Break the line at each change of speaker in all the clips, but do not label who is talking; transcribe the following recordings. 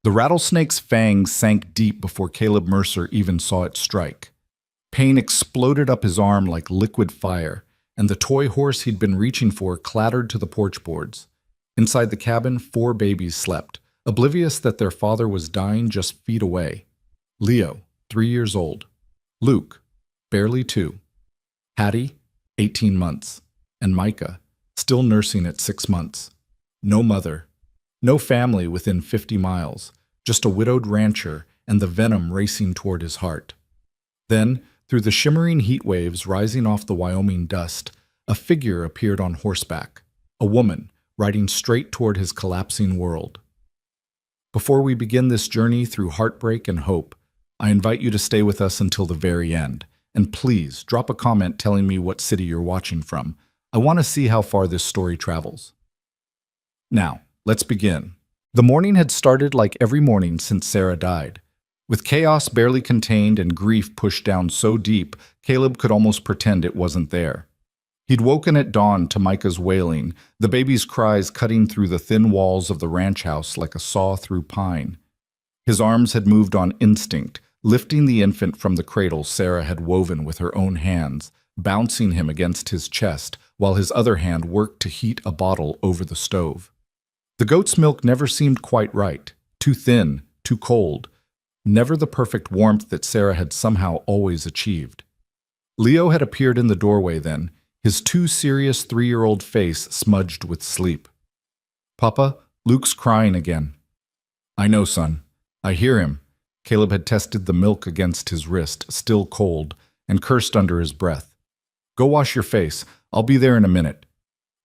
The rattlesnake's fangs sank deep before Caleb Mercer even saw it strike. Pain exploded up his arm like liquid fire, and the toy horse he'd been reaching for clattered to the porch boards. Inside the cabin, 4 babies slept, oblivious that their father was dying just feet away. Leo, 3 years old. Luke, barely 2. Hattie, 18 months. And Micah, still nursing at 6 months. No mother. No family within 50 miles. Just a widowed rancher and the venom racing toward his heart. Then, through the shimmering heat waves rising off the Wyoming dust, a figure appeared on horseback. A woman, riding straight toward his collapsing world. Before we begin this journey through heartbreak and hope, I invite you to stay with us until the very end. And please, drop a comment telling me what city you're watching from. I want to see how far this story travels. Now, let's begin. The morning had started like every morning since Sarah died. With chaos barely contained and grief pushed down so deep, Caleb could almost pretend it wasn't there. He'd woken at dawn to Micah's wailing, the baby's cries cutting through the thin walls of the ranch house like a saw through pine. His arms had moved on instinct, lifting the infant from the cradle Sarah had woven with her own hands, bouncing him against his chest, while his other hand worked to heat a bottle over the stove. The goat's milk never seemed quite right, too thin, too cold, never the perfect warmth that Sarah had somehow always achieved. Leo had appeared in the doorway then, his too serious 3-year-old face smudged with sleep. "Papa, Luke's crying again." "I know, son. I hear him." Caleb had tested the milk against his wrist, still cold, and cursed under his breath. "Go wash your face. I'll be there in a minute."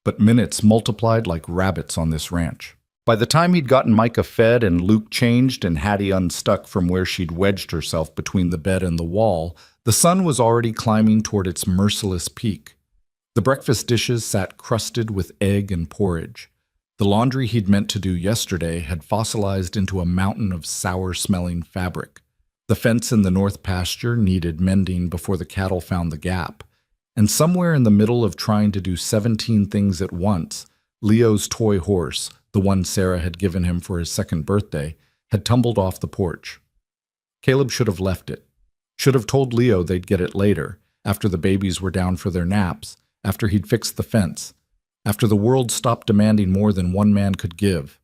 But minutes multiplied like rabbits on this ranch. By the time he'd gotten Micah fed and Luke changed and Hattie unstuck from where she'd wedged herself between the bed and the wall, the sun was already climbing toward its merciless peak. The breakfast dishes sat crusted with egg and porridge. The laundry he'd meant to do yesterday had fossilized into a mountain of sour-smelling fabric. The fence in the north pasture needed mending before the cattle found the gap. And somewhere in the middle of trying to do 17 things at once, Leo's toy horse, the one Sarah had given him for his 2nd birthday, had tumbled off the porch. Caleb should have left it. Should have told Leo they'd get it later, after the babies were down for their naps, after he'd fixed the fence, after the world stopped demanding more than one man could give.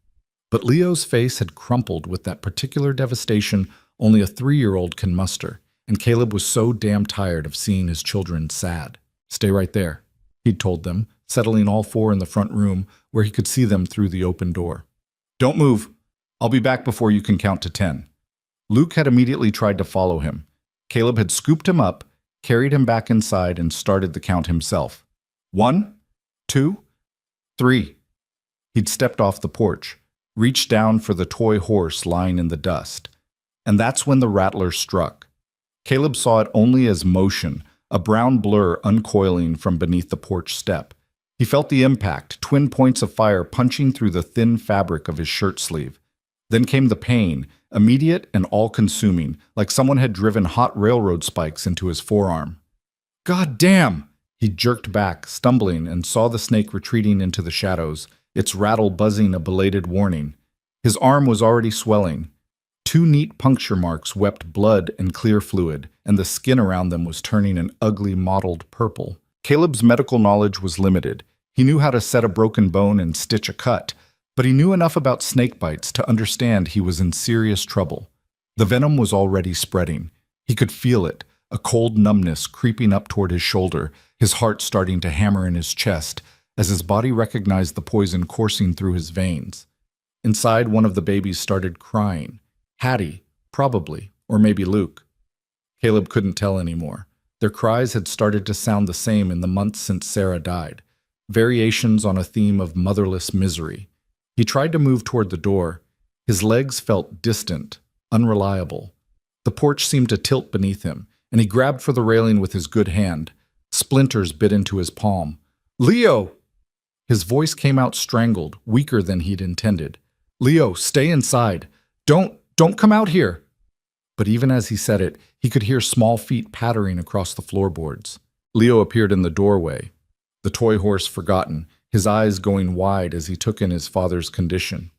But Leo's face had crumpled with that particular devastation only a 3-year-old can muster, and Caleb was so damn tired of seeing his children sad. "Stay right there," he'd told them, settling all 4 in the front room where he could see them through the open door. "Don't move. I'll be back before you can count to 10. Luke had immediately tried to follow him. Caleb had scooped him up, carried him back inside, and started the count himself. 1, 2, 3. He'd stepped off the porch, reached down for the toy horse lying in the dust. And that's when the rattler struck. Caleb saw it only as motion, a brown blur uncoiling from beneath the porch step. He felt the impact, twin points of fire punching through the thin fabric of his shirt sleeve. Then came the pain, immediate and all-consuming, like someone had driven hot railroad spikes into his forearm. "God damn!" He jerked back, stumbling, and saw the snake retreating into the shadows, its rattle buzzing a belated warning. His arm was already swelling. 2 neat puncture marks wept blood and clear fluid, and the skin around them was turning an ugly mottled purple. Caleb's medical knowledge was limited. He knew how to set a broken bone and stitch a cut, but he knew enough about snake bites to understand he was in serious trouble. The venom was already spreading. He could feel it, a cold numbness creeping up toward his shoulder, his heart starting to hammer in his chest, as his body recognized the poison coursing through his veins. Inside, one of the babies started crying. Hattie, probably, or maybe Luke. Caleb couldn't tell anymore. Their cries had started to sound the same in the months since Sarah died, variations on a theme of motherless misery. He tried to move toward the door. His legs felt distant, unreliable. The porch seemed to tilt beneath him, and he grabbed for the railing with his good hand. Splinters bit into his palm. "Leo!" His voice came out strangled, weaker than he'd intended. "Leo, stay inside. Don't come out here." But even as he said it, he could hear small feet pattering across the floorboards. Leo appeared in the doorway, the toy horse forgotten, his eyes going wide as he took in his father's condition.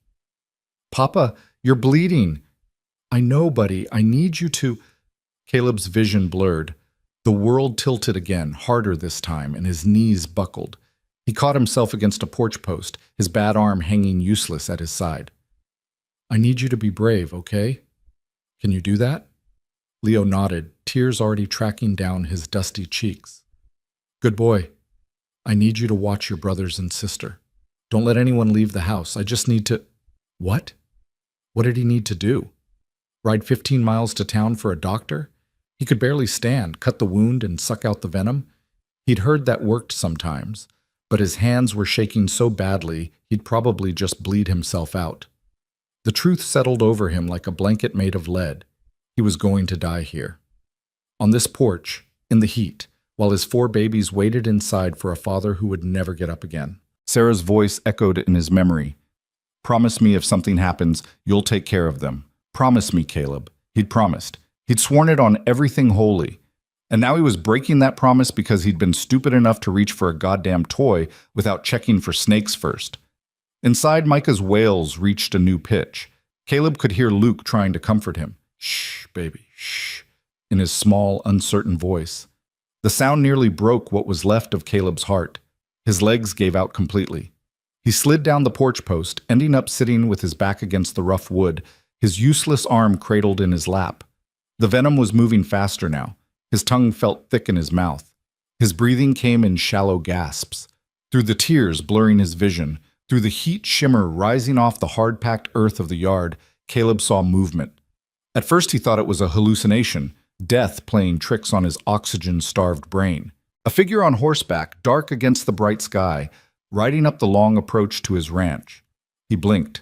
"Papa, You're bleeding. I know, buddy. I need you to. Caleb's vision blurred. The world tilted again, harder this time, and his knees buckled. He caught himself against a porch post, his bad arm hanging useless at his side. I need you to be brave, okay? Can you do that? Leo nodded, tears already tracking down his dusty cheeks. Good boy. I need you to watch your brothers and sister. Don't let anyone leave the house. I just need to... What? What did he need to do? Ride 15 miles to town for a doctor? He could barely stand, cut the wound, and suck out the venom. He'd heard that worked sometimes, but his hands were shaking so badly he'd probably just bleed himself out. The truth settled over him like a blanket made of lead. He was going to die here. On this porch, in the heat, while his 4 babies waited inside for a father who would never get up again. Sarah's voice echoed in his memory. Promise me if something happens, you'll take care of them. Promise me, Caleb. He'd promised. He'd sworn it on everything holy. And now he was breaking that promise because he'd been stupid enough to reach for a goddamn toy without checking for snakes first. Inside, Micah's wails reached a new pitch. Caleb could hear Luke trying to comfort him. Shh, baby, shh, in his small, uncertain voice. The sound nearly broke what was left of Caleb's heart. His legs gave out completely. He slid down the porch post, ending up sitting with his back against the rough wood, his useless arm cradled in his lap. The venom was moving faster now. His tongue felt thick in his mouth. His breathing came in shallow gasps. Through the tears blurring his vision, through the heat shimmer rising off the hard-packed earth of the yard, Caleb saw movement. At first he thought it was a hallucination, death playing tricks on his oxygen-starved brain. A figure on horseback, dark against the bright sky, riding up the long approach to his ranch. He blinked.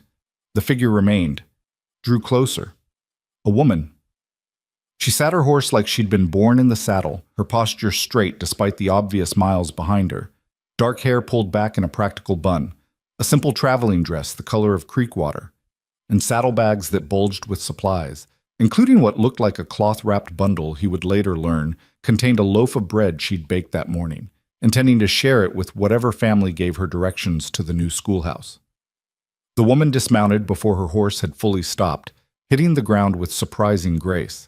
The figure remained, drew closer. A woman. She sat her horse like she'd been born in the saddle, her posture straight despite the obvious miles behind her. Dark hair pulled back in a practical bun, a simple traveling dress the color of creek water, and saddlebags that bulged with supplies, including what looked like a cloth-wrapped bundle he would later learn contained a loaf of bread she'd baked that morning, intending to share it with whatever family gave her directions to the new schoolhouse. The woman dismounted before her horse had fully stopped, hitting the ground with surprising grace.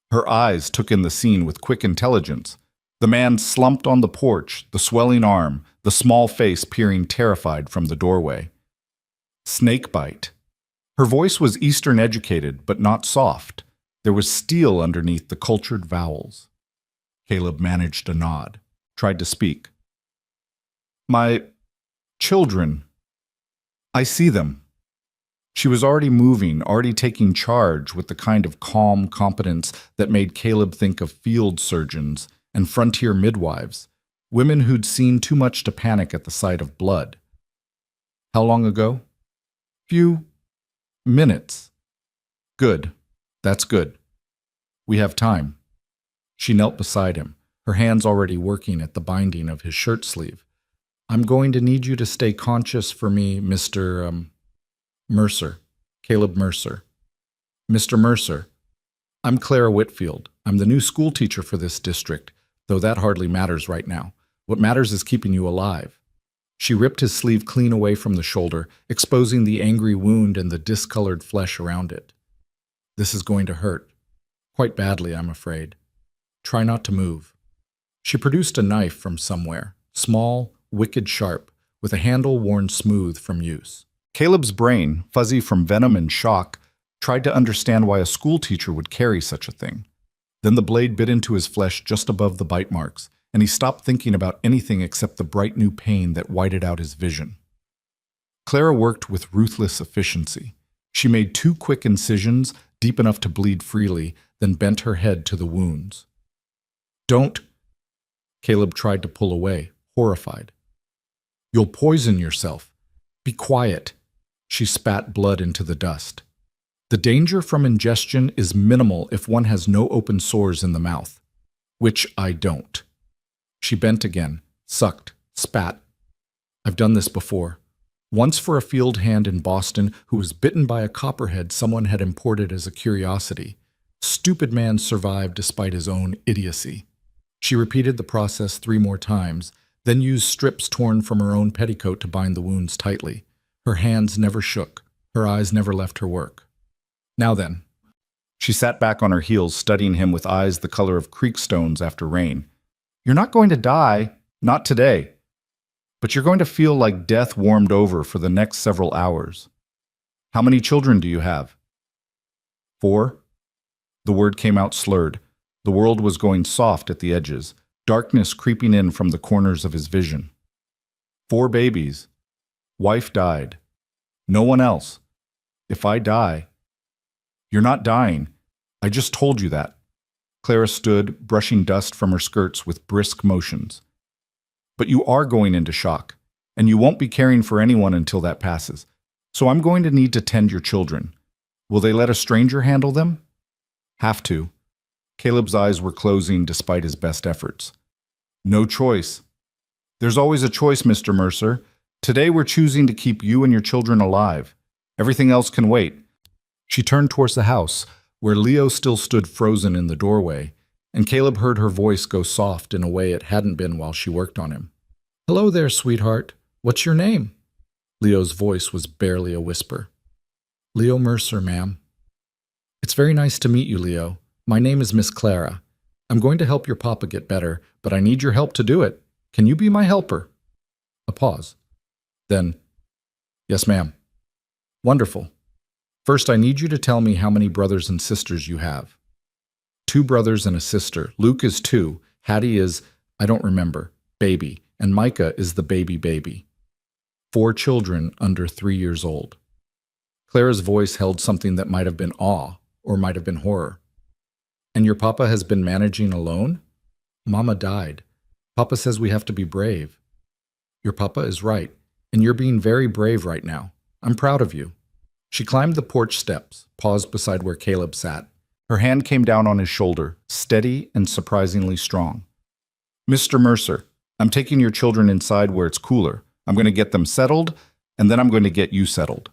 Her eyes took in the scene with quick intelligence. The man slumped on the porch, the swelling arm, the small face peering terrified from the doorway. Snakebite. Her voice was Eastern educated, but not soft. There was steel underneath the cultured vowels. Caleb managed a nod, tried to speak. My children. I see them. She was already moving, already taking charge with the kind of calm competence that made Caleb think of field surgeons and frontier midwives, women who'd seen too much to panic at the sight of blood. How long ago? Few minutes. Good. That's good. We have time. She knelt beside him, her hands already working at the binding of his shirt sleeve. I'm going to need you to stay conscious for me, Mr. Mercer. Caleb Mercer. Mr. Mercer. I'm Clara Whitfield. I'm the new school teacher for this district, though that hardly matters right now. What matters is keeping you alive. She ripped his sleeve clean away from the shoulder, exposing the angry wound and the discolored flesh around it. This is going to hurt. Quite badly, I'm afraid. Try not to move. She produced a knife from somewhere, small, wicked sharp, with a handle worn smooth from use. Caleb's brain, fuzzy from venom and shock, tried to understand why a schoolteacher would carry such a thing. Then the blade bit into his flesh just above the bite marks, and he stopped thinking about anything except the bright new pain that whited out his vision. Clara worked with ruthless efficiency. She made 2 quick incisions, deep enough to bleed freely, then bent her head to the wounds. Don't. Caleb tried to pull away, horrified. You'll poison yourself. Be quiet. She spat blood into the dust. The danger from ingestion is minimal if one has no open sores in the mouth, which I don't. She bent again, sucked, spat. I've done this before. Once for a field hand in Boston who was bitten by a copperhead someone had imported as a curiosity. Stupid man survived despite his own idiocy. She repeated the process 3 more times, then used strips torn from her own petticoat to bind the wounds tightly. Her hands never shook. Her eyes never left her work. Now then. She sat back on her heels, studying him with eyes the color of creek stones after rain. You're not going to die, not today. But you're going to feel like death warmed over for the next several hours. How many children do you have? 4. The word came out slurred. The world was going soft at the edges, darkness creeping in from the corners of his vision. 4 babies. Wife died. No one else. If I die... You're not dying. I just told you that. Clara stood, brushing dust from her skirts with brisk motions. But you are going into shock, and you won't be caring for anyone until that passes. So I'm going to need to tend your children. Will they let a stranger handle them? Have to. Caleb's eyes were closing despite his best efforts. No choice. There's always a choice, Mr. Mercer. Today we're choosing to keep you and your children alive. Everything else can wait. She turned towards the house, where Leo still stood frozen in the doorway, and Caleb heard her voice go soft in a way it hadn't been while she worked on him. Hello there, sweetheart. What's your name? Leo's voice was barely a whisper. Leo Mercer, ma'am. It's very nice to meet you, Leo. My name is Miss Clara. I'm going to help your papa get better, but I need your help to do it. Can you be my helper? A pause. Then, yes, ma'am. Wonderful. First, I need you to tell me how many brothers and sisters you have. 2 brothers and a sister. Luke is 2. Hattie is, I don't remember, baby. And Micah is the baby. 4 children under 3 years old. Clara's voice held something that might have been awe or might have been horror. And your papa has been managing alone? Mama died. Papa says we have to be brave. Your papa is right, and you're being very brave right now. I'm proud of you. She climbed the porch steps, paused beside where Caleb sat. Her hand came down on his shoulder, steady and surprisingly strong. Mr. Mercer, I'm taking your children inside where it's cooler. I'm going to get them settled, and then I'm going to get you settled.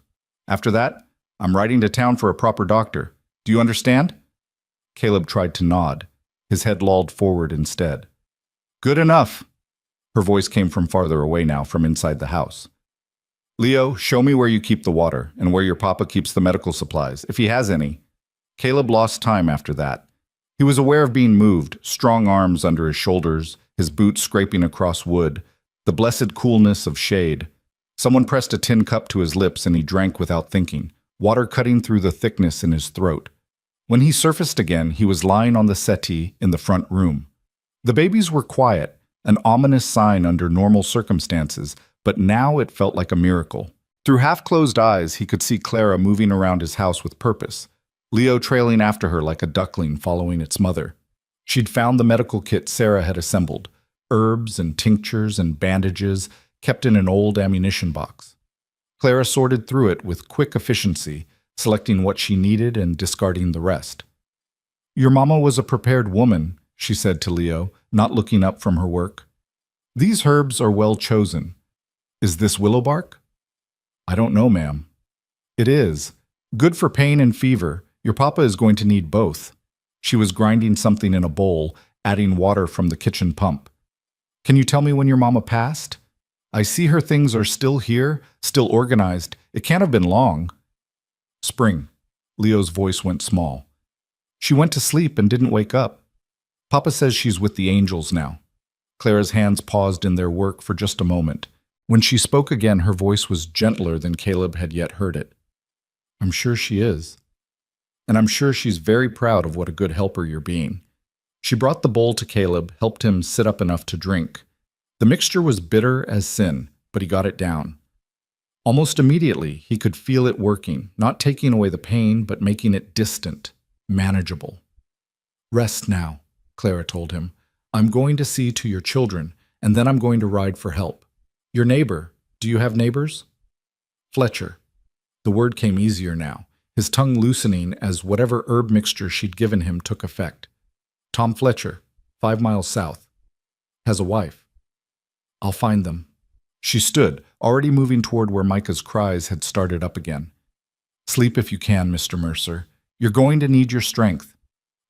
After that, I'm riding to town for a proper doctor. Do you understand? Caleb tried to nod. His head lolled forward instead. Good enough. Her voice came from farther away now, from inside the house. Leo, show me where you keep the water and where your papa keeps the medical supplies, if he has any. Caleb lost time after that. He was aware of being moved, strong arms under his shoulders, his boots scraping across wood, the blessed coolness of shade. Someone pressed a tin cup to his lips and he drank without thinking, water cutting through the thickness in his throat. When he surfaced again, he was lying on the settee in the front room. The babies were quiet, an ominous sign under normal circumstances, but now it felt like a miracle. Through half-closed eyes, he could see Clara moving around his house with purpose, Leo trailing after her like a duckling following its mother. She'd found the medical kit Sarah had assembled, herbs and tinctures and bandages kept in an old ammunition box. Clara sorted through it with quick efficiency, selecting what she needed and discarding the rest. Your mama was a prepared woman, she said to Leo, not looking up from her work. These herbs are well chosen. Is this willow bark? I don't know, ma'am. It is. Good for pain and fever. Your papa is going to need both. She was grinding something in a bowl, adding water from the kitchen pump. Can you tell me when your mama passed? I see her things are still here, still organized. It can't have been long. Spring. Leo's voice went small. She went to sleep and didn't wake up. Papa says she's with the angels now. Clara's hands paused in their work for just a moment. When she spoke again, her voice was gentler than Caleb had yet heard it. I'm sure she is. And I'm sure she's very proud of what a good helper you're being. She brought the bowl to Caleb, helped him sit up enough to drink. The mixture was bitter as sin, but he got it down. Almost immediately, he could feel it working, not taking away the pain, but making it distant, manageable. Rest now, Clara told him. I'm going to see to your children, and then I'm going to ride for help. Your neighbor, do you have neighbors? Fletcher. The word came easier now, his tongue loosening as whatever herb mixture she'd given him took effect. Tom Fletcher, 5 miles south. Has a wife. I'll find them. She stood, already moving toward where Micah's cries had started up again. Sleep if you can, Mr. Mercer. You're going to need your strength.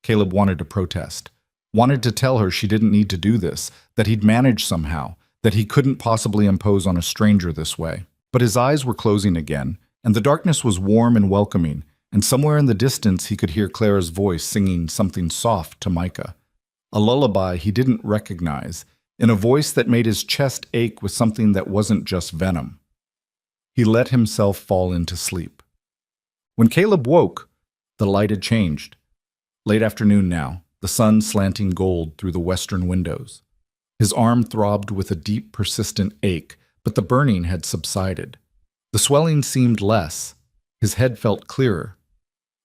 Caleb wanted to protest, wanted to tell her she didn't need to do this, that he'd manage somehow, that he couldn't possibly impose on a stranger this way. But his eyes were closing again, and the darkness was warm and welcoming, and somewhere in the distance he could hear Clara's voice singing something soft to Micah. A lullaby he didn't recognize, in a voice that made his chest ache with something that wasn't just venom. He let himself fall into sleep. When Caleb woke, the light had changed. Late afternoon now, the sun slanting gold through the western windows. His arm throbbed with a deep, persistent ache, but the burning had subsided. The swelling seemed less. His head felt clearer.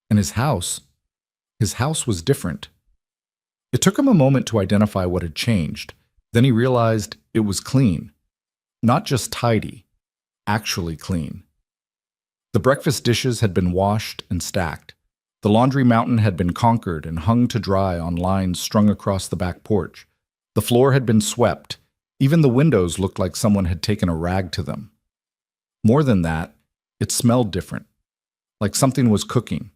And his house was different. It took him a moment to identify what had changed. Then he realized it was clean. Not just tidy, actually clean. The breakfast dishes had been washed and stacked. The laundry mountain had been conquered and hung to dry on lines strung across the back porch. The floor had been swept. Even the windows looked like someone had taken a rag to them. More than that, it smelled different. Like something was cooking.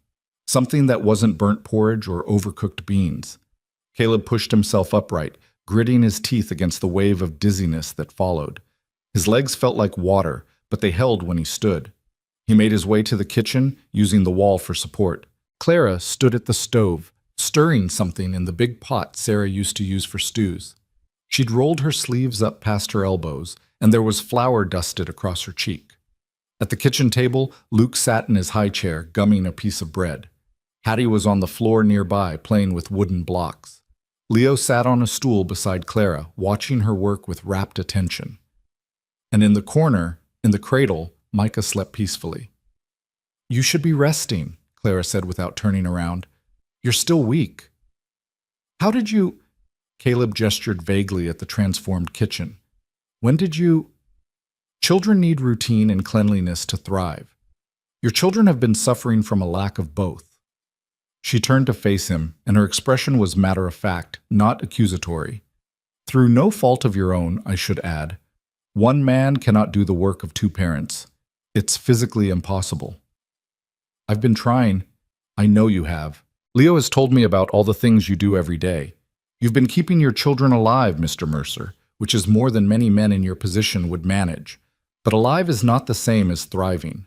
Something that wasn't burnt porridge or overcooked beans. Caleb pushed himself upright, gritting his teeth against the wave of dizziness that followed. His legs felt like water, but they held when he stood. He made his way to the kitchen, using the wall for support. Clara stood at the stove, stirring something in the big pot Sarah used to use for stews. She'd rolled her sleeves up past her elbows, and there was flour dusted across her cheek. At the kitchen table, Luke sat in his high chair, gumming a piece of bread. Hattie was on the floor nearby, playing with wooden blocks. Leo sat on a stool beside Clara, watching her work with rapt attention. And in the corner, in the cradle, Micah slept peacefully. "You should be resting," Clara said without turning around. "You're still weak." "How did you—" Caleb gestured vaguely at the transformed kitchen. "When did you—" "Children need routine and cleanliness to thrive. Your children have been suffering from a lack of both." She turned to face him, and her expression was matter-of-fact, not accusatory. "Through no fault of your own, I should add. One man cannot do the work of two parents. It's physically impossible." "I've been trying." "I know you have. Leo has told me about all the things you do every day. You've been keeping your children alive, Mr. Mercer, which is more than many men in your position would manage. But alive is not the same as thriving."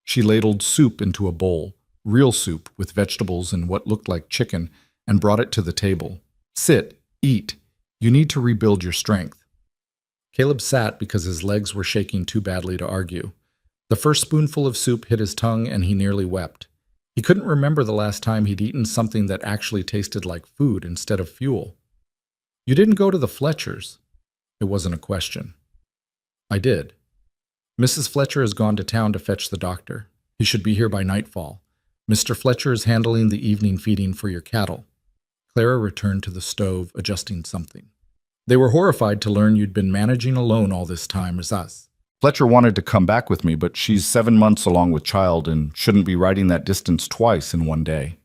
She ladled soup into a bowl, real soup with vegetables and what looked like chicken, and brought it to the table. "Sit, eat. You need to rebuild your strength." Caleb sat because his legs were shaking too badly to argue. The first spoonful of soup hit his tongue and he nearly wept. He couldn't remember the last time he'd eaten something that actually tasted like food instead of fuel. "You didn't go to the Fletchers." It wasn't a question. "I did. Mrs. Fletcher has gone to town to fetch the doctor. He should be here by nightfall. Mr. Fletcher is handling the evening feeding for your cattle." Clara returned to the stove, adjusting something. "They were horrified to learn you'd been managing alone all this time as us. Fletcher wanted to come back with me, but she's 7 months along with child and shouldn't be riding that distance twice in one day.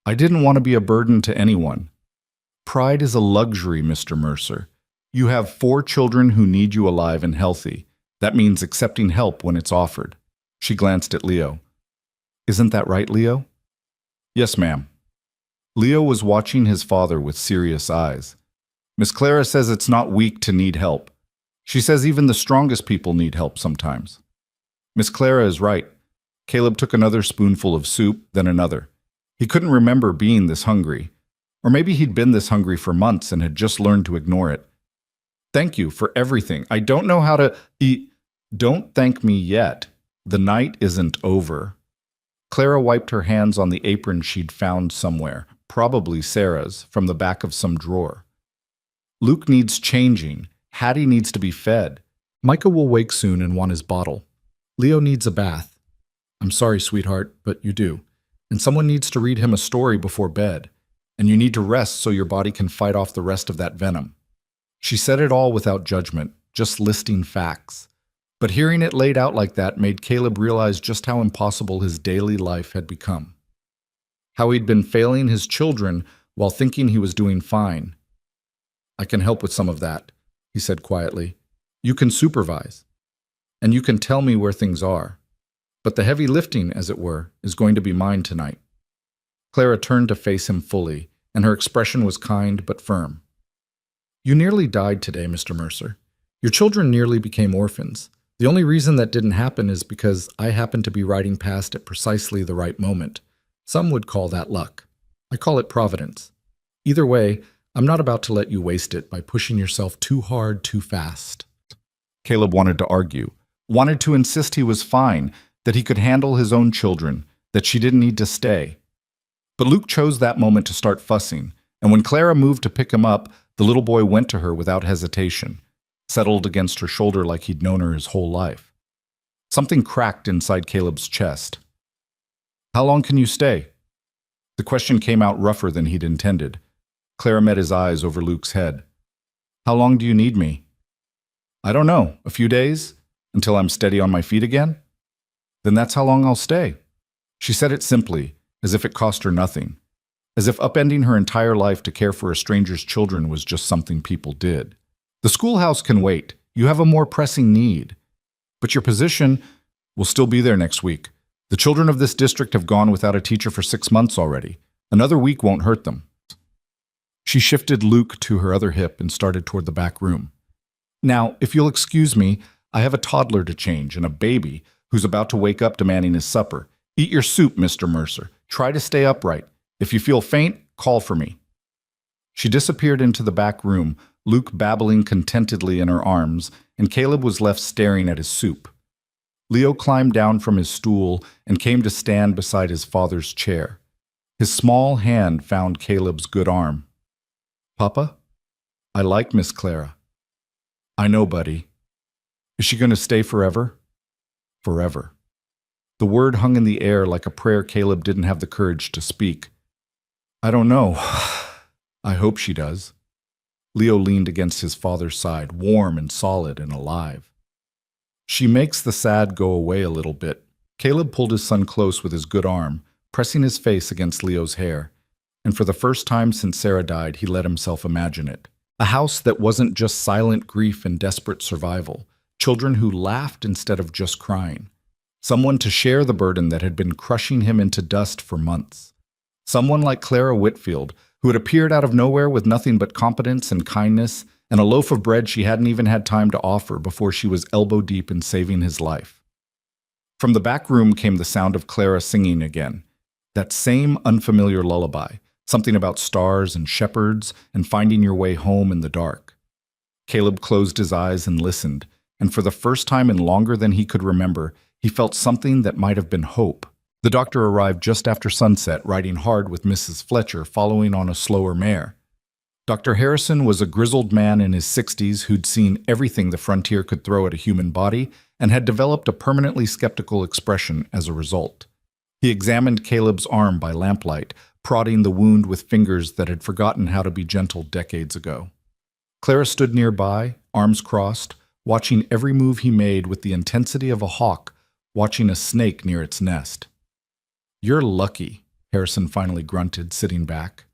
I didn't want to be a burden to anyone. Pride is a luxury, Mr. Mercer. You have 4 children who need you alive and healthy. That means accepting help when it's offered." She glanced at Leo. "Isn't that right, Leo?" "Yes, ma'am." Leo was watching his father with serious eyes. "Miss Clara says it's not weak to need help. She says even the strongest people need help sometimes." Miss Clara is right. Caleb took another spoonful of soup, then another. He couldn't remember being this hungry. Or maybe he'd been this hungry for months and had just learned to ignore it. "Thank you for everything. I don't know how to eat." "Don't thank me yet. The night isn't over." Clara wiped her hands on the apron she'd found somewhere, probably Sarah's, from the back of some drawer. "Luke needs changing. Hattie needs to be fed. Micah will wake soon and want his bottle. Leo needs a bath. I'm sorry, sweetheart, but you do. And someone needs to read him a story before bed. And you need to rest so your body can fight off the rest of that venom." She said it all without judgment, just listing facts. But hearing it laid out like that made Caleb realize just how impossible his daily life had become. How he'd been failing his children while thinking he was doing fine. "I can help with some of that," he said quietly. "You can supervise. And you can tell me where things are. But the heavy lifting, as it were, is going to be mine tonight." Clara turned to face him fully, and her expression was kind but firm. "You nearly died today, Mr. Mercer. Your children nearly became orphans. The only reason that didn't happen is because I happened to be riding past at precisely the right moment. Some would call that luck. I call it providence. Either way, I'm not about to let you waste it by pushing yourself too hard too fast. Caleb wanted to argue, wanted to insist he was fine, that he could handle his own children, that she didn't need to stay. But Luke chose that moment to start fussing, and when Clara moved to pick him up, the little boy went to her without hesitation, settled against her shoulder like he'd known her his whole life. Something cracked inside Caleb's chest. "How long can you stay?" The question came out rougher than he'd intended. Clara met his eyes over Luke's head. "How long do you need me?" "I don't know. A few days? Until I'm steady on my feet again?" "Then that's how long I'll stay." She said it simply, as if it cost her nothing, as if upending her entire life to care for a stranger's children was just something people did. "The schoolhouse can wait. You have a more pressing need. But your position will still be there next week. The children of this district have gone without a teacher for 6 months already. Another week won't hurt them." She shifted Luke to her other hip and started toward the back room. "Now, if you'll excuse me, I have a toddler to change and a baby who's about to wake up demanding his supper. Eat your soup, Mr. Mercer. Try to stay upright. If you feel faint, call for me." She disappeared into the back room, Luke babbling contentedly in her arms, and Caleb was left staring at his soup. Leo climbed down from his stool and came to stand beside his father's chair. His small hand found Caleb's good arm. "Papa, I like Miss Clara." "I know, buddy. Is she going to stay forever?" "Forever." The word hung in the air like a prayer Caleb didn't have the courage to speak. "I don't know. I hope she does." Leo leaned against his father's side, warm and solid and alive. "She makes the sad go away a little bit." Caleb pulled his son close with his good arm, pressing his face against Leo's hair. And for the first time since Sarah died, he let himself imagine it. A house that wasn't just silent grief and desperate survival, children who laughed instead of just crying. Someone to share the burden that had been crushing him into dust for months. Someone like Clara Whitfield, who had appeared out of nowhere with nothing but competence and kindness, and a loaf of bread she hadn't even had time to offer before she was elbow-deep in saving his life. From the back room came the sound of Clara singing again, that same unfamiliar lullaby, something about stars and shepherds and finding your way home in the dark. Caleb closed his eyes and listened, and for the first time in longer than he could remember, he felt something that might have been hope. The doctor arrived just after sunset, riding hard with Mrs. Fletcher, following on a slower mare. Dr. Harrison was a grizzled man in his 60s who'd seen everything the frontier could throw at a human body and had developed a permanently skeptical expression as a result. He examined Caleb's arm by lamplight, prodding the wound with fingers that had forgotten how to be gentle decades ago. Clara stood nearby, arms crossed, watching every move he made with the intensity of a hawk watching a snake near its nest. "You're lucky," Harrison finally grunted, sitting back.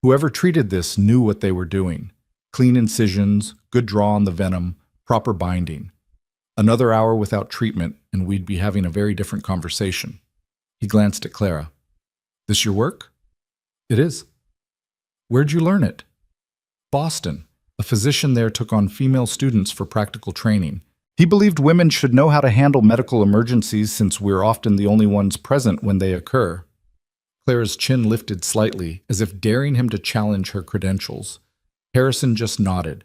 Whoever treated this knew what they were doing. Clean incisions, good draw on the venom, proper binding. Another hour without treatment, and we'd be having a very different conversation. He glanced at Clara. "This your work?" "It is." "Where'd you learn it?" "Boston. A physician there took on female students for practical training. He believed women should know how to handle medical emergencies since we're often the only ones present when they occur." Clara's chin lifted slightly, as if daring him to challenge her credentials. Harrison just nodded.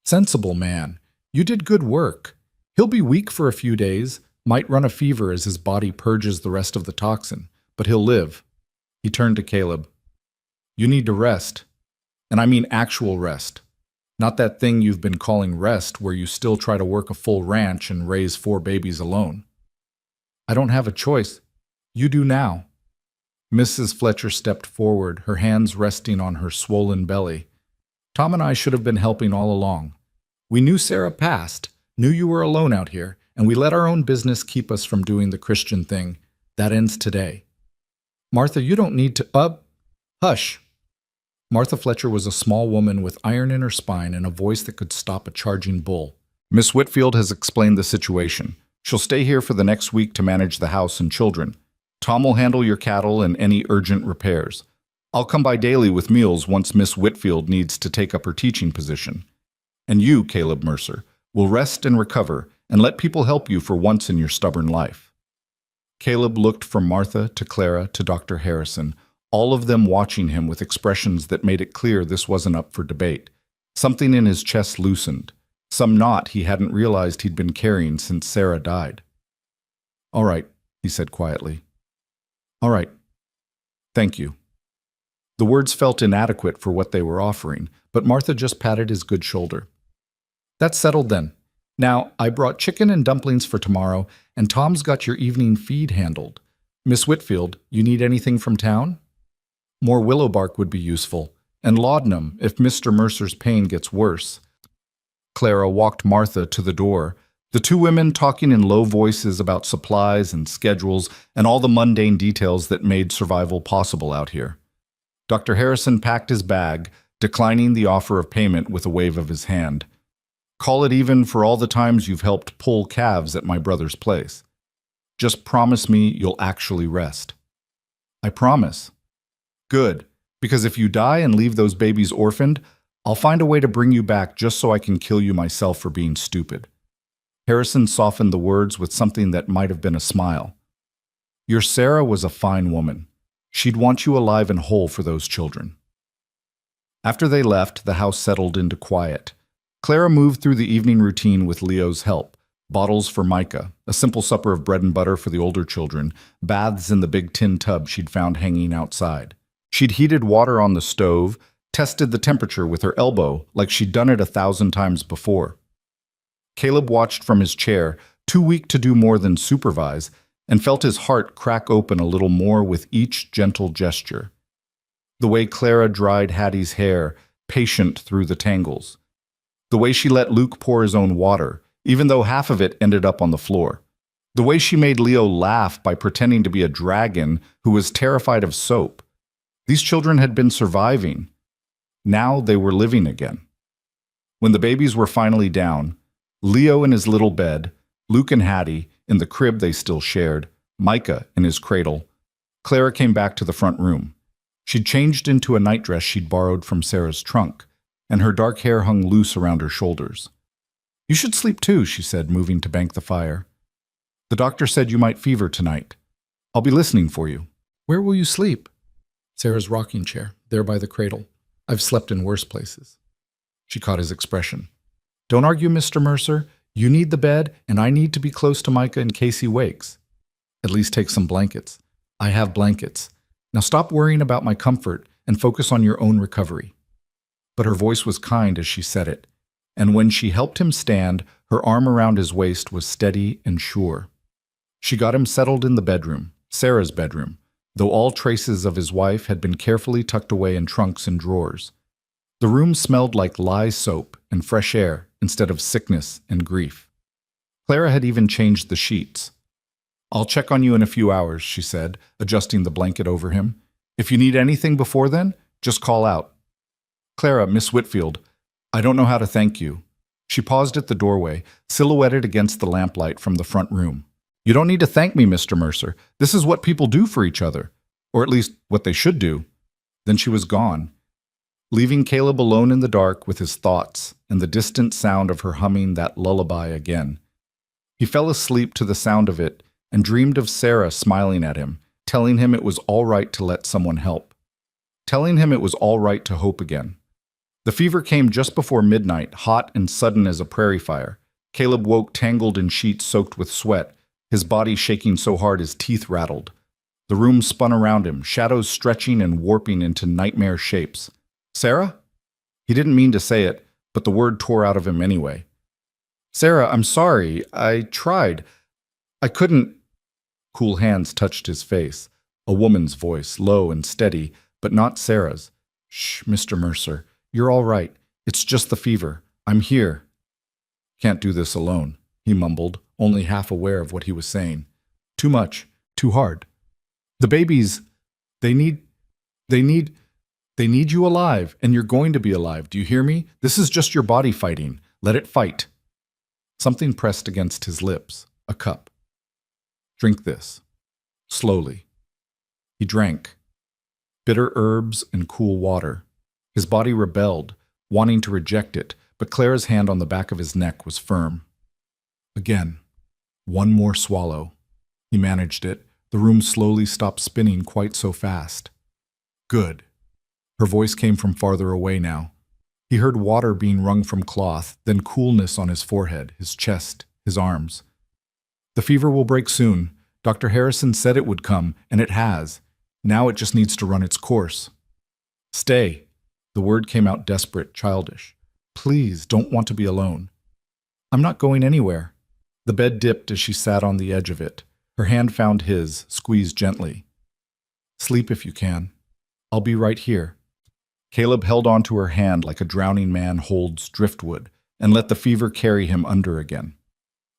"Sensible man. You did good work. He'll be weak for a few days, might run a fever as his body purges the rest of the toxin, but he'll live." He turned to Caleb. "You need to rest. And I mean actual rest. Not that thing you've been calling rest where you still try to work a full ranch and raise 4 babies alone." "I don't have a choice." "You do now." Mrs. Fletcher stepped forward, her hands resting on her swollen belly. "Tom and I should have been helping all along. We knew Sarah passed, knew you were alone out here, and we let our own business keep us from doing the Christian thing. That ends today." "Martha, you don't need to—" "Hush." Martha Fletcher was a small woman with iron in her spine and a voice that could stop a charging bull. "Miss Whitfield has explained the situation. She'll stay here for the next week to manage the house and children. Tom will handle your cattle and any urgent repairs. I'll come by daily with meals once Miss Whitfield needs to take up her teaching position. And you, Caleb Mercer, will rest and recover and let people help you for once in your stubborn life. Caleb looked from Martha to Clara to Dr. Harrison, all of them watching him with expressions that made it clear this wasn't up for debate. Something in his chest loosened, some knot he hadn't realized he'd been carrying since Sarah died. "All right," he said quietly. "All right. Thank you." The words felt inadequate for what they were offering, but Martha just patted his good shoulder. "That's settled then. Now, I brought chicken and dumplings for tomorrow, and Tom's got your evening feed handled. Miss Whitfield, you need anything from town? More willow bark would be useful, and laudanum if Mr. Mercer's pain gets worse." Clara walked Martha to the door, the two women talking in low voices about supplies and schedules and all the mundane details that made survival possible out here. Dr. Harrison packed his bag, declining the offer of payment with a wave of his hand. "Call it even for all the times you've helped pull calves at my brother's place. Just promise me you'll actually rest." "I promise." "Good, because if you die and leave those babies orphaned, I'll find a way to bring you back just so I can kill you myself for being stupid." Harrison softened the words with something that might have been a smile. "Your Sarah was a fine woman. She'd want you alive and whole for those children." After they left, the house settled into quiet. Clara moved through the evening routine with Leo's help. Bottles for Micah, a simple supper of bread and butter for the older children, baths in the big tin tub she'd found hanging outside. She'd heated water on the stove, tested the temperature with her elbow like she'd done it 1,000 times before. Caleb watched from his chair, too weak to do more than supervise, and felt his heart crack open a little more with each gentle gesture. The way Clara dried Hattie's hair, patient through the tangles. The way she let Luke pour his own water, even though half of it ended up on the floor. The way she made Leo laugh by pretending to be a dragon who was terrified of soap. These children had been surviving. Now they were living again. When the babies were finally down, Leo in his little bed, Luke and Hattie in the crib they still shared, Micah in his cradle, Clara came back to the front room. She'd changed into a nightdress she'd borrowed from Sarah's trunk, and her dark hair hung loose around her shoulders. "You should sleep too," she said, moving to bank the fire. "The doctor said you might fever tonight. I'll be listening for you." "Where will you sleep?" "Sarah's rocking chair, there by the cradle. I've slept in worse places." She caught his expression. "Don't argue, Mr. Mercer. You need the bed, and I need to be close to Micah in case he wakes. At least take some blankets. I have blankets. Now stop worrying about my comfort and focus on your own recovery." But her voice was kind as she said it, and when she helped him stand, her arm around his waist was steady and sure. She got him settled in the bedroom, Sarah's bedroom, though all traces of his wife had been carefully tucked away in trunks and drawers. The room smelled like lye soap and fresh air instead of sickness and grief. Clara had even changed the sheets. "I'll check on you in a few hours," she said, adjusting the blanket over him. "If you need anything before then, just call out." "Clara, Miss Whitfield, I don't know how to thank you." She paused at the doorway, silhouetted against the lamplight from the front room. "You don't need to thank me, Mr. Mercer. This is what people do for each other, or at least what they should do." Then she was gone, leaving Caleb alone in the dark with his thoughts and the distant sound of her humming that lullaby again. He fell asleep to the sound of it and dreamed of Sarah smiling at him, telling him it was all right to let someone help, telling him it was all right to hope again. The fever came just before midnight, hot and sudden as a prairie fire. Caleb woke tangled in sheets soaked with sweat, his body shaking so hard his teeth rattled. The room spun around him, shadows stretching and warping into nightmare shapes. "Sarah?" He didn't mean to say it, but the word tore out of him anyway. "Sarah, I'm sorry. I tried. I couldn't." Cool hands touched his face. A woman's voice, low and steady, but not Sarah's. "Shh, Mr. Mercer. You're all right. It's just the fever. I'm here." "Can't do this alone," he mumbled, only half aware of what he was saying. "Too much. Too hard. The babies, they need you alive, and you're going to be alive. Do you hear me? This is just your body fighting. Let it fight." Something pressed against his lips. A cup. "Drink this." Slowly. He drank. Bitter herbs and cool water. His body rebelled, wanting to reject it, but Clara's hand on the back of his neck was firm. Again. One more swallow. He managed it. The room slowly stopped spinning quite so fast. Good. Her voice came from farther away now. He heard water being wrung from cloth, then coolness on his forehead, his chest, his arms. The fever will break soon. Dr. Harrison said it would come, and it has. Now it just needs to run its course. Stay. The word came out desperate, childish. Please, don't want to be alone. I'm not going anywhere. The bed dipped as she sat on the edge of it. Her hand found his, squeezed gently. Sleep if you can. I'll be right here. Caleb held onto her hand like a drowning man holds driftwood and let the fever carry him under again.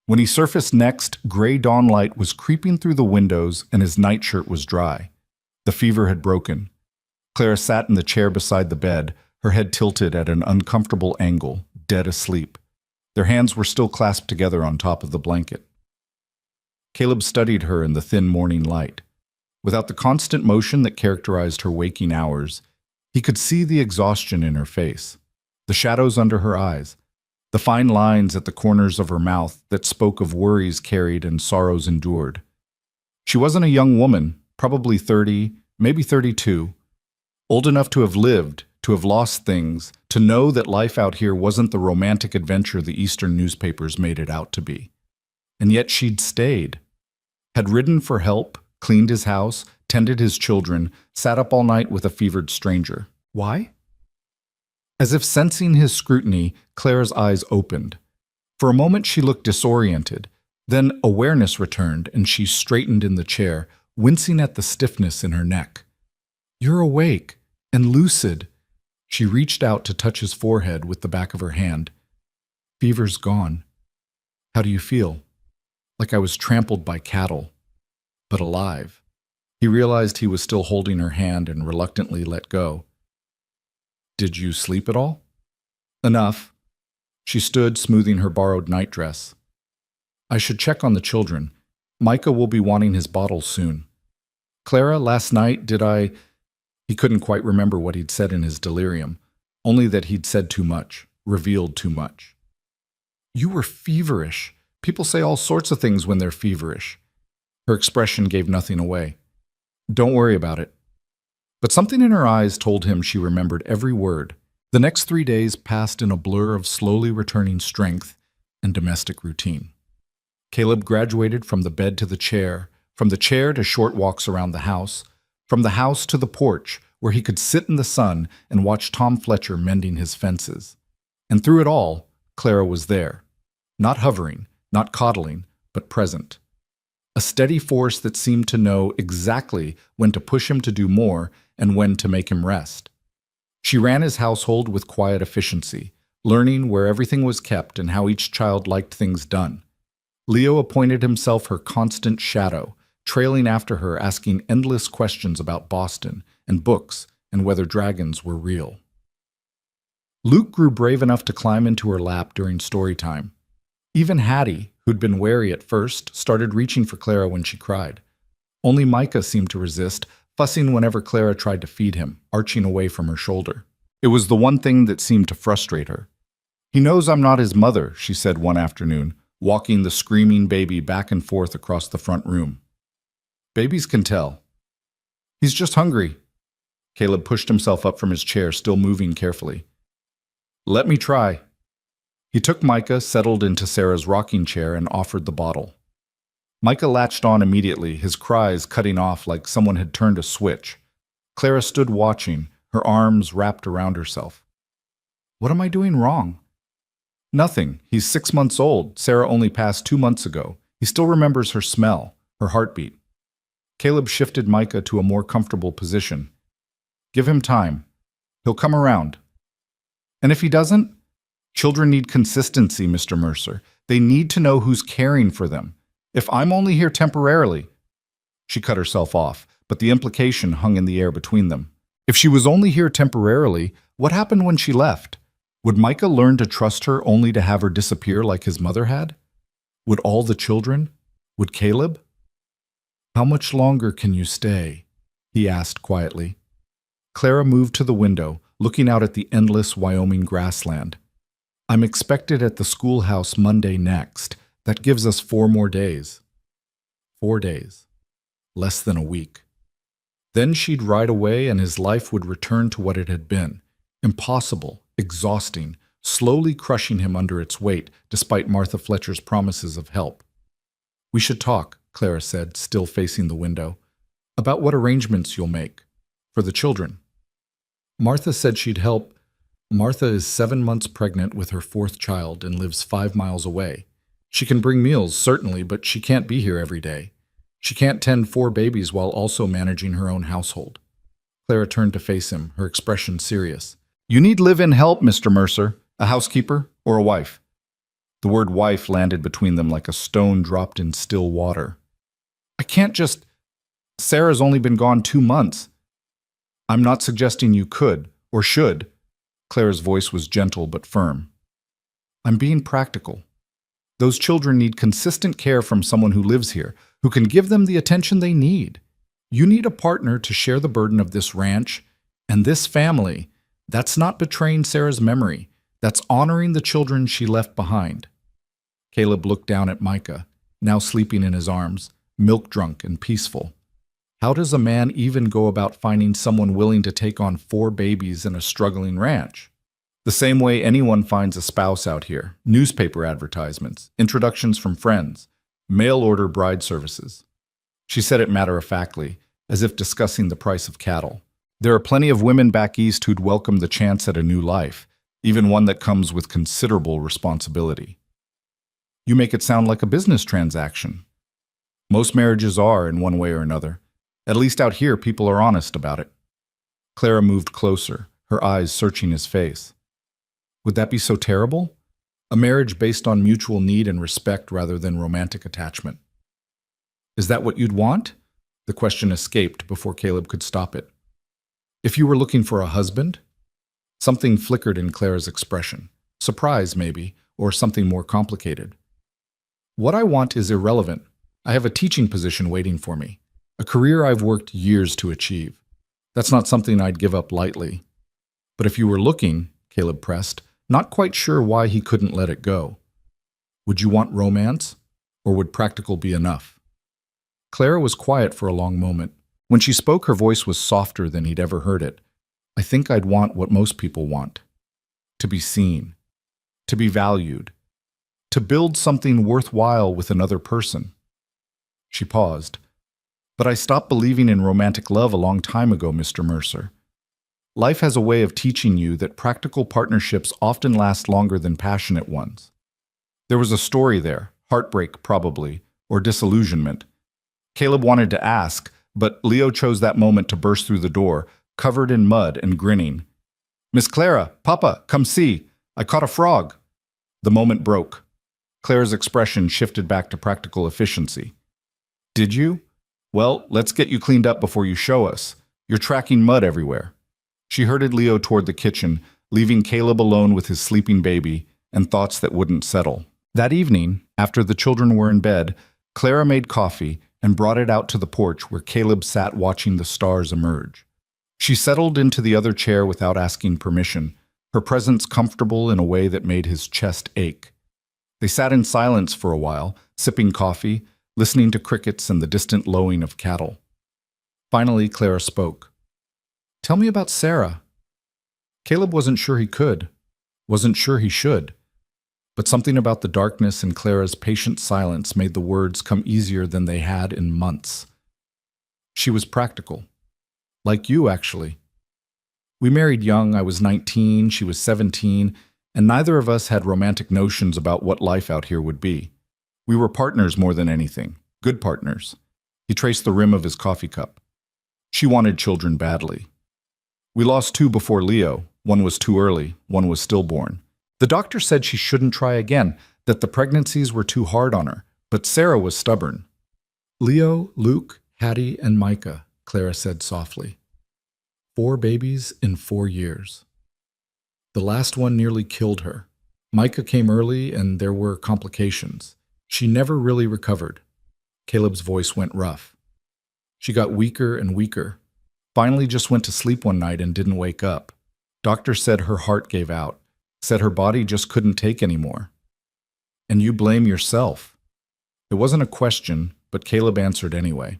When he surfaced next, gray dawn light was creeping through the windows and his nightshirt was dry. The fever had broken. Clara sat in the chair beside the bed, her head tilted at an uncomfortable angle, dead asleep. Their hands were still clasped together on top of the blanket. Caleb studied her in the thin morning light. Without the constant motion that characterized her waking hours, he could see the exhaustion in her face, the shadows under her eyes, the fine lines at the corners of her mouth that spoke of worries carried and sorrows endured. She wasn't a young woman, probably 30, maybe 32, old enough to have lived, to have lost things, to know that life out here wasn't the romantic adventure the Eastern newspapers made it out to be. And yet she'd stayed, had ridden for help, cleaned his house, tended his children, sat up all night with a fevered stranger. Why? As if sensing his scrutiny, Clara's eyes opened. For a moment she looked disoriented. Then awareness returned and she straightened in the chair, wincing at the stiffness in her neck. You're awake and lucid. She reached out to touch his forehead with the back of her hand. Fever's gone. How do you feel? Like I was trampled by cattle, but alive. He realized he was still holding her hand and reluctantly let go. Did you sleep at all? Enough. She stood, smoothing her borrowed nightdress. I should check on the children. Micah will be wanting his bottle soon. Clara, last night, did I... He couldn't quite remember what he'd said in his delirium, only that he'd said too much, revealed too much. You were feverish. People say all sorts of things when they're feverish. Her expression gave nothing away. Don't worry about it. But something in her eyes told him she remembered every word. The next 3 days passed in a blur of slowly returning strength and domestic routine. Caleb graduated from the bed to the chair, from the chair to short walks around the house, from the house to the porch, where he could sit in the sun and watch Tom Fletcher mending his fences. And through it all, Clara was there. Not hovering, not coddling, but present. A steady force that seemed to know exactly when to push him to do more and when to make him rest. She ran his household with quiet efficiency, learning where everything was kept and how each child liked things done. Leo appointed himself her constant shadow, trailing after her, asking endless questions about Boston and books and whether dragons were real. Luke grew brave enough to climb into her lap during story time. Even Hattie, who'd been wary at first, started reaching for Clara when she cried. Only Micah seemed to resist, fussing whenever Clara tried to feed him, arching away from her shoulder. It was the one thing that seemed to frustrate her. He knows I'm not his mother, she said one afternoon, walking the screaming baby back and forth across the front room. Babies can tell. He's just hungry. Caleb pushed himself up from his chair, still moving carefully. Let me try. He took Micah, settled into Sarah's rocking chair, and offered the bottle. Micah latched on immediately, his cries cutting off like someone had turned a switch. Clara stood watching, her arms wrapped around herself. What am I doing wrong? Nothing. He's 6 months old. Sarah only passed 2 months ago. He still remembers her smell, her heartbeat. Caleb shifted Micah to a more comfortable position. Give him time. He'll come around. And if he doesn't? Children need consistency, Mr. Mercer. They need to know who's caring for them. If I'm only here temporarily... She cut herself off, but the implication hung in the air between them. If she was only here temporarily, what happened when she left? Would Micah learn to trust her only to have her disappear like his mother had? Would all the children? Would Caleb? How much longer can you stay? He asked quietly. Clara moved to the window, looking out at the endless Wyoming grassland. I'm expected at the schoolhouse Monday next. That gives us 4 more days. 4 days. Less than a week. Then she'd ride away and his life would return to what it had been. Impossible, exhausting, slowly crushing him under its weight, despite Martha Fletcher's promises of help. "We should talk," Clara said, still facing the window, "about what arrangements you'll make. For the children." Martha said she'd help. Martha is 7 months pregnant with her 4th child and lives 5 miles away. She can bring meals, certainly, but she can't be here every day. She can't tend 4 babies while also managing her own household. Clara turned to face him, her expression serious. "You need live-in help, Mr. Mercer. A housekeeper or a wife?" The word wife landed between them like a stone dropped in still water. "I can't just... Sarah's only been gone 2 months. I'm not suggesting you could or should." Clara's voice was gentle but firm. "I'm being practical. Those children need consistent care from someone who lives here, who can give them the attention they need. You need a partner to share the burden of this ranch and this family. That's not betraying Sarah's memory. That's honoring the children she left behind." Caleb looked down at Micah, now sleeping in his arms, milk-drunk and peaceful. How does a man even go about finding someone willing to take on 4 babies in a struggling ranch? The same way anyone finds a spouse out here: newspaper advertisements, introductions from friends, mail-order bride services. She said it matter-of-factly, as if discussing the price of cattle. There are plenty of women back east who'd welcome the chance at a new life, even one that comes with considerable responsibility. You make it sound like a business transaction. Most marriages are, in one way or another. At least out here, people are honest about it. Clara moved closer, her eyes searching his face. Would that be so terrible? A marriage based on mutual need and respect rather than romantic attachment. Is that what you'd want? The question escaped before Caleb could stop it. If you were looking for a husband? Something flickered in Clara's expression. Surprise, maybe, or something more complicated. What I want is irrelevant. I have a teaching position waiting for me, a career I've worked years to achieve. That's not something I'd give up lightly. But if you were looking, Caleb pressed, not quite sure why he couldn't let it go. Would you want romance, or would practical be enough? Clara was quiet for a long moment. When she spoke, her voice was softer than he'd ever heard it. I think I'd want what most people want. To be seen. To be valued. To build something worthwhile with another person. She paused. But I stopped believing in romantic love a long time ago, Mr. Mercer. Life has a way of teaching you that practical partnerships often last longer than passionate ones. There was a story there, heartbreak probably, or disillusionment. Caleb wanted to ask, but Leo chose that moment to burst through the door, covered in mud and grinning. "Miss Clara, Papa, come see. I caught a frog." The moment broke. Clara's expression shifted back to practical efficiency. "Did you? Well, let's get you cleaned up before you show us. You're tracking mud everywhere." She herded Leo toward the kitchen, leaving Caleb alone with his sleeping baby and thoughts that wouldn't settle. That evening, after the children were in bed, Clara made coffee and brought it out to the porch where Caleb sat watching the stars emerge. She settled into the other chair without asking permission, her presence comfortable in a way that made his chest ache. They sat in silence for a while, sipping coffee, listening to crickets and the distant lowing of cattle. Finally, Clara spoke. "Tell me about Sarah." Caleb wasn't sure he could, wasn't sure he should. But something about the darkness in Clara's patient silence made the words come easier than they had in months. She was practical. Like you, actually. We married young. I was 19, she was 17, and neither of us had romantic notions about what life out here would be. We were partners more than anything. Good partners. He traced the rim of his coffee cup. She wanted children badly. We lost 2 before Leo. One was too early, one was stillborn. The doctor said she shouldn't try again, that the pregnancies were too hard on her, but Sarah was stubborn. "Leo, Luke, Hattie, and Micah," Clara said softly. 4 babies in 4 years. The last one nearly killed her. Micah came early and there were complications. She never really recovered. Caleb's voice went rough. She got weaker and weaker. Finally just went to sleep one night and didn't wake up. Doctor said her heart gave out. Said her body just couldn't take anymore. And you blame yourself. It wasn't a question, but Caleb answered anyway.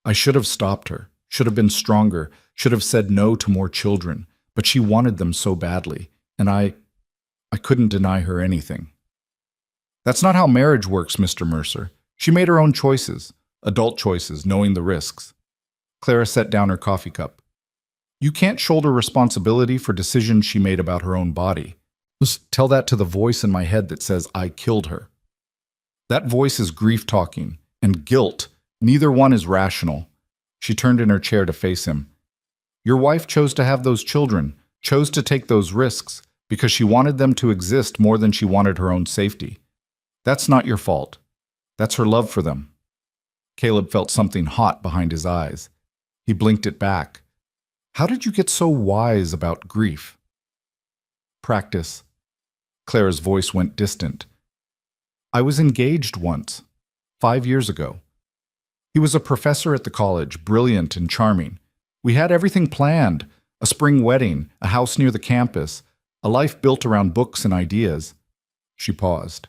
I should have stopped her, should have been stronger, should have said no to more children, but she wanted them so badly, and I couldn't deny her anything. That's not how marriage works, Mr. Mercer. She made her own choices, adult choices, knowing the risks. Clara set down her coffee cup. You can't shoulder responsibility for decisions she made about her own body. Just tell that to the voice in my head that says I killed her. That voice is grief talking, and guilt. Neither one is rational. She turned in her chair to face him. Your wife chose to have those children, chose to take those risks, because she wanted them to exist more than she wanted her own safety. That's not your fault. That's her love for them. Caleb felt something hot behind his eyes. He blinked it back. How did you get so wise about grief? Practice. Clara's voice went distant. I was engaged once, 5 years ago. He was a professor at the college, brilliant and charming. We had everything planned, a spring wedding, a house near the campus, a life built around books and ideas. She paused.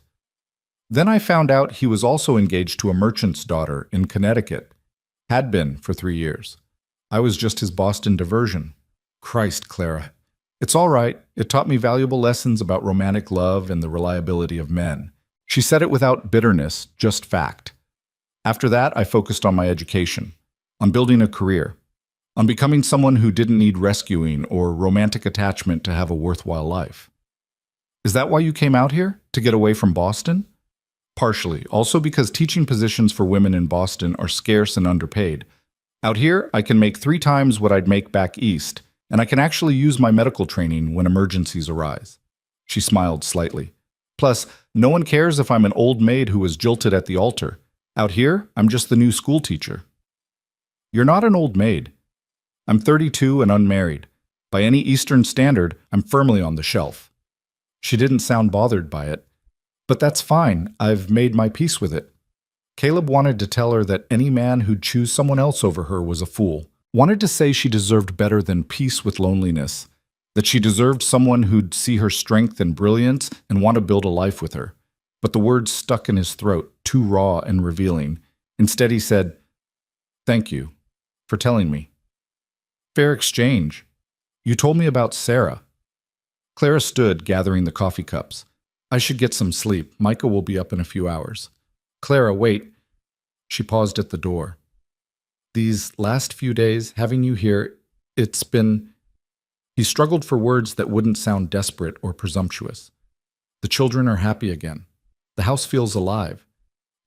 Then I found out he was also engaged to a merchant's daughter in Connecticut. Had been for 3 years. I was just his Boston diversion. Christ, Clara. It's all right. It taught me valuable lessons about romantic love and the reliability of men. She said it without bitterness, just fact. After that, I focused on my education, on building a career, on becoming someone who didn't need rescuing or romantic attachment to have a worthwhile life. Is that why you came out here? To get away from Boston? Partially, also because teaching positions for women in Boston are scarce and underpaid. Out here, I can make 3 times what I'd make back east, and I can actually use my medical training when emergencies arise. She smiled slightly. Plus, no one cares if I'm an old maid who was jilted at the altar. Out here, I'm just the new school teacher. You're not an old maid. I'm 32 and unmarried. By any Eastern standard, I'm firmly on the shelf. She didn't sound bothered by it. But that's fine. I've made my peace with it. Caleb wanted to tell her that any man who'd choose someone else over her was a fool. Wanted to say she deserved better than peace with loneliness. That she deserved someone who'd see her strength and brilliance and want to build a life with her. But the words stuck in his throat, too raw and revealing. Instead he said, Thank you for telling me. Fair exchange. You told me about Sarah. Clara stood, gathering the coffee cups. I should get some sleep. Micah will be up in a few hours. Clara, wait. She paused at the door. These last few days, having you here, it's been... He struggled for words that wouldn't sound desperate or presumptuous. The children are happy again. The house feels alive.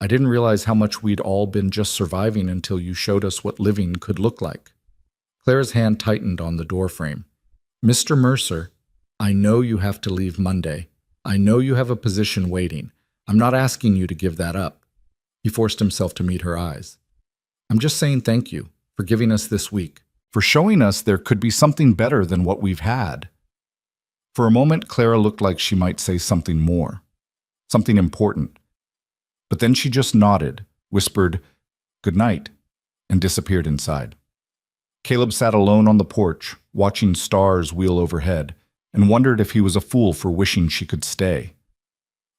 I didn't realize how much we'd all been just surviving until you showed us what living could look like. Clara's hand tightened on the doorframe. Mr. Mercer, I know you have to leave Monday. I know you have a position waiting. I'm not asking you to give that up. He forced himself to meet her eyes. I'm just saying thank you for giving us this week, for showing us there could be something better than what we've had. For a moment, Clara looked like she might say something more, something important. But then she just nodded, whispered, "Good night," and disappeared inside. Caleb sat alone on the porch, watching stars wheel overhead, and wondered if he was a fool for wishing she could stay.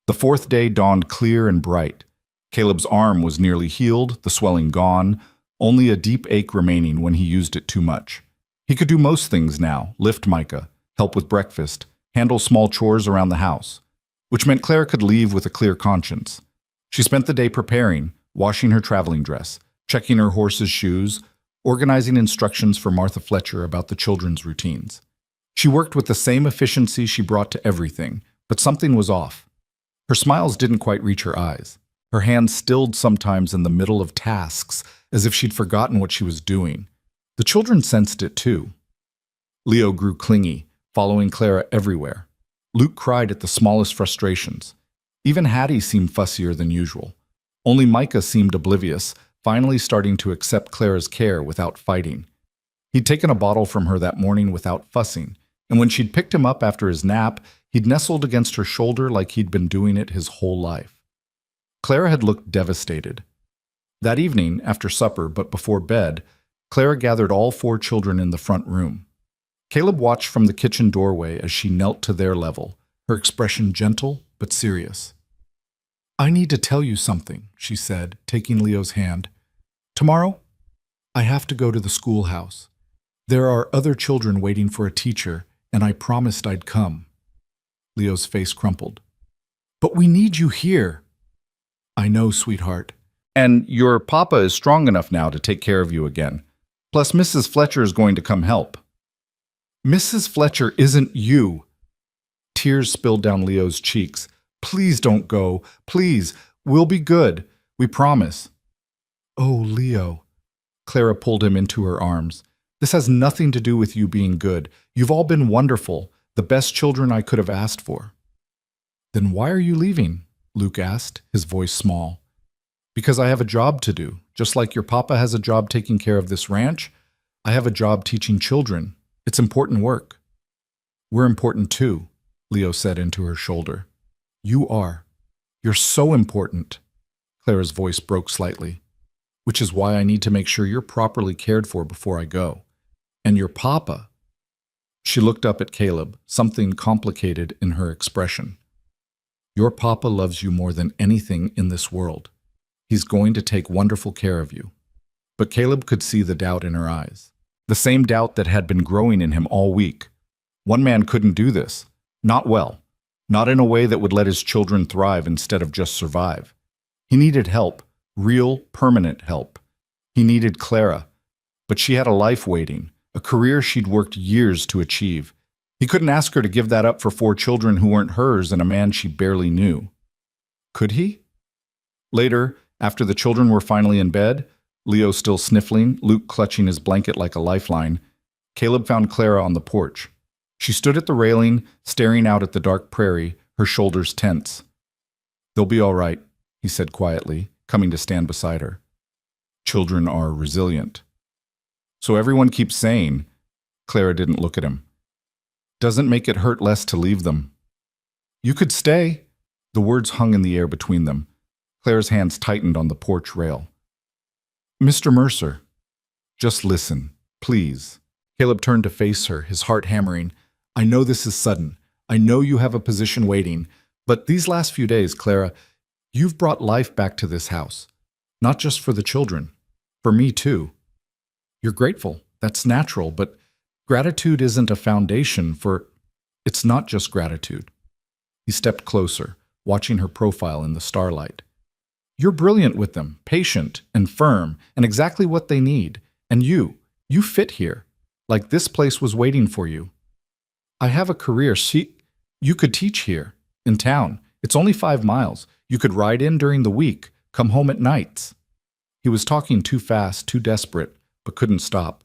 The 4th day dawned clear and bright. Caleb's arm was nearly healed, the swelling gone, only a deep ache remaining when he used it too much. He could do most things now, lift Micah, help with breakfast, handle small chores around the house, which meant Clara could leave with a clear conscience. She spent the day preparing, washing her traveling dress, checking her horse's shoes, organizing instructions for Martha Fletcher about the children's routines. She worked with the same efficiency she brought to everything, but something was off. Her smiles didn't quite reach her eyes. Her hands stilled sometimes in the middle of tasks, as if she'd forgotten what she was doing. The children sensed it too. Leo grew clingy, following Clara everywhere. Luke cried at the smallest frustrations. Even Hattie seemed fussier than usual. Only Micah seemed oblivious, finally starting to accept Clara's care without fighting. He'd taken a bottle from her that morning without fussing, and when she'd picked him up after his nap, he'd nestled against her shoulder like he'd been doing it his whole life. Clara had looked devastated. That evening, after supper but before bed, Clara gathered all 4 children in the front room. Caleb watched from the kitchen doorway as she knelt to their level, her expression gentle but serious. I need to tell you something, she said, taking Leo's hand. Tomorrow, I have to go to the schoolhouse. There are other children waiting for a teacher, and I promised I'd come. Leo's face crumpled. But we need you here. I know, sweetheart. And your papa is strong enough now to take care of you again. Plus, Mrs. Fletcher is going to come help. Mrs. Fletcher isn't you. Tears spilled down Leo's cheeks. Please don't go. Please. We'll be good. We promise. Oh, Leo. Clara pulled him into her arms. This has nothing to do with you being good. You've all been wonderful, the best children I could have asked for. Then why are you leaving? Luke asked, his voice small. Because I have a job to do. Just like your papa has a job taking care of this ranch, I have a job teaching children. It's important work. We're important too, Leo said into her shoulder. You are. You're so important. Clara's voice broke slightly. Which is why I need to make sure you're properly cared for before I go. And your papa. She looked up at Caleb, something complicated in her expression. Your papa loves you more than anything in this world. He's going to take wonderful care of you. But Caleb could see the doubt in her eyes. The same doubt that had been growing in him all week. One man couldn't do this. Not well. Not in a way that would let his children thrive instead of just survive. He needed help. Real, permanent help. He needed Clara. But she had a life waiting. A career she'd worked years to achieve. He couldn't ask her to give that up for 4 children who weren't hers and a man she barely knew. Could he? Later, after the children were finally in bed, Leo still sniffling, Luke clutching his blanket like a lifeline, Caleb found Clara on the porch. She stood at the railing, staring out at the dark prairie, her shoulders tense. They'll be all right, he said quietly, coming to stand beside her. Children are resilient. So everyone keeps saying, Clara didn't look at him. Doesn't make it hurt less to leave them. You could stay. The words hung in the air between them. Clara's hands tightened on the porch rail. Mr. Mercer, just listen, please. Caleb turned to face her, his heart hammering. I know this is sudden. I know you have a position waiting. But these last few days, Clara, you've brought life back to this house. Not just for the children. For me, too. You're grateful. That's natural, but gratitude isn't a foundation for... It's not just gratitude. He stepped closer, watching her profile in the starlight. You're brilliant with them, patient and firm, and exactly what they need. And you fit here, like this place was waiting for you. I have a career. You could teach here, in town. It's only 5 miles. You could ride in during the week, come home at nights. He was talking too fast, too desperate, but couldn't stop.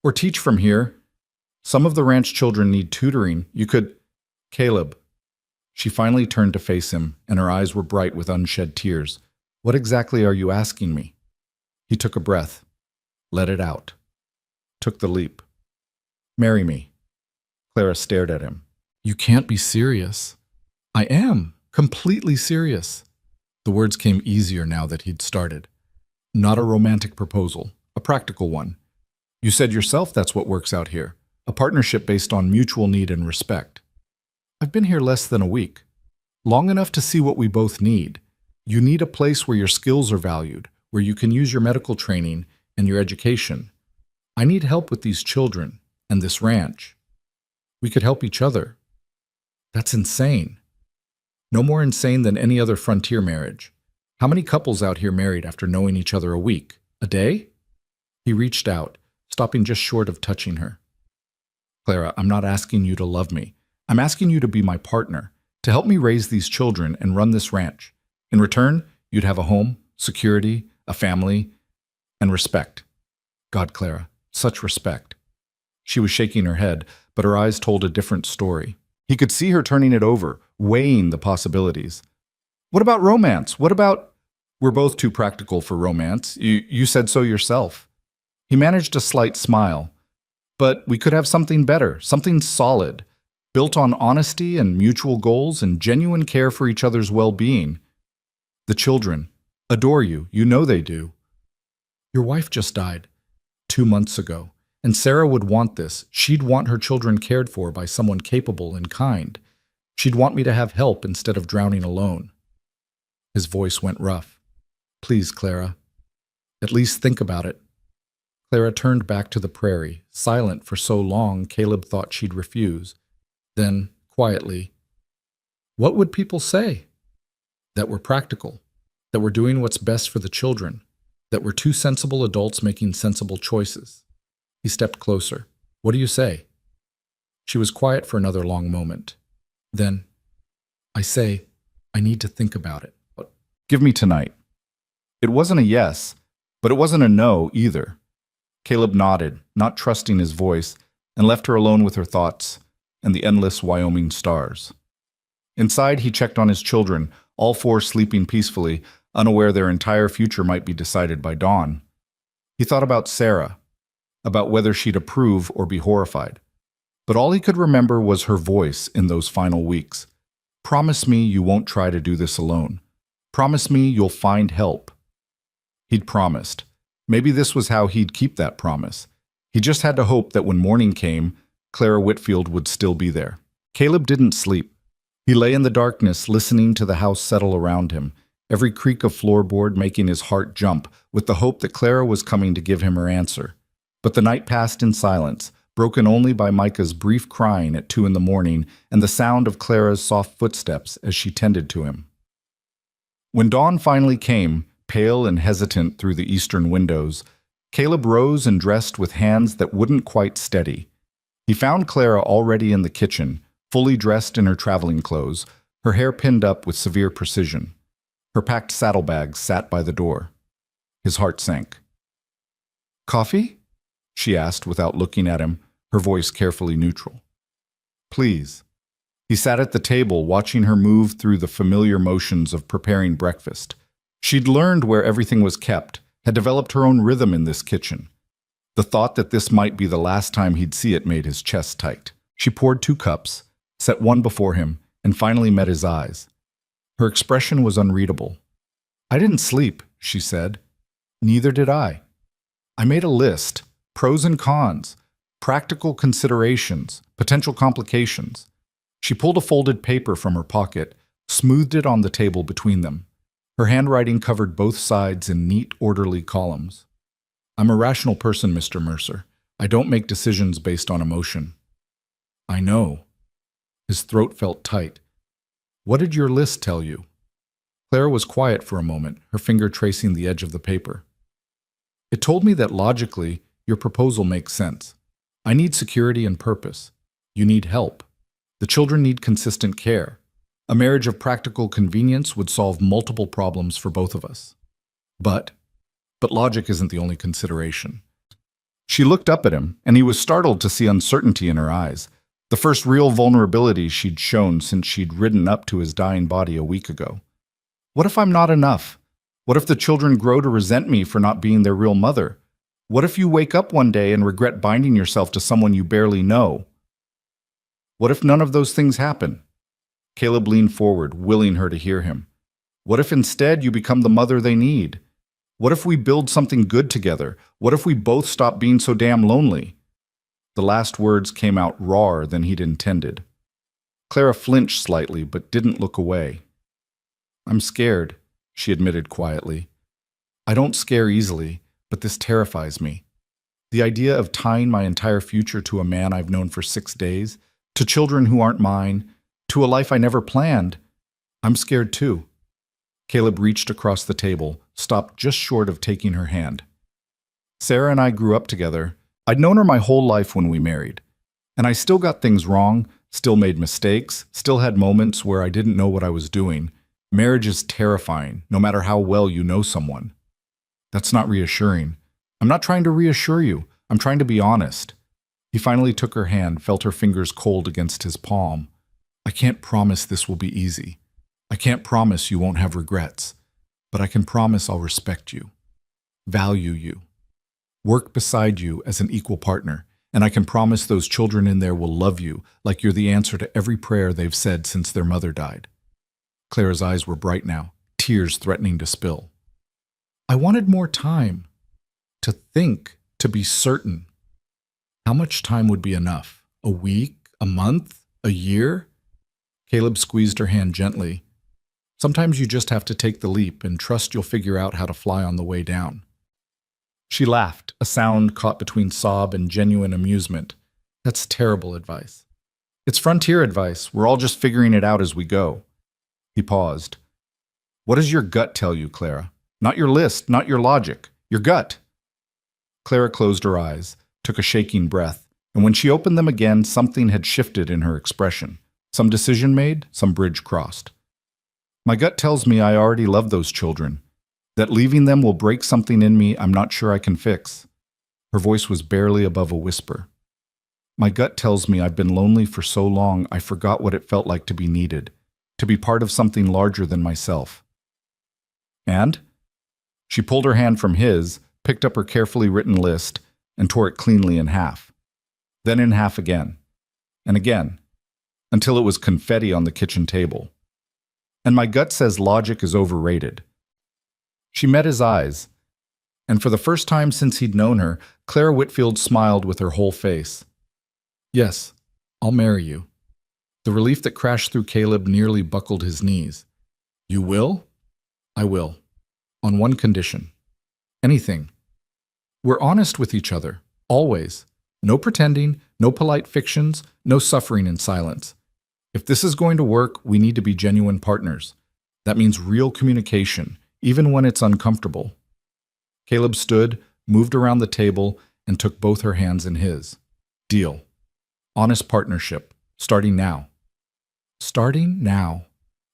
Or teach from here. Some of the ranch children need tutoring. You could... Caleb. She finally turned to face him, and her eyes were bright with unshed tears. What exactly are you asking me? He took a breath. Let it out. Took the leap. Marry me. Clara stared at him. You can't be serious. I am. Completely serious. The words came easier now that he'd started. Not a romantic proposal. A practical one. You said yourself that's what works out here. A partnership based on mutual need and respect. I've been here less than a week. Long enough to see what we both need. You need a place where your skills are valued, where you can use your medical training and your education. I need help with these children and this ranch. We could help each other. That's insane. No more insane than any other frontier marriage. How many couples out here married after knowing each other a week? A day? He reached out, stopping just short of touching her. Clara, I'm not asking you to love me. I'm asking you to be my partner, to help me raise these children and run this ranch. In return, you'd have a home, security, a family, and respect. God, Clara, such respect. She was shaking her head, but her eyes told a different story. He could see her turning it over, weighing the possibilities. What about romance? What about... We're both too practical for romance. You said so yourself. He managed a slight smile. But we could have something better, something solid, built on honesty and mutual goals and genuine care for each other's well-being. The children adore you. You know they do. Your wife just died 2 months ago, and Sarah would want this. She'd want her children cared for by someone capable and kind. She'd want me to have help instead of drowning alone. His voice went rough. Please, Clara. At least think about it. Clara turned back to the prairie, silent for so long Caleb thought she'd refuse. Then, quietly, what would people say? That we're practical, that we're doing what's best for the children, that we're two sensible adults making sensible choices. He stepped closer. What do you say? She was quiet for another long moment. Then, I say, I need to think about it. Give me tonight. It wasn't a yes, but it wasn't a no either. Caleb nodded, not trusting his voice, and left her alone with her thoughts and the endless Wyoming stars. Inside, he checked on his children, all four sleeping peacefully, unaware their entire future might be decided by dawn. He thought about Sarah, about whether she'd approve or be horrified. But all he could remember was her voice in those final weeks. Promise me you won't try to do this alone. Promise me you'll find help. He'd promised. Maybe this was how he'd keep that promise. He just had to hope that when morning came, Clara Whitfield would still be there. Caleb didn't sleep. He lay in the darkness, listening to the house settle around him, every creak of floorboard making his heart jump, with the hope that Clara was coming to give him her answer. But the night passed in silence, broken only by Micah's brief crying at 2 a.m. and the sound of Clara's soft footsteps as she tended to him. When dawn finally came, pale and hesitant through the eastern windows, Caleb rose and dressed with hands that wouldn't quite steady. He found Clara already in the kitchen, fully dressed in her traveling clothes, her hair pinned up with severe precision. Her packed saddlebags sat by the door. His heart sank. Coffee? She asked without looking at him, her voice carefully neutral. Please. He sat at the table, watching her move through the familiar motions of preparing breakfast. She'd learned where everything was kept, had developed her own rhythm in this kitchen. The thought that this might be the last time he'd see it made his chest tight. She poured 2 cups, set one before him, and finally met his eyes. Her expression was unreadable. I didn't sleep, she said. Neither did I. I made a list, pros and cons, practical considerations, potential complications. She pulled a folded paper from her pocket, smoothed it on the table between them. Her handwriting covered both sides in neat, orderly columns. I'm a rational person, Mr. Mercer. I don't make decisions based on emotion. I know. His throat felt tight. What did your list tell you? Clara was quiet for a moment, her finger tracing the edge of the paper. It told me that logically, your proposal makes sense. I need security and purpose. You need help. The children need consistent care. A marriage of practical convenience would solve multiple problems for both of us. But logic isn't the only consideration. She looked up at him, and he was startled to see uncertainty in her eyes, the first real vulnerability she'd shown since she'd ridden up to his dying body a week ago. What if I'm not enough? What if the children grow to resent me for not being their real mother? What if you wake up one day and regret binding yourself to someone you barely know? What if none of those things happen? Caleb leaned forward, willing her to hear him. What if instead you become the mother they need? What if we build something good together? What if we both stop being so damn lonely? The last words came out rawer than he'd intended. Clara flinched slightly, but didn't look away. I'm scared, she admitted quietly. I don't scare easily, but this terrifies me. The idea of tying my entire future to a man I've known for 6 days, to children who aren't mine, to a life I never planned. I'm scared too. Caleb reached across the table, stopped just short of taking her hand. Sarah and I grew up together. I'd known her my whole life when we married. And I still got things wrong, still made mistakes, still had moments where I didn't know what I was doing. Marriage is terrifying, no matter how well you know someone. That's not reassuring. I'm not trying to reassure you. I'm trying to be honest. He finally took her hand, felt her fingers cold against his palm. I can't promise this will be easy. I can't promise you won't have regrets. But I can promise I'll respect you, value you, work beside you as an equal partner, and I can promise those children in there will love you like you're the answer to every prayer they've said since their mother died. Clara's eyes were bright now, tears threatening to spill. I wanted more time, to think, to be certain. How much time would be enough? A week? A month? A year? Caleb squeezed her hand gently. Sometimes you just have to take the leap and trust you'll figure out how to fly on the way down. She laughed, a sound caught between sob and genuine amusement. That's terrible advice. It's frontier advice. We're all just figuring it out as we go. He paused. What does your gut tell you, Clara? Not your list, not your logic. Your gut. Clara closed her eyes, took a shaking breath, and when she opened them again, something had shifted in her expression. Some decision made, some bridge crossed. My gut tells me I already love those children, that leaving them will break something in me I'm not sure I can fix. Her voice was barely above a whisper. My gut tells me I've been lonely for so long I forgot what it felt like to be needed, to be part of something larger than myself. And? She pulled her hand from his, picked up her carefully written list, and tore it cleanly in half. Then in half again, and again, until it was confetti on the kitchen table. And my gut says logic is overrated. She met his eyes, and for the first time since he'd known her, Clara Whitfield smiled with her whole face. Yes, I'll marry you. The relief that crashed through Caleb nearly buckled his knees. You will? I will. On one condition. Anything. We're honest with each other, always. No pretending, no polite fictions, no suffering in silence. If this is going to work, we need to be genuine partners. That means real communication, even when it's uncomfortable. Caleb stood, moved around the table, and took both her hands in his. Deal. Honest partnership. Starting now. Starting now,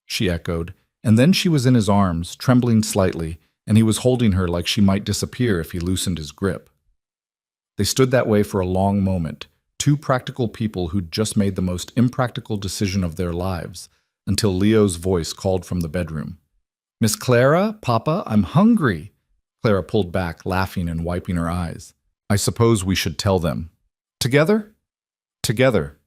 she echoed, and then she was in his arms, trembling slightly, and he was holding her like she might disappear if he loosened his grip. They stood that way for a long moment, two practical people who'd just made the most impractical decision of their lives, until Leo's voice called from the bedroom. Miss Clara, Papa, I'm hungry. Clara pulled back, laughing and wiping her eyes. I suppose we should tell them. Together? Together.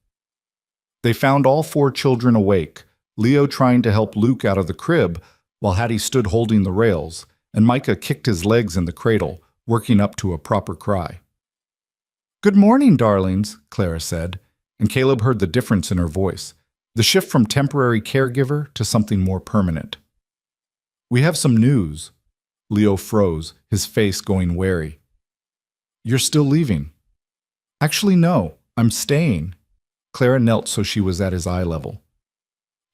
They found all four children awake, Leo trying to help Luke out of the crib, while Hattie stood holding the rails, and Micah kicked his legs in the cradle, working up to a proper cry. Good morning, darlings, Clara said, and Caleb heard the difference in her voice, the shift from temporary caregiver to something more permanent. We have some news. Leo froze, his face going wary. You're still leaving? Actually, no, I'm staying. Clara knelt so she was at his eye level.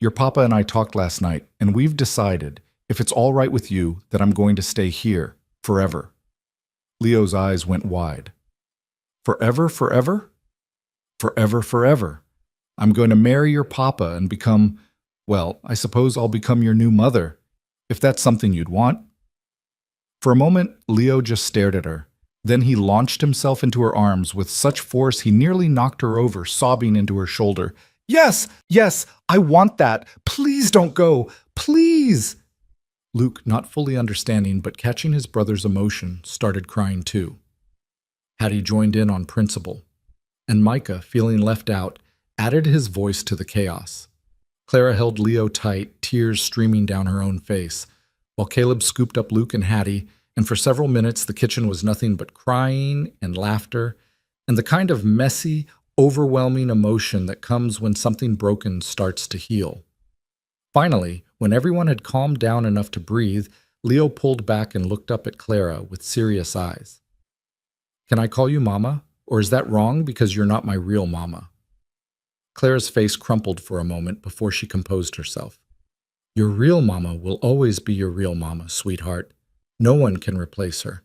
Your papa and I talked last night, and we've decided, if it's all right with you, that I'm going to stay here, forever. Leo's eyes went wide. Forever, forever? Forever, forever. I'm going to marry your papa and become, well, I suppose I'll become your new mother, if that's something you'd want. For a moment, Leo just stared at her. Then he launched himself into her arms with such force he nearly knocked her over, sobbing into her shoulder. Yes, yes, I want that. Please don't go. Please. Luke, not fully understanding but catching his brother's emotion, started crying too. Hattie joined in on principle, and Micah, feeling left out, added his voice to the chaos. Clara held Leo tight, tears streaming down her own face, while Caleb scooped up Luke and Hattie, and for several minutes the kitchen was nothing but crying and laughter, and the kind of messy, overwhelming emotion that comes when something broken starts to heal. Finally, when everyone had calmed down enough to breathe, Leo pulled back and looked up at Clara with serious eyes. Can I call you Mama, or is that wrong because you're not my real Mama? Clara's face crumpled for a moment before she composed herself. Your real Mama will always be your real Mama, sweetheart. No one can replace her.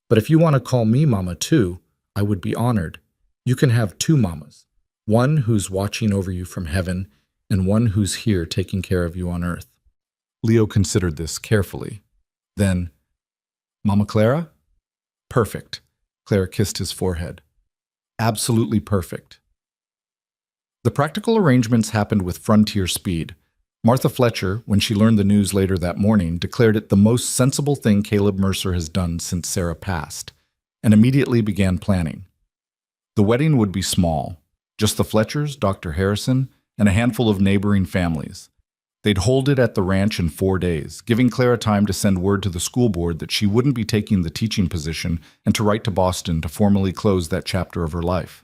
But if you want to call me Mama too, I would be honored. You can have two Mamas, one who's watching over you from heaven and one who's here taking care of you on earth. Leo considered this carefully. Then, Mama Clara? Perfect. Clara kissed his forehead. Absolutely perfect. The practical arrangements happened with frontier speed. Martha Fletcher, when she learned the news later that morning, declared it the most sensible thing Caleb Mercer has done since Sarah passed, and immediately began planning. The wedding would be small, just the Fletchers, Dr. Harrison, and a handful of neighboring families. They'd hold it at the ranch in 4 days, giving Clara time to send word to the school board that she wouldn't be taking the teaching position and to write to Boston to formally close that chapter of her life.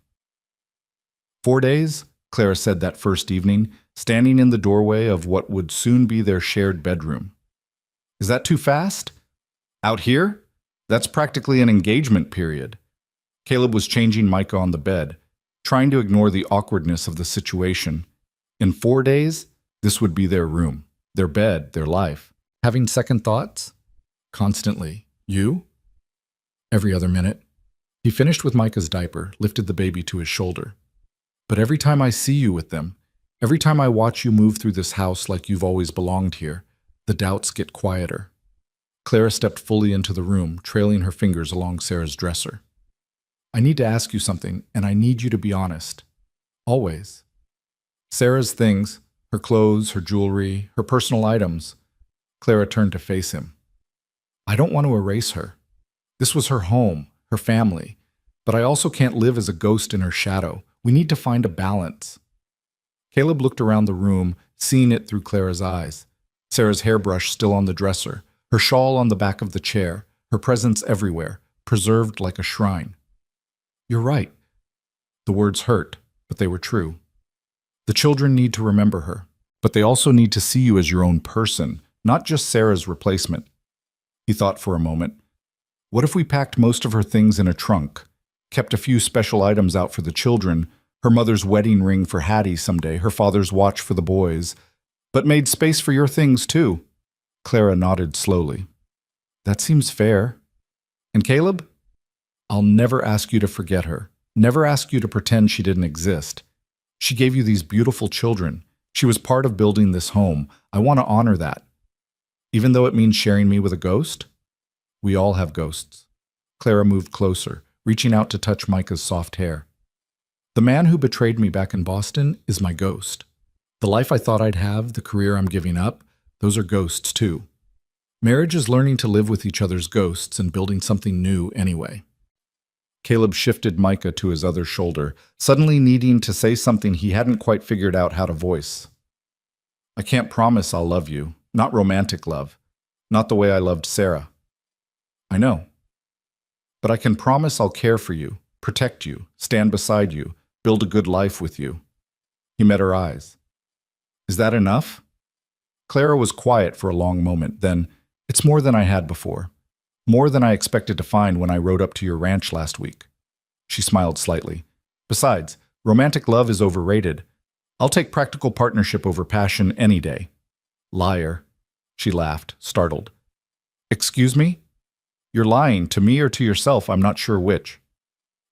4 days? Clara said that first evening, standing in the doorway of what would soon be their shared bedroom. Is that too fast? Out here? That's practically an engagement period. Caleb was changing Micah on the bed, trying to ignore the awkwardness of the situation. In 4 days, this would be their room, their bed, their life. Having second thoughts? Constantly. You? Every other minute. He finished with Micah's diaper, lifted the baby to his shoulder. But every time I see you with them, every time I watch you move through this house like you've always belonged here, the doubts get quieter. Clara stepped fully into the room, trailing her fingers along Sarah's dresser. I need to ask you something, and I need you to be honest. Always. Sarah's things, her clothes, her jewelry, her personal items. Clara turned to face him. I don't want to erase her. This was her home, her family, but I also can't live as a ghost in her shadow. We need to find a balance. Caleb looked around the room, seeing it through Clara's eyes. Sarah's hairbrush still on the dresser, her shawl on the back of the chair, her presence everywhere, preserved like a shrine. You're right. The words hurt, but they were true. The children need to remember her, but they also need to see you as your own person, not just Sarah's replacement. He thought for a moment. What if we packed most of her things in a trunk, kept a few special items out for the children, her mother's wedding ring for Hattie someday, her father's watch for the boys, but made space for your things too? Clara nodded slowly. That seems fair. And Caleb? I'll never ask you to forget her, never ask you to pretend she didn't exist. She gave you these beautiful children. She was part of building this home. I want to honor that. Even though it means sharing me with a ghost? We all have ghosts. Clara moved closer, reaching out to touch Micah's soft hair. The man who betrayed me back in Boston is my ghost. The life I thought I'd have, the career I'm giving up, those are ghosts too. Marriage is learning to live with each other's ghosts and building something new anyway. Caleb shifted Micah to his other shoulder, suddenly needing to say something he hadn't quite figured out how to voice. I can't promise I'll love you, not romantic love, not the way I loved Sarah. I know. But I can promise I'll care for you, protect you, stand beside you, build a good life with you. He met her eyes. Is that enough? Clara was quiet for a long moment, then, it's more than I had before. More than I expected to find when I rode up to your ranch last week. She smiled slightly. Besides, romantic love is overrated. I'll take practical partnership over passion any day. Liar. She laughed, startled. Excuse me? You're lying, to me or to yourself, I'm not sure which.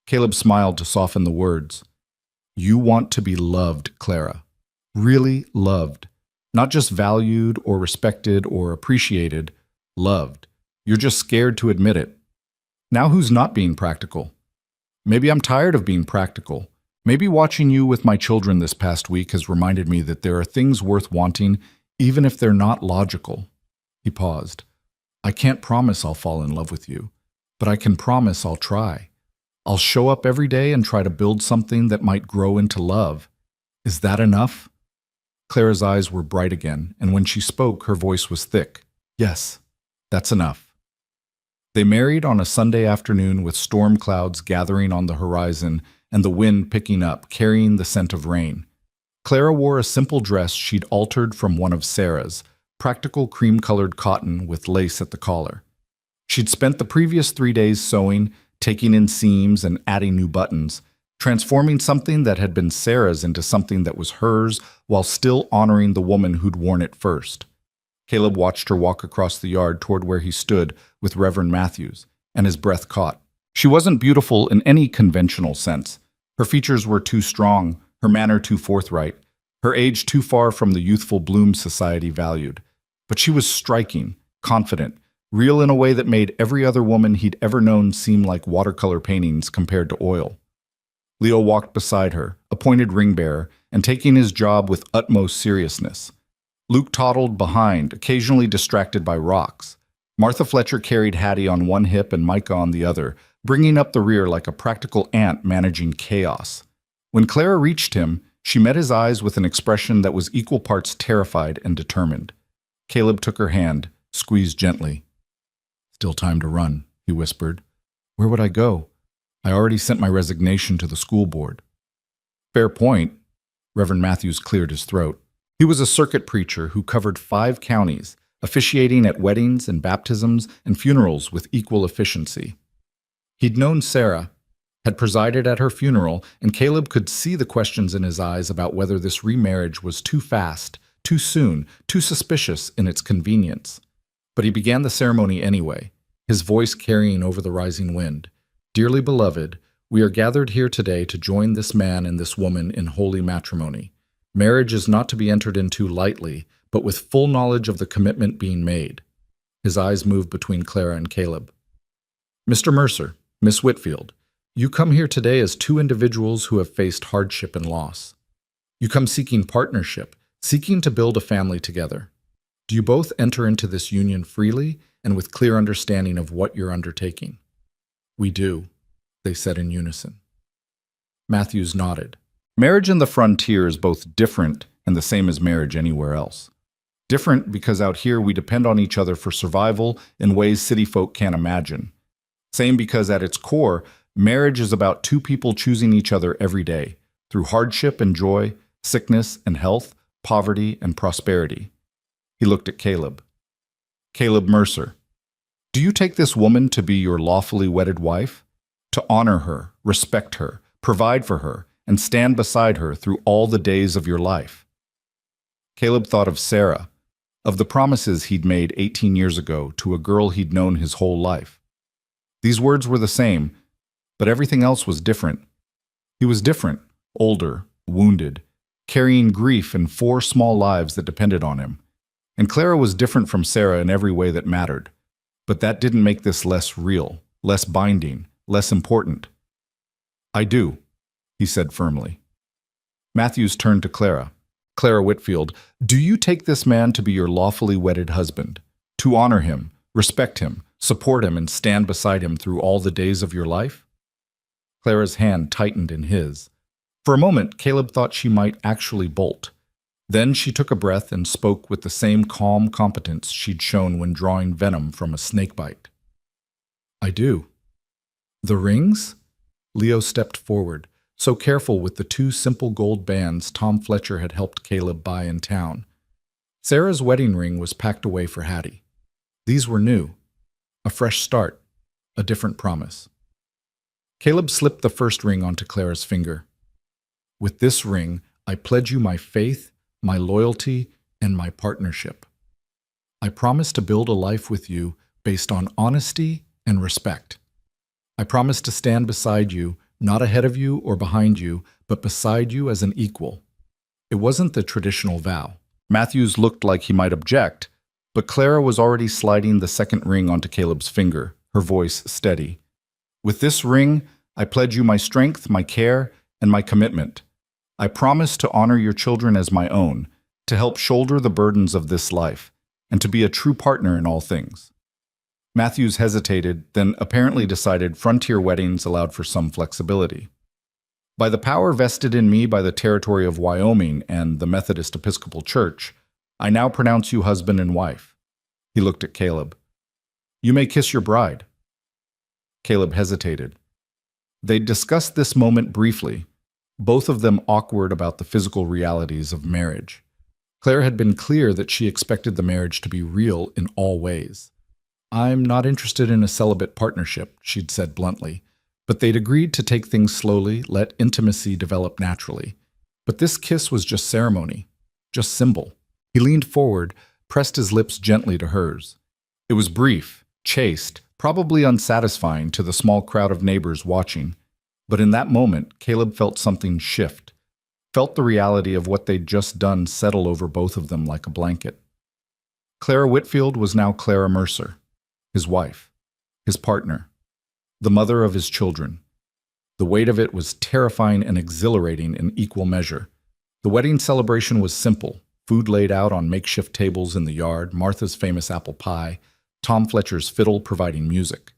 Caleb smiled to soften the words. You want to be loved, Clara. Really loved. Not just valued or respected or appreciated, loved. You're just scared to admit it. Now who's not being practical? Maybe I'm tired of being practical. Maybe watching you with my children this past week has reminded me that there are things worth wanting, even if they're not logical. He paused. I can't promise I'll fall in love with you, but I can promise I'll try. I'll show up every day and try to build something that might grow into love. Is that enough? Clara's eyes were bright again, and when she spoke, her voice was thick. Yes, that's enough. They married on a Sunday afternoon with storm clouds gathering on the horizon and the wind picking up, carrying the scent of rain. Clara wore a simple dress she'd altered from one of Sarah's, practical cream-colored cotton with lace at the collar. She'd spent the previous 3 days sewing, taking in seams and adding new buttons, transforming something that had been Sarah's into something that was hers while still honoring the woman who'd worn it first. Caleb watched her walk across the yard toward where he stood with Reverend Matthews, and his breath caught. She wasn't beautiful in any conventional sense. Her features were too strong, her manner too forthright, her age too far from the youthful bloom society valued. But she was striking, confident, real in a way that made every other woman he'd ever known seem like watercolor paintings compared to oil. Leo walked beside her, appointed ring bearer, and taking his job with utmost seriousness. Luke toddled behind, occasionally distracted by rocks. Martha Fletcher carried Hattie on one hip and Micah on the other, bringing up the rear like a practical ant managing chaos. When Clara reached him, she met his eyes with an expression that was equal parts terrified and determined. Caleb took her hand, squeezed gently. Still time to run, he whispered. Where would I go? I already sent my resignation to the school board. Fair point. Reverend Matthews cleared his throat. He was a circuit preacher who covered 5 counties, officiating at weddings and baptisms and funerals with equal efficiency. He'd known Sarah, had presided at her funeral, and Caleb could see the questions in his eyes about whether this remarriage was too fast, too soon, too suspicious in its convenience. But he began the ceremony anyway, his voice carrying over the rising wind. "Dearly beloved, we are gathered here today to join this man and this woman in holy matrimony. Marriage is not to be entered into lightly, but with full knowledge of the commitment being made." His eyes moved between Clara and Caleb. "Mr. Mercer, Miss Whitfield, you come here today as 2 individuals who have faced hardship and loss. You come seeking partnership, seeking to build a family together. Do you both enter into this union freely and with clear understanding of what you're undertaking?" "We do," they said in unison. Matthews nodded. Marriage in the frontier is both different and the same as marriage anywhere else. Different because out here we depend on each other for survival in ways city folk can't imagine. Same because at its core, marriage is about 2 people choosing each other every day, through hardship and joy, sickness and health, poverty and prosperity. He looked at Caleb. "Caleb Mercer, do you take this woman to be your lawfully wedded wife? To honor her, respect her, provide for her, and stand beside her through all the days of your life?" Caleb thought of Sarah, of the promises he'd made 18 years ago to a girl he'd known his whole life. These words were the same, but everything else was different. He was different, older, wounded, carrying grief and 4 small lives that depended on him. And Clara was different from Sarah in every way that mattered. But that didn't make this less real, less binding, less important. "I do," he said firmly. Matthews turned to Clara. "Clara Whitfield, do you take this man to be your lawfully wedded husband, to honor him, respect him, support him, and stand beside him through all the days of your life?" Clara's hand tightened in his. For a moment, Caleb thought she might actually bolt. Then she took a breath and spoke with the same calm competence she'd shown when drawing venom from a snakebite. "I do." "The rings?" Leo stepped forward, so careful with the 2 simple gold bands Tom Fletcher had helped Caleb buy in town. Sarah's wedding ring was packed away for Hattie. These were new. A fresh start, a different promise. Caleb slipped the first ring onto Clara's finger. "With this ring, I pledge you my faith, my loyalty, and my partnership. I promise to build a life with you based on honesty and respect. I promise to stand beside you, not ahead of you or behind you, but beside you as an equal." It wasn't the traditional vow. Matthews looked like he might object, but Clara was already sliding the second ring onto Caleb's finger, her voice steady. "With this ring, I pledge you my strength, my care, and my commitment. I promise to honor your children as my own, to help shoulder the burdens of this life, and to be a true partner in all things." Matthews hesitated, then apparently decided frontier weddings allowed for some flexibility. "By the power vested in me by the territory of Wyoming and the Methodist Episcopal Church, I now pronounce you husband and wife." He looked at Caleb. "You may kiss your bride." Caleb hesitated. They'd discussed this moment briefly, both of them awkward about the physical realities of marriage. Claire had been clear that she expected the marriage to be real in all ways. "I'm not interested in a celibate partnership," she'd said bluntly, but they'd agreed to take things slowly, let intimacy develop naturally. But this kiss was just ceremony, just symbol. He leaned forward, pressed his lips gently to hers. It was brief, chaste, probably unsatisfying to the small crowd of neighbors watching. But in that moment, Caleb felt something shift, felt the reality of what they'd just done settle over both of them like a blanket. Clara Whitfield was now Clara Mercer, his wife, his partner, the mother of his children. The weight of it was terrifying and exhilarating in equal measure. The wedding celebration was simple. Food laid out on makeshift tables in the yard, Martha's famous apple pie, Tom Fletcher's fiddle providing music.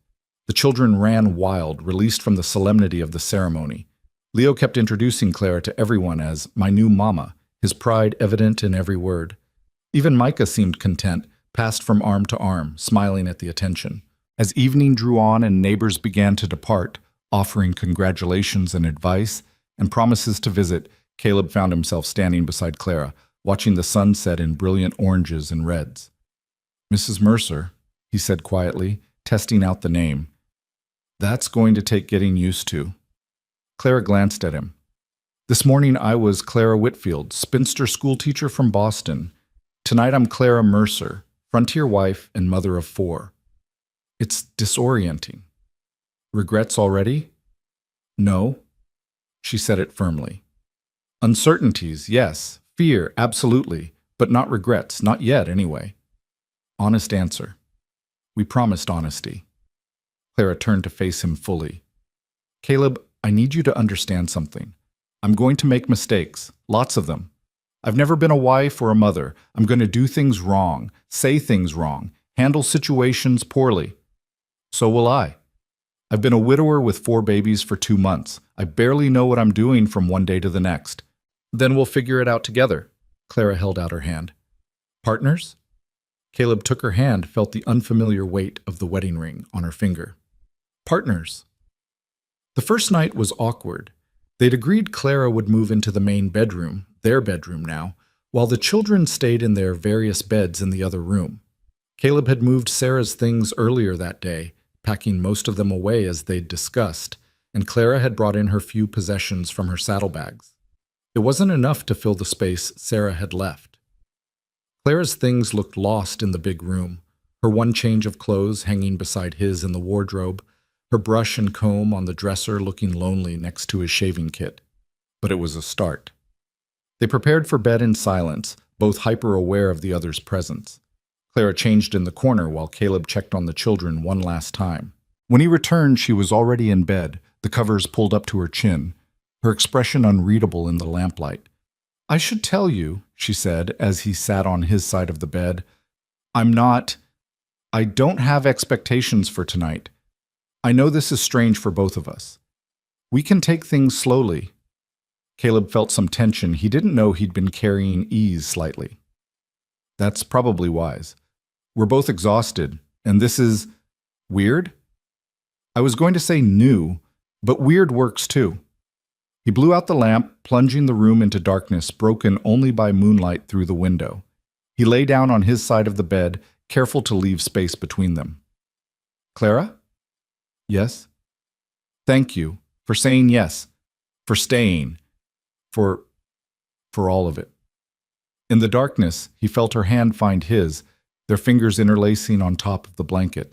The children ran wild, released from the solemnity of the ceremony. Leo kept introducing Clara to everyone as "my new mama," his pride evident in every word. Even Micah seemed content, passed from arm to arm, smiling at the attention. As evening drew on and neighbors began to depart, offering congratulations and advice and promises to visit, Caleb found himself standing beside Clara, watching the sun set in brilliant oranges and reds. "Mrs. Mercer," he said quietly, testing out the name. "That's going to take getting used to." Clara glanced at him. "This morning I was Clara Whitfield, spinster schoolteacher from Boston. Tonight I'm Clara Mercer, frontier wife and mother of 4. It's disorienting." "Regrets already?" "No." She said it firmly. "Uncertainties, yes. Fear, absolutely. But not regrets, not yet anyway." Honest answer. We promised honesty. Clara turned to face him fully. "Caleb, I need you to understand something. I'm going to make mistakes, lots of them. I've never been a wife or a mother. I'm going to do things wrong, say things wrong, handle situations poorly. So will I. I've been a widower with 4 babies for 2 months. I barely know what I'm doing from one day to the next. Then we'll figure it out together." Clara held out her hand. "Partners?" Caleb took her hand, felt the unfamiliar weight of the wedding ring on her finger. "Partners." The first night was awkward. They'd agreed Clara would move into the main bedroom, their bedroom now, while the children stayed in their various beds in the other room. Caleb had moved Sarah's things earlier that day, packing most of them away as they'd discussed, and Clara had brought in her few possessions from her saddlebags. It wasn't enough to fill the space Sarah had left. Clara's things looked lost in the big room, her one change of clothes hanging beside his in the wardrobe, her brush and comb on the dresser looking lonely next to his shaving kit. But it was a start. They prepared for bed in silence, both hyper-aware of the other's presence. Clara changed in the corner while Caleb checked on the children one last time. When he returned, she was already in bed, the covers pulled up to her chin, her expression unreadable in the lamplight. "I should tell you," she said as he sat on his side of the bed, I don't have expectations for tonight. I know this is strange for both of us. We can take things slowly." Caleb felt some tension. He didn't know he'd been carrying ease slightly. "That's probably wise. We're both exhausted, and this is weird? I was going to say new, but weird works too." He blew out the lamp, plunging the room into darkness, broken only by moonlight through the window. He lay down on his side of the bed, careful to leave space between them. "Clara?" "Yes?" "Thank you for saying yes, for staying, for all of it." In the darkness, he felt her hand find his, their fingers interlacing on top of the blanket.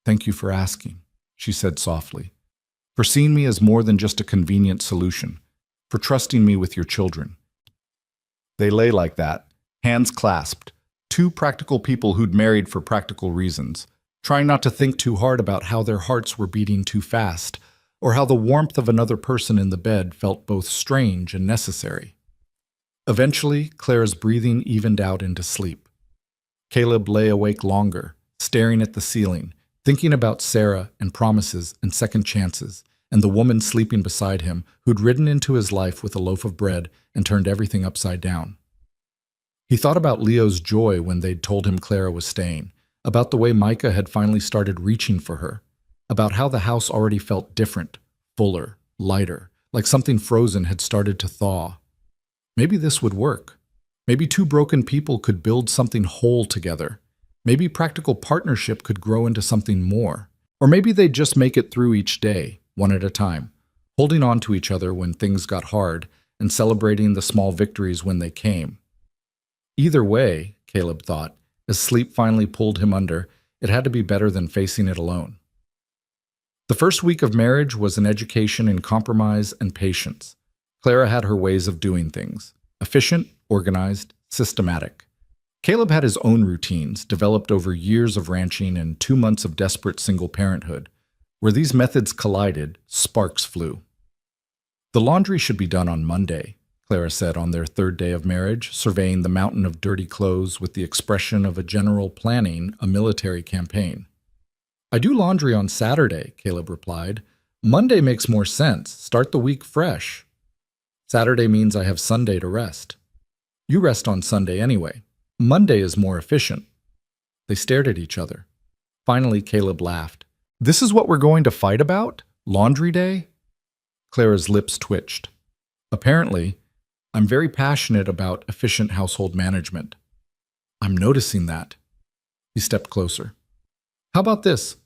"Thank you for asking," she said softly. "For seeing me as more than just a convenient solution, for trusting me with your children." They lay like that, hands clasped, 2 practical people who'd married for practical reasons, trying not to think too hard about how their hearts were beating too fast, or how the warmth of another person in the bed felt both strange and necessary. Eventually, Clara's breathing evened out into sleep. Caleb lay awake longer, staring at the ceiling, thinking about Sarah and promises and second chances, and the woman sleeping beside him who'd ridden into his life with a loaf of bread and turned everything upside down. He thought about Leo's joy when they'd told him Clara was staying, about the way Micah had finally started reaching for her, about how the house already felt different, fuller, lighter, like something frozen had started to thaw. Maybe this would work. Maybe 2 broken people could build something whole together. Maybe practical partnership could grow into something more. Or maybe they'd just make it through each day, one at a time, holding on to each other when things got hard and celebrating the small victories when they came. Either way, Caleb thought, as sleep finally pulled him under, it had to be better than facing it alone. The first week of marriage was an education in compromise and patience. Clara had her ways of doing things, efficient, organized, systematic. Caleb had his own routines, developed over years of ranching and 2 months of desperate single parenthood. Where these methods collided, sparks flew. "The laundry should be done on Monday," Clara said on their 3rd day of marriage, surveying the mountain of dirty clothes with the expression of a general planning a military campaign. "I do laundry on Saturday," Caleb replied. "Monday makes more sense. Start the week fresh." "Saturday means I have Sunday to rest." "You rest on Sunday anyway. Monday is more efficient." They stared at each other. Finally, Caleb laughed. "This is what we're going to fight about? Laundry day?" Clara's lips twitched. Apparently, I'm very passionate about efficient household management. I'm noticing that. He stepped closer. How about this?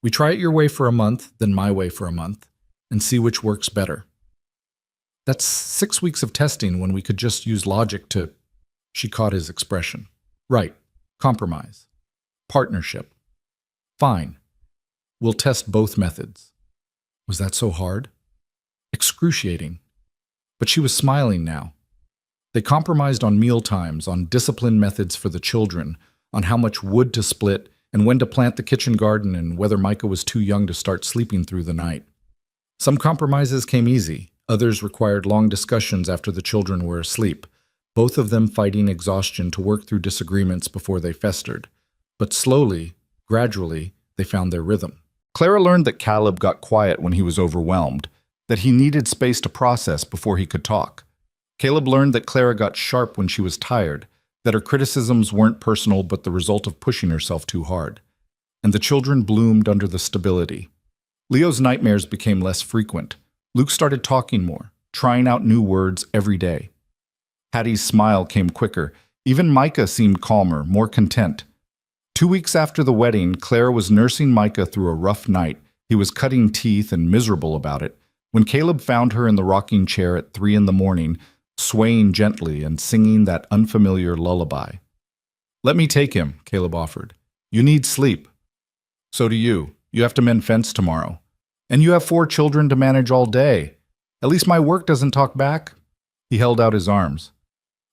We try it your way for a month, then my way for a month, and see which works better. That's 6 weeks of testing when we could just use logic to... She caught his expression. Right. Compromise. Partnership. Fine. We'll test both methods. Was that so hard? Excruciating. But she was smiling now. They compromised on meal times, on discipline methods for the children, on how much wood to split, and when to plant the kitchen garden, and whether Micah was too young to start sleeping through the night. Some compromises came easy. Others required long discussions after the children were asleep, both of them fighting exhaustion to work through disagreements before they festered. But slowly, gradually, they found their rhythm. Clara learned that Caleb got quiet when he was overwhelmed, that he needed space to process before he could talk. Caleb learned that Clara got sharp when she was tired, that her criticisms weren't personal but the result of pushing herself too hard. And the children bloomed under the stability. Leo's nightmares became less frequent. Luke started talking more, trying out new words every day. Hattie's smile came quicker. Even Micah seemed calmer, more content. 2 weeks after the wedding, Clara was nursing Micah through a rough night. He was cutting teeth and miserable about it. When Caleb found her in the rocking chair at 3 a.m, swaying gently and singing that unfamiliar lullaby. Let me take him, Caleb offered. You need sleep. So do you. You have to mend fence tomorrow. And you have 4 children to manage all day. At least my work doesn't talk back. He held out his arms.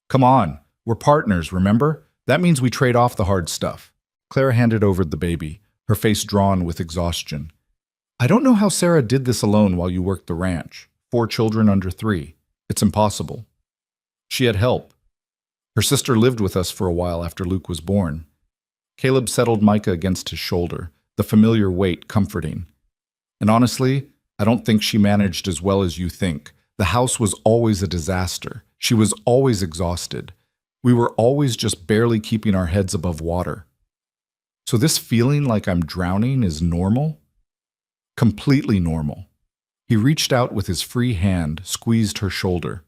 Come on, we're partners, remember? That means we trade off the hard stuff. Clara handed over the baby, her face drawn with exhaustion. I don't know how Sarah did this alone while you worked the ranch. 4 children under 3. It's impossible. She had help. Her sister lived with us for a while after Luke was born. Caleb settled Micah against his shoulder, the familiar weight comforting. And honestly, I don't think she managed as well as you think. The house was always a disaster. She was always exhausted. We were always just barely keeping our heads above water. So this feeling like I'm drowning is normal? Completely normal. He reached out with his free hand, squeezed her shoulder.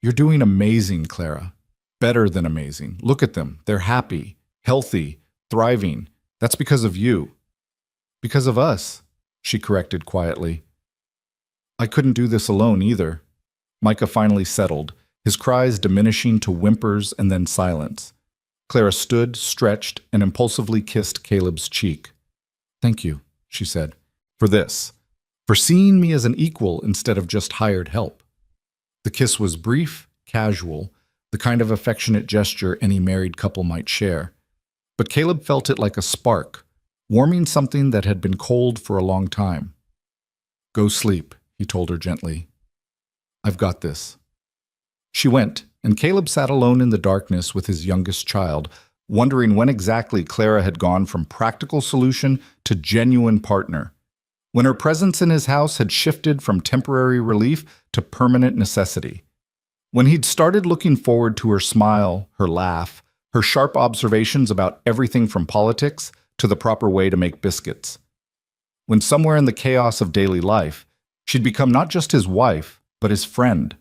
You're doing amazing, Clara. Better than amazing. Look at them. They're happy, healthy, thriving. That's because of you. Because of us, she corrected quietly. I couldn't do this alone either. Micah finally settled, his cries diminishing to whimpers and then silence. Clara stood, stretched, and impulsively kissed Caleb's cheek. Thank you, she said, for this, for seeing me as an equal instead of just hired help. The kiss was brief, casual, the kind of affectionate gesture any married couple might share. But Caleb felt it like a spark, warming something that had been cold for a long time. Go sleep, he told her gently. I've got this. She went, and Caleb sat alone in the darkness with his youngest child, wondering when exactly Clara had gone from practical solution to genuine partner, when her presence in his house had shifted from temporary relief to permanent necessity, when he'd started looking forward to her smile, her laugh, her sharp observations about everything from politics to the proper way to make biscuits, when somewhere in the chaos of daily life, she'd become not just his wife, but his friend.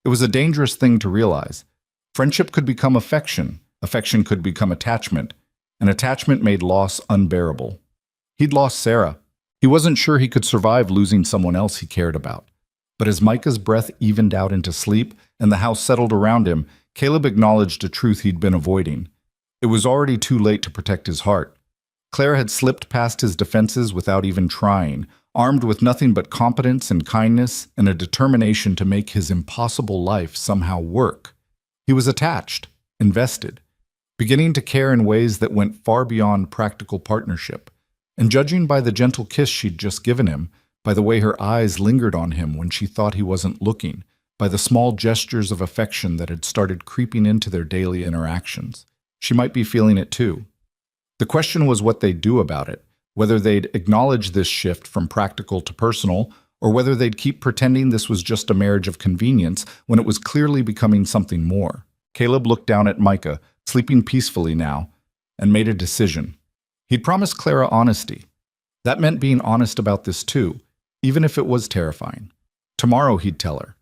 It was a dangerous thing to realize. Friendship could become affection, affection could become attachment, and attachment made loss unbearable. He'd lost Sarah. He wasn't sure he could survive losing someone else he cared about. But as Micah's breath evened out into sleep and the house settled around him, Caleb acknowledged a truth he'd been avoiding. It was already too late to protect his heart. Clara had slipped past his defenses without even trying, armed with nothing but competence and kindness and a determination to make his impossible life somehow work. He was attached, invested, beginning to care in ways that went far beyond practical partnership. And judging by the gentle kiss she'd just given him, by the way her eyes lingered on him when she thought he wasn't looking, by the small gestures of affection that had started creeping into their daily interactions, she might be feeling it too. The question was what they'd do about it, whether they'd acknowledge this shift from practical to personal, or whether they'd keep pretending this was just a marriage of convenience when it was clearly becoming something more. Caleb looked down at Micah, sleeping peacefully now, and made a decision. He'd promised Clara honesty. That meant being honest about this too, even if it was terrifying. Tomorrow he'd tell her.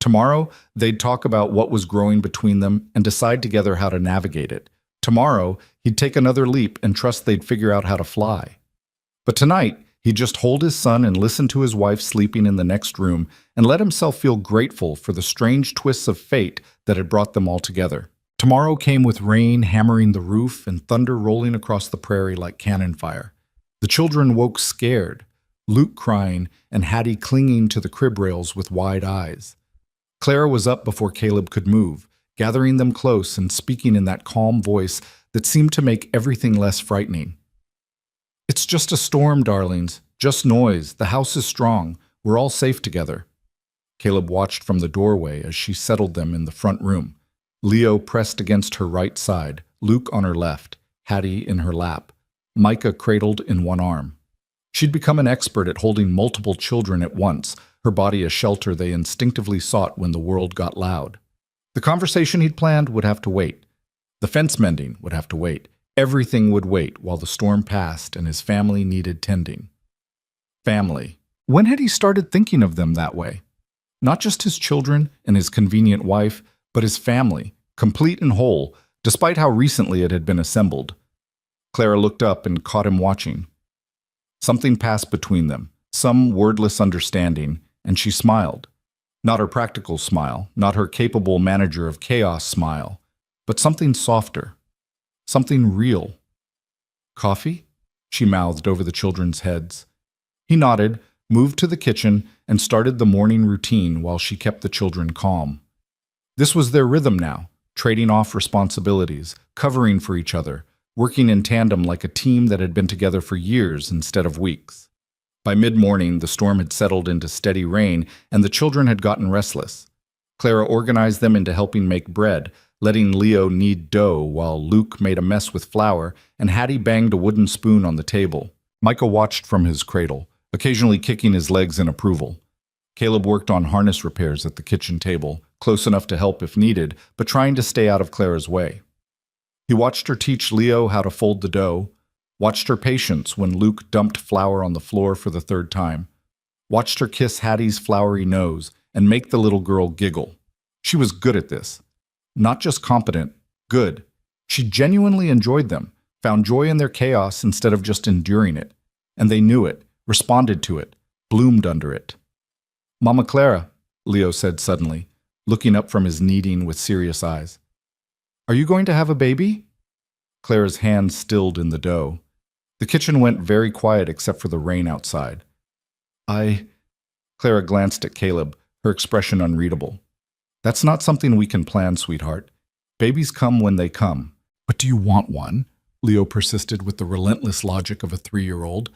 Tomorrow, they'd talk about what was growing between them and decide together how to navigate it. Tomorrow, he'd take another leap and trust they'd figure out how to fly. But tonight, he'd just hold his son and listen to his wife sleeping in the next room and let himself feel grateful for the strange twists of fate that had brought them all together. Tomorrow came with rain hammering the roof and thunder rolling across the prairie like cannon fire. The children woke scared, Luke crying and Hattie clinging to the crib rails with wide eyes. Clara was up before Caleb could move, gathering them close and speaking in that calm voice that seemed to make everything less frightening. "It's just a storm, darlings. Just noise. The house is strong. We're all safe together." Caleb watched from the doorway as she settled them in the front room. Leo pressed against her right side, Luke on her left, Hattie in her lap, Micah cradled in one arm. She'd become an expert at holding multiple children at once, her body a shelter they instinctively sought when the world got loud. The conversation he'd planned would have to wait. The fence mending would have to wait. Everything would wait while the storm passed and his family needed tending. Family. When had he started thinking of them that way? Not just his children and his convenient wife, but his family, complete and whole, despite how recently it had been assembled. Clara looked up and caught him watching. Something passed between them, some wordless understanding, and she smiled. Not her practical smile, not her capable manager of chaos smile, but something softer, something real. "Coffee?" she mouthed over the children's heads. He nodded, moved to the kitchen, and started the morning routine while she kept the children calm. This was their rhythm now, trading off responsibilities, covering for each other, working in tandem like a team that had been together for years instead of weeks. By mid-morning, the storm had settled into steady rain, and the children had gotten restless. Clara organized them into helping make bread, letting Leo knead dough while Luke made a mess with flour, and Hattie banged a wooden spoon on the table. Micah watched from his cradle, occasionally kicking his legs in approval. Caleb worked on harness repairs at the kitchen table, close enough to help if needed, but trying to stay out of Clara's way. He watched her teach Leo how to fold the dough, watched her patience when Luke dumped flour on the floor for the third time, watched her kiss Hattie's floury nose and make the little girl giggle. She was good at this. Not just competent, good. She genuinely enjoyed them, found joy in their chaos instead of just enduring it. And they knew it, responded to it, bloomed under it. "Mama Clara," Leo said suddenly, looking up from his kneading with serious eyes. "Are you going to have a baby?" Clara's hand stilled in the dough. The kitchen went very quiet except for the rain outside. Clara glanced at Caleb, her expression unreadable. "That's not something we can plan, sweetheart. Babies come when they come." "But do you want one?" Leo persisted with the relentless logic of a 3-year-old.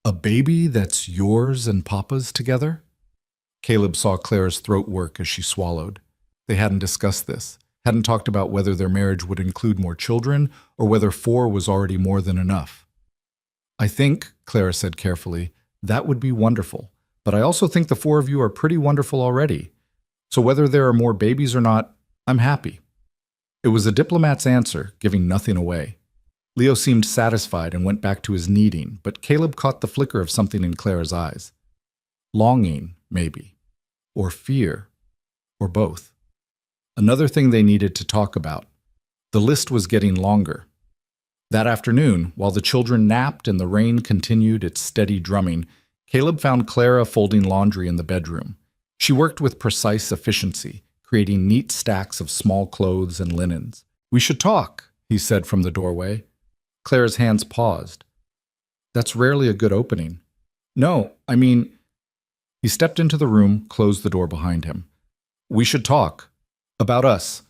"A baby that's yours and Papa's together?" Caleb saw Clara's throat work as she swallowed. They hadn't discussed this, hadn't talked about whether their marriage would include more children or whether 4 was already more than enough. "I think," Clara said carefully, "that would be wonderful. But I also think the 4 of you are pretty wonderful already. So whether there are more babies or not, I'm happy." It was a diplomat's answer, giving nothing away. Leo seemed satisfied and went back to his kneading, but Caleb caught the flicker of something in Clara's eyes. Longing, maybe. Or fear. Or both. Another thing they needed to talk about. The list was getting longer. That afternoon, while the children napped and the rain continued its steady drumming, Caleb found Clara folding laundry in the bedroom. She worked with precise efficiency, creating neat stacks of small clothes and linens. "We should talk," he said from the doorway. Clara's hands paused. "That's rarely a good opening." "No, I mean—" He stepped into the room, closed the door behind him. "We should talk. About us.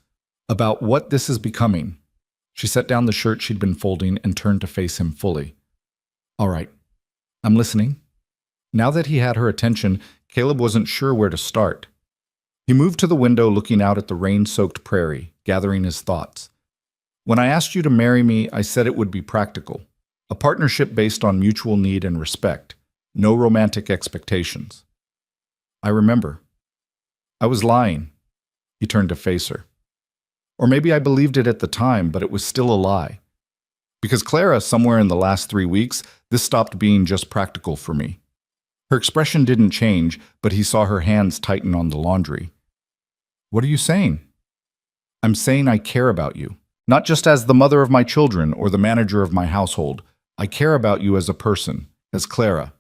About what this is becoming." She set down the shirt she'd been folding and turned to face him fully. "All right. I'm listening." Now that he had her attention, Caleb wasn't sure where to start. He moved to the window looking out at the rain-soaked prairie, gathering his thoughts. "When I asked you to marry me, I said it would be practical. A partnership based on mutual need and respect. No romantic expectations." "I remember." "I was lying." He turned to face her. "Or maybe I believed it at the time, but it was still a lie. Because Clara, somewhere in the last 3 weeks, this stopped being just practical for me." Her expression didn't change, but he saw her hands tighten on the laundry. What are you saying? I'm saying I care about you. Not just as the mother of my children or the manager of my household. I care about you as a person, as Clara.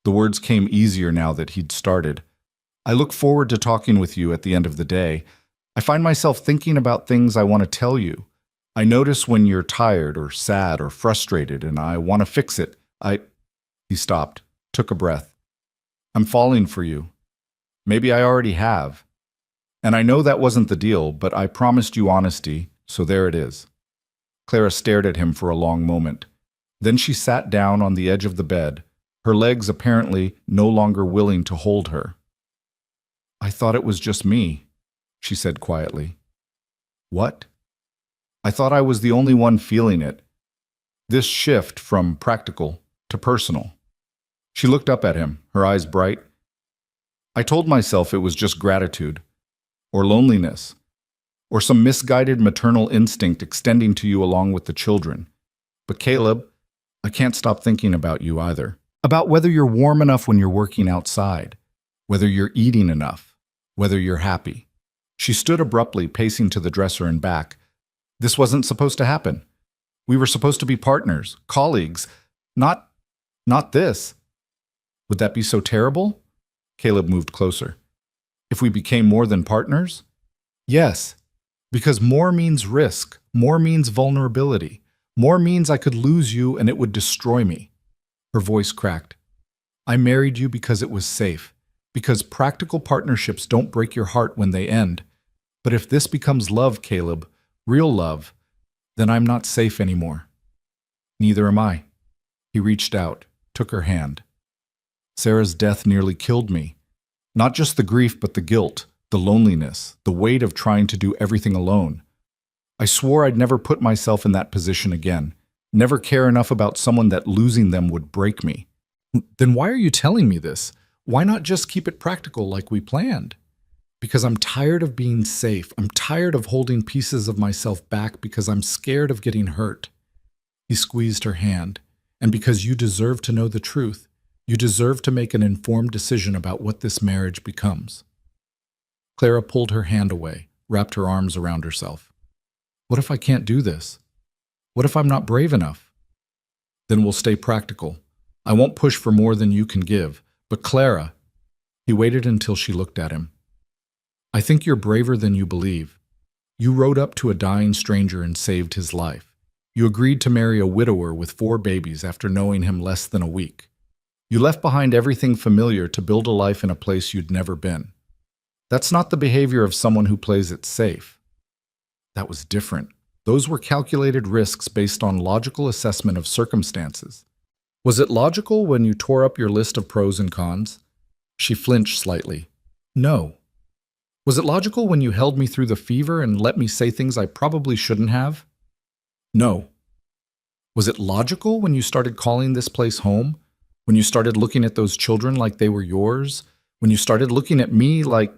The words came easier now that he'd started. I look forward to talking with you at the end of the day. I find myself thinking about things I want to tell you. I notice when you're tired or sad or frustrated and I want to fix it. He stopped, took a breath. I'm falling for you. Maybe I already have. And I know that wasn't the deal, but I promised you honesty, so there it is. Clara stared at him for a long moment. Then she sat down on the edge of the bed, her legs apparently no longer willing to hold her. I thought it was just me, she said quietly. What? I thought I was the only one feeling it. This shift from practical to personal. She looked up at him, her eyes bright. I told myself it was just gratitude, or loneliness, or some misguided maternal instinct extending to you along with the children. But Caleb, I can't stop thinking about you either. About whether you're warm enough when you're working outside, whether you're eating enough, whether you're happy. She stood abruptly, pacing to the dresser and back. This wasn't supposed to happen. We were supposed to be partners, colleagues, not this. Would that be so terrible? Caleb moved closer. If we became more than partners? Yes, because more means risk, more means vulnerability, more means I could lose you and it would destroy me. Her voice cracked. I married you because it was safe, because practical partnerships don't break your heart when they end. But if this becomes love, Caleb, real love, then I'm not safe anymore. Neither am I. He reached out, took her hand. Sarah's death nearly killed me. Not just the grief, but the guilt, the loneliness, the weight of trying to do everything alone. I swore I'd never put myself in that position again, never care enough about someone that losing them would break me. Then why are you telling me this? Why not just keep it practical like we planned? Because I'm tired of being safe. I'm tired of holding pieces of myself back because I'm scared of getting hurt. He squeezed her hand. And because you deserve to know the truth, you deserve to make an informed decision about what this marriage becomes. Clara pulled her hand away, wrapped her arms around herself. What if I can't do this? What if I'm not brave enough? Then we'll stay practical. I won't push for more than you can give. But Clara, he waited until she looked at him. I think you're braver than you believe. You rode up to a dying stranger and saved his life. You agreed to marry a widower with 4 babies after knowing him less than a week. You left behind everything familiar to build a life in a place you'd never been. That's not the behavior of someone who plays it safe. That was different. Those were calculated risks based on logical assessment of circumstances. Was it logical when you tore up your list of pros and cons? She flinched slightly. No. Was it logical when you held me through the fever and let me say things I probably shouldn't have? No. Was it logical when you started calling this place home? When you started looking at those children like they were yours? When you started looking at me like...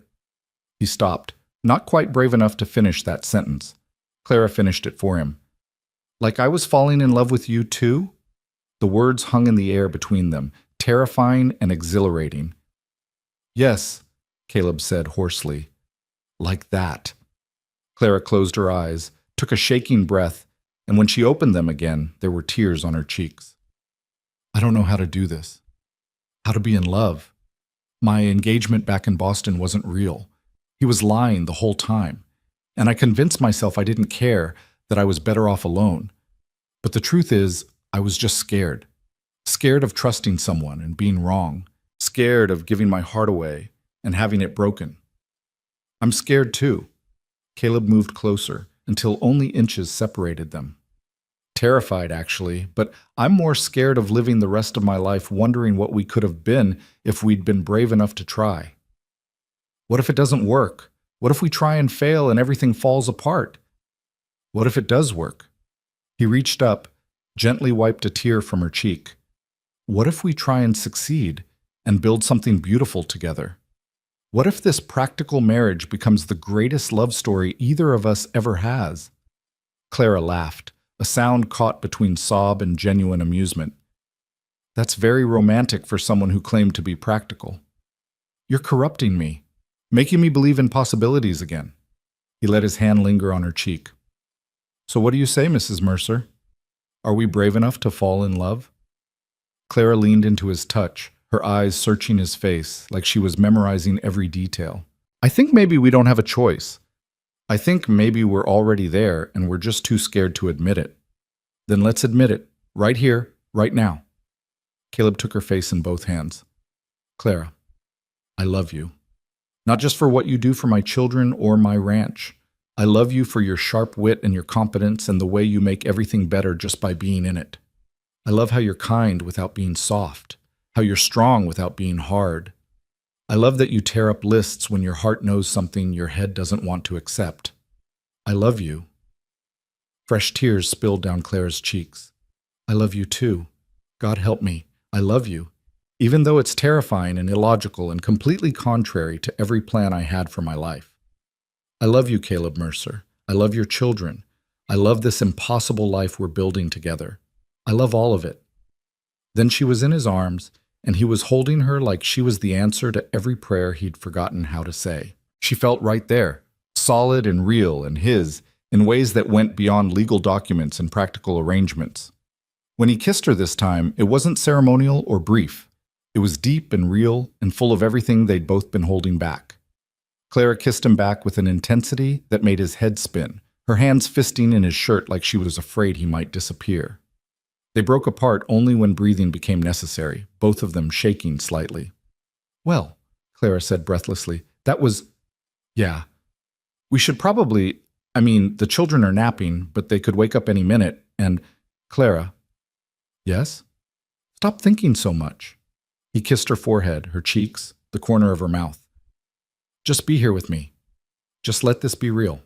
He stopped, not quite brave enough to finish that sentence. Clara finished it for him. Like I was falling in love with you too? The words hung in the air between them, terrifying and exhilarating. Yes, Caleb said hoarsely. Like that. Clara closed her eyes, took a shaking breath, and when she opened them again, there were tears on her cheeks. I don't know how to do this. How to be in love. My engagement back in Boston wasn't real. He was lying the whole time, and I convinced myself I didn't care, that I was better off alone. But the truth is, I was just scared. Scared of trusting someone and being wrong. Scared of giving my heart away and having it broken. I'm scared too. Caleb moved closer until only inches separated them. Terrified, actually, but I'm more scared of living the rest of my life wondering what we could have been if we'd been brave enough to try. What if it doesn't work? What if we try and fail and everything falls apart? What if it does work? He reached up, gently wiped a tear from her cheek. What if we try and succeed and build something beautiful together? What if this practical marriage becomes the greatest love story either of us ever has? Clara laughed, a sound caught between sob and genuine amusement. That's very romantic for someone who claimed to be practical. You're corrupting me, making me believe in possibilities again. He let his hand linger on her cheek. So what do you say, Mrs. Mercer? Are we brave enough to fall in love? Clara leaned into his touch, her eyes searching his face like she was memorizing every detail. I think maybe we don't have a choice. I think maybe we're already there and we're just too scared to admit it. Then let's admit it, right here, right now. Caleb took her face in both hands. Clara, I love you. Not just for what you do for my children or my ranch. I love you for your sharp wit and your competence and the way you make everything better just by being in it. I love how you're kind without being soft, how you're strong without being hard. I love that you tear up lists when your heart knows something your head doesn't want to accept. I love you. Fresh tears spilled down Clara's cheeks. I love you too. God help me. I love you. Even though it's terrifying and illogical and completely contrary to every plan I had for my life. I love you, Caleb Mercer. I love your children. I love this impossible life we're building together. I love all of it. Then she was in his arms, and he was holding her like she was the answer to every prayer he'd forgotten how to say. She felt right there, solid and real and his, in ways that went beyond legal documents and practical arrangements. When he kissed her this time, it wasn't ceremonial or brief. It was deep and real and full of everything they'd both been holding back. Clara kissed him back with an intensity that made his head spin, her hands fisting in his shirt like she was afraid he might disappear. They broke apart only when breathing became necessary, both of them shaking slightly. Well, Clara said breathlessly, that was… yeah. We should probably… the children are napping, but they could wake up any minute, and… Clara… Yes? Stop thinking so much. He kissed her forehead, her cheeks, the corner of her mouth. Just be here with me. Just let this be real.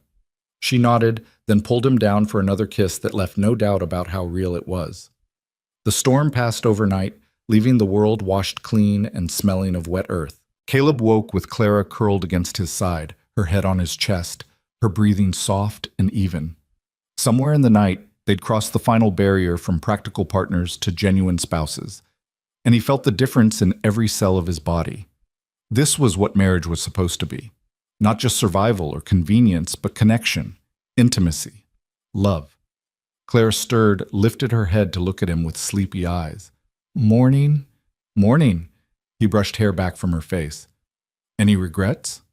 She nodded, then pulled him down for another kiss that left no doubt about how real it was. The storm passed overnight, leaving the world washed clean and smelling of wet earth. Caleb woke with Clara curled against his side, her head on his chest, her breathing soft and even. Somewhere in the night, they'd crossed the final barrier from practical partners to genuine spouses, and he felt the difference in every cell of his body. This was what marriage was supposed to be. Not just survival or convenience, but connection, intimacy, love. Claire stirred, lifted her head to look at him with sleepy eyes. Morning? Morning. He brushed hair back from her face. Any regrets?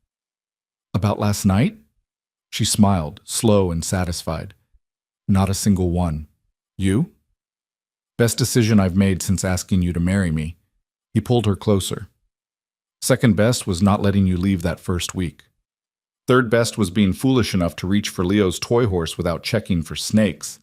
About last night? She smiled, slow and satisfied. Not a single one. You? Best decision I've made since asking you to marry me. He pulled her closer. Second best was not letting you leave that first week. Third best was being foolish enough to reach for Leo's toy horse without checking for snakes.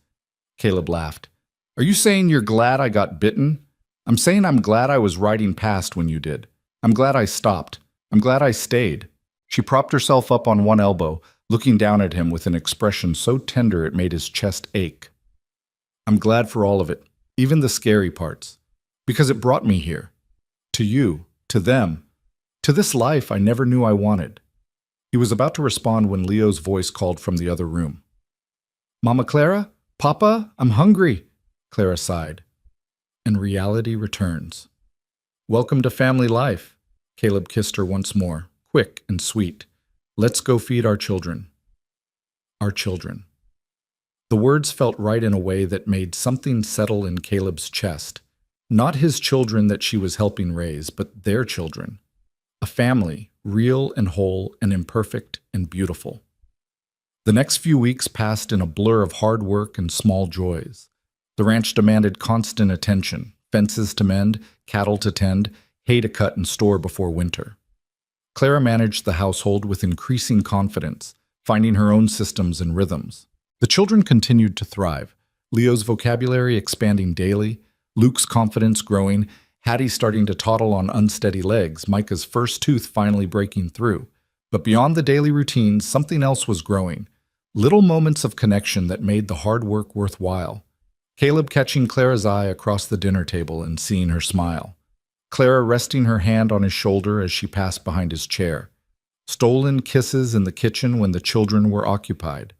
Caleb laughed. Are you saying you're glad I got bitten? I'm saying I'm glad I was riding past when you did. I'm glad I stopped. I'm glad I stayed. She propped herself up on one elbow, looking down at him with an expression so tender it made his chest ache. I'm glad for all of it, even the scary parts, because it brought me here. To you, to them, to this life I never knew I wanted. He was about to respond when Leo's voice called from the other room. Mama Clara? Papa? I'm hungry, Clara sighed. And reality returns. Welcome to family life. Caleb kissed her once more, quick and sweet. Let's go feed our children. Our children. The words felt right in a way that made something settle in Caleb's chest. Not his children that she was helping raise, but their children. A family, real and whole and imperfect and beautiful. The next few weeks passed in a blur of hard work and small joys. The ranch demanded constant attention, fences to mend, cattle to tend, hay to cut and store before winter. Clara managed the household with increasing confidence, finding her own systems and rhythms. The children continued to thrive, Leo's vocabulary expanding daily, Luke's confidence growing, Hattie starting to toddle on unsteady legs, Micah's first tooth finally breaking through. But beyond the daily routines, something else was growing. Little moments of connection that made the hard work worthwhile. Caleb catching Clara's eye across the dinner table and seeing her smile. Clara resting her hand on his shoulder as she passed behind his chair. Stolen kisses in the kitchen when the children were occupied.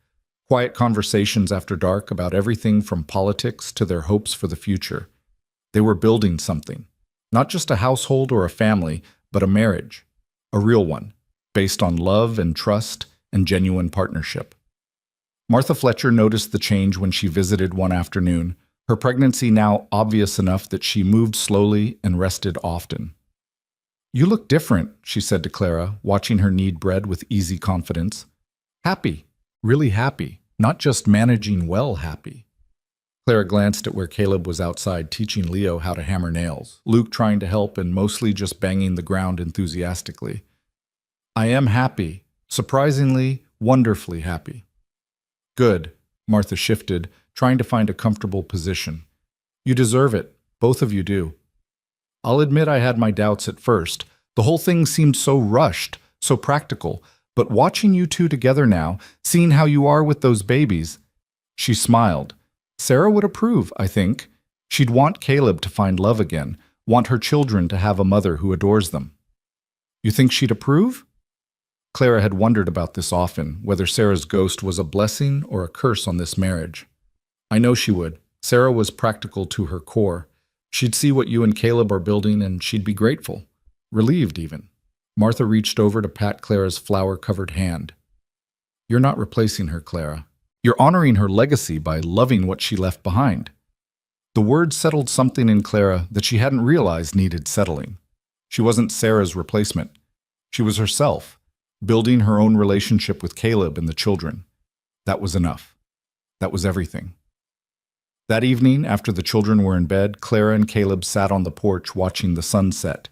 Quiet conversations after dark about everything from politics to their hopes for the future. They were building something. Not just a household or a family, but a marriage. A real one. based on love and trust and genuine partnership. Martha Fletcher noticed the change when she visited one afternoon, her pregnancy now obvious enough that she moved slowly and rested often. "You look different," she said to Clara, watching her knead bread with easy confidence. "Happy, really happy, not just managing well happy." Clara glanced at where Caleb was outside teaching Leo how to hammer nails, Luke trying to help and mostly just banging the ground enthusiastically. "I am happy, surprisingly, wonderfully happy." "Good," Martha shifted, trying to find a comfortable position. "You deserve it, both of you do. I'll admit I had my doubts at first. The whole thing seemed so rushed, so practical, but watching you two together now, seeing how you are with those babies..." She smiled. "Sarah would approve, I think. She'd want Caleb to find love again, want her children to have a mother who adores them." "You think she'd approve?" Clara had wondered about this often, whether Sarah's ghost was a blessing or a curse on this marriage. "I know she would. Sarah was practical to her core. She'd see what you and Caleb are building and she'd be grateful. Relieved, even." Martha reached over to pat Clara's flower-covered hand. "You're not replacing her, Clara. You're honoring her legacy by loving what she left behind." The word settled something in Clara that she hadn't realized needed settling. She wasn't Sarah's replacement. She was herself, building her own relationship with Caleb and the children. That was enough. That was everything. That evening, after the children were in bed, Clara and Caleb sat on the porch watching the sun set.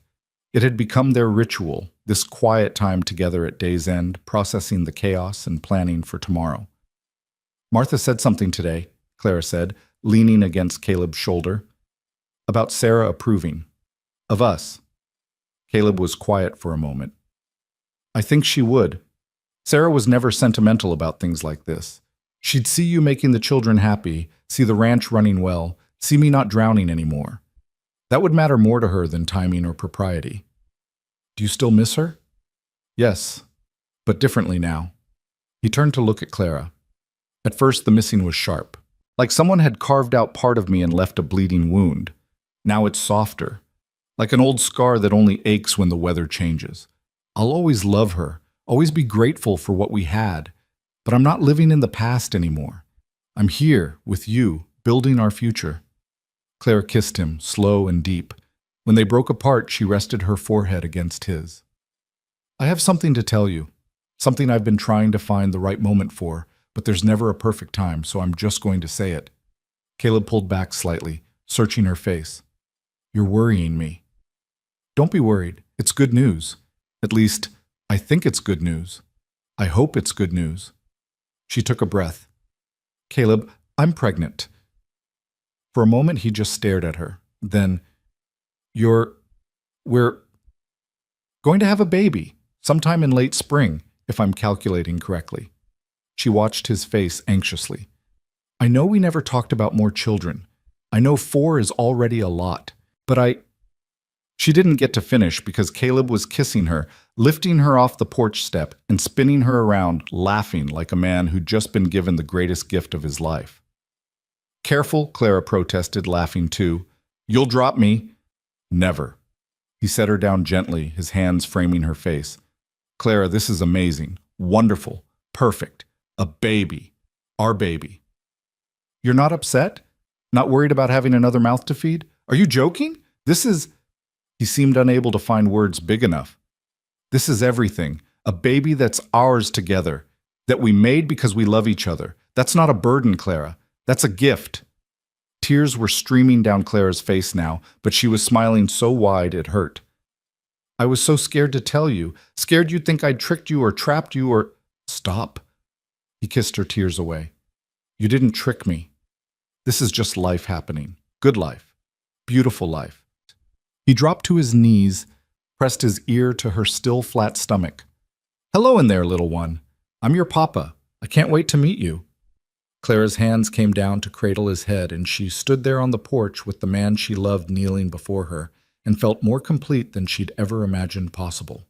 It had become their ritual, this quiet time together at day's end, processing the chaos and planning for tomorrow. "Martha said something today," Clara said, leaning against Caleb's shoulder, "about Sarah approving. Of us." Caleb was quiet for a moment. "I think she would. Sarah was never sentimental about things like this. She'd see you making the children happy, see the ranch running well, see me not drowning anymore. That would matter more to her than timing or propriety." "Do you still miss her?" "Yes, but differently now." He turned to look at Clara. At first, the missing was sharp, like someone had carved out part of me and left a bleeding wound. Now it's softer, like an old scar that only aches when the weather changes. I'll always love her, always be grateful for what we had, but I'm not living in the past anymore. I'm here, with you, building our future. Clara kissed him, slow and deep. When they broke apart, she rested her forehead against his. "I have something to tell you, something I've been trying to find the right moment for, but there's never a perfect time, so I'm just going to say it." Caleb pulled back slightly, searching her face. "You're worrying me." "Don't be worried. It's good news. At least, I think it's good news. I hope it's good news." She took a breath. "Caleb, I'm pregnant." For a moment, he just stared at her. Then, we're going to have a baby, sometime in late spring, if I'm calculating correctly." She watched his face anxiously. "I know we never talked about more children. I know 4 is already a lot, but She didn't get to finish because Caleb was kissing her, lifting her off the porch step and spinning her around, laughing like a man who'd just been given the greatest gift of his life. "Careful," Clara protested, laughing too. "You'll drop me." "Never." He set her down gently, his hands framing her face. "Clara, this is amazing, wonderful, perfect. A baby. Our baby." "You're not upset? Not worried about having another mouth to feed? Are you joking? This is..." He seemed unable to find words big enough. "This is everything. A baby that's ours together. That we made because we love each other. That's not a burden, Clara. That's a gift." Tears were streaming down Clara's face now, but she was smiling so wide it hurt. "I was so scared to tell you. Scared you'd think I'd tricked you or trapped you or..." "Stop." He kissed her tears away. "You didn't trick me. This is just life happening. Good life. Beautiful life." He dropped to his knees, pressed his ear to her still flat stomach. "Hello in there, little one. I'm your papa. I can't wait to meet you." Clara's hands came down to cradle his head, and she stood there on the porch with the man she loved kneeling before her, and felt more complete than she'd ever imagined possible.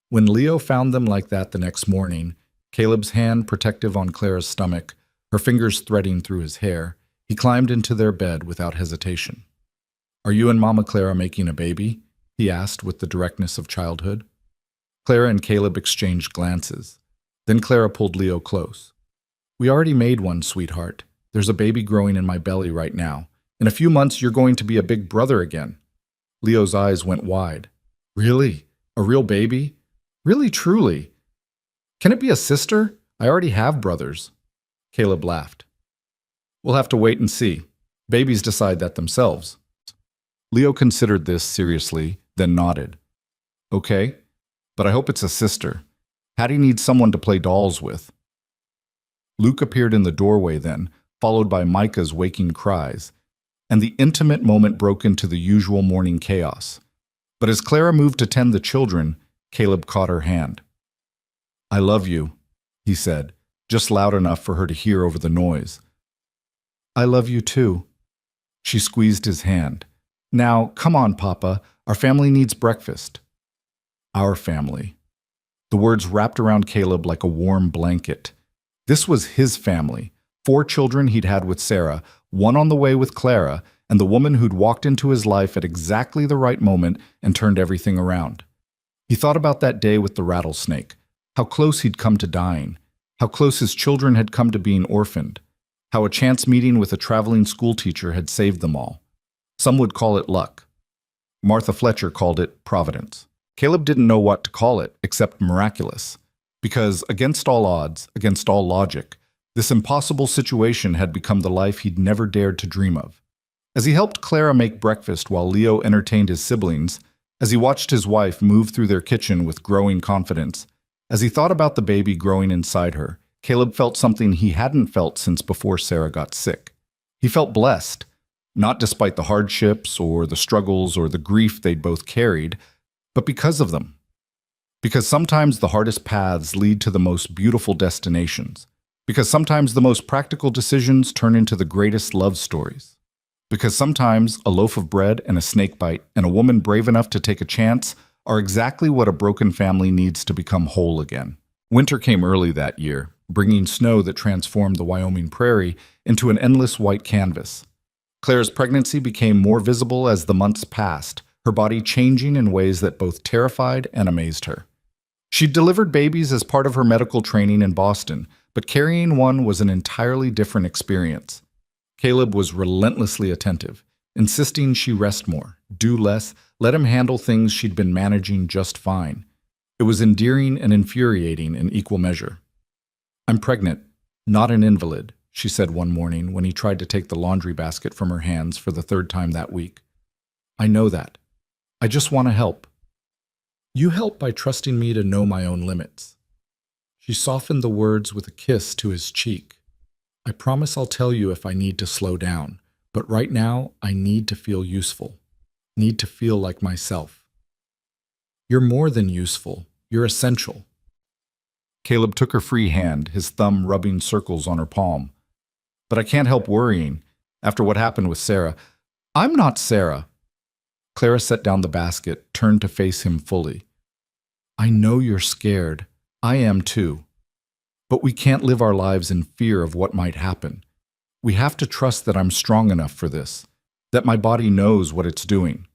When Leo found them like that the next morning, Caleb's hand protective on Clara's stomach, her fingers threading through his hair, he climbed into their bed without hesitation. "Are you and Mama Clara making a baby?" he asked with the directness of childhood. Clara and Caleb exchanged glances. Then Clara pulled Leo close. We already made one, sweetheart. There's a baby growing in my belly right now. In a few months, you're going to be a big brother again. Leo's eyes went wide. Really? A real baby? Really, truly? Can it be a sister? I already have brothers. Caleb laughed. We'll have to wait and see. Babies decide that themselves. Leo considered this seriously, then nodded. Okay, but I hope it's a sister. Hattie needs someone to play dolls with. Luke appeared in the doorway then, followed by Micah's waking cries, and the intimate moment broke into the usual morning chaos. But as Clara moved to tend the children, Caleb caught her hand. I love you, he said, just loud enough for her to hear over the noise. I love you too. She squeezed his hand. Now, come on, Papa. Our family needs breakfast. Our family. The words wrapped around Caleb like a warm blanket. This was his family. 4 children he'd had with Sarah, 1 on the way with Clara, and the woman who'd walked into his life at exactly the right moment and turned everything around. He thought about that day with the rattlesnake, how close he'd come to dying, how close his children had come to being orphaned, how a chance meeting with a traveling schoolteacher had saved them all. Some would call it luck. Martha Fletcher called it providence. Caleb didn't know what to call it except miraculous, because against all odds, against all logic, this impossible situation had become the life he'd never dared to dream of. As he helped Clara make breakfast while Leo entertained his siblings, as he watched his wife move through their kitchen with growing confidence, as he thought about the baby growing inside her, Caleb felt something he hadn't felt since before Sarah got sick. He felt blessed, not despite the hardships or the struggles or the grief they'd both carried, but because of them. Because sometimes the hardest paths lead to the most beautiful destinations. Because sometimes the most practical decisions turn into the greatest love stories. Because sometimes a loaf of bread and a snake bite and a woman brave enough to take a chance are exactly what a broken family needs to become whole again. Winter came early that year, bringing snow that transformed the Wyoming prairie into an endless white canvas. Clara's pregnancy became more visible as the months passed, her body changing in ways that both terrified and amazed her. She'd delivered babies as part of her medical training in Boston, but carrying one was an entirely different experience. Caleb was relentlessly attentive, insisting she rest more, do less, let him handle things she'd been managing just fine. It was endearing and infuriating in equal measure. I'm pregnant, not an invalid, she said one morning when he tried to take the laundry basket from her hands for the 3rd time that week. I know that. I just want to help. You help by trusting me to know my own limits. She softened the words with a kiss to his cheek. I promise I'll tell you if I need to slow down, but right now I need to feel useful, need to feel like myself. You're more than useful, you're essential. Caleb took her free hand, his thumb rubbing circles on her palm. But I can't help worrying, after what happened with Sarah. I'm not Sarah. Clara set down the basket, turned to face him fully. I know you're scared. I am too. But we can't live our lives in fear of what might happen. We have to trust that I'm strong enough for this, that my body knows what it's doing.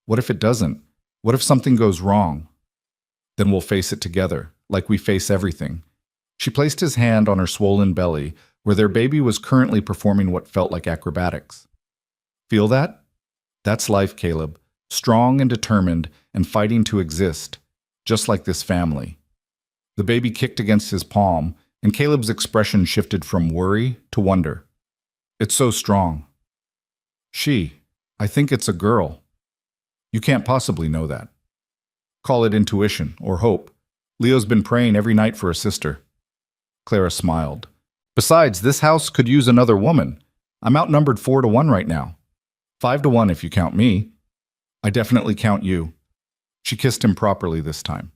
What if it doesn't? What if something goes wrong? Then we'll face it together, like we face everything. She placed his hand on her swollen belly, where their baby was currently performing what felt like acrobatics. Feel that? That's life, Caleb, strong and determined and fighting to exist, just like this family. The baby kicked against his palm, and Caleb's expression shifted from worry to wonder. It's so strong. I think it's a girl. You can't possibly know that. Call it intuition or hope. Leo's been praying every night for a sister. Clara smiled. Besides, this house could use another woman. I'm outnumbered 4-1 right now. 5-1 if you count me. I definitely count you. She kissed him properly this time.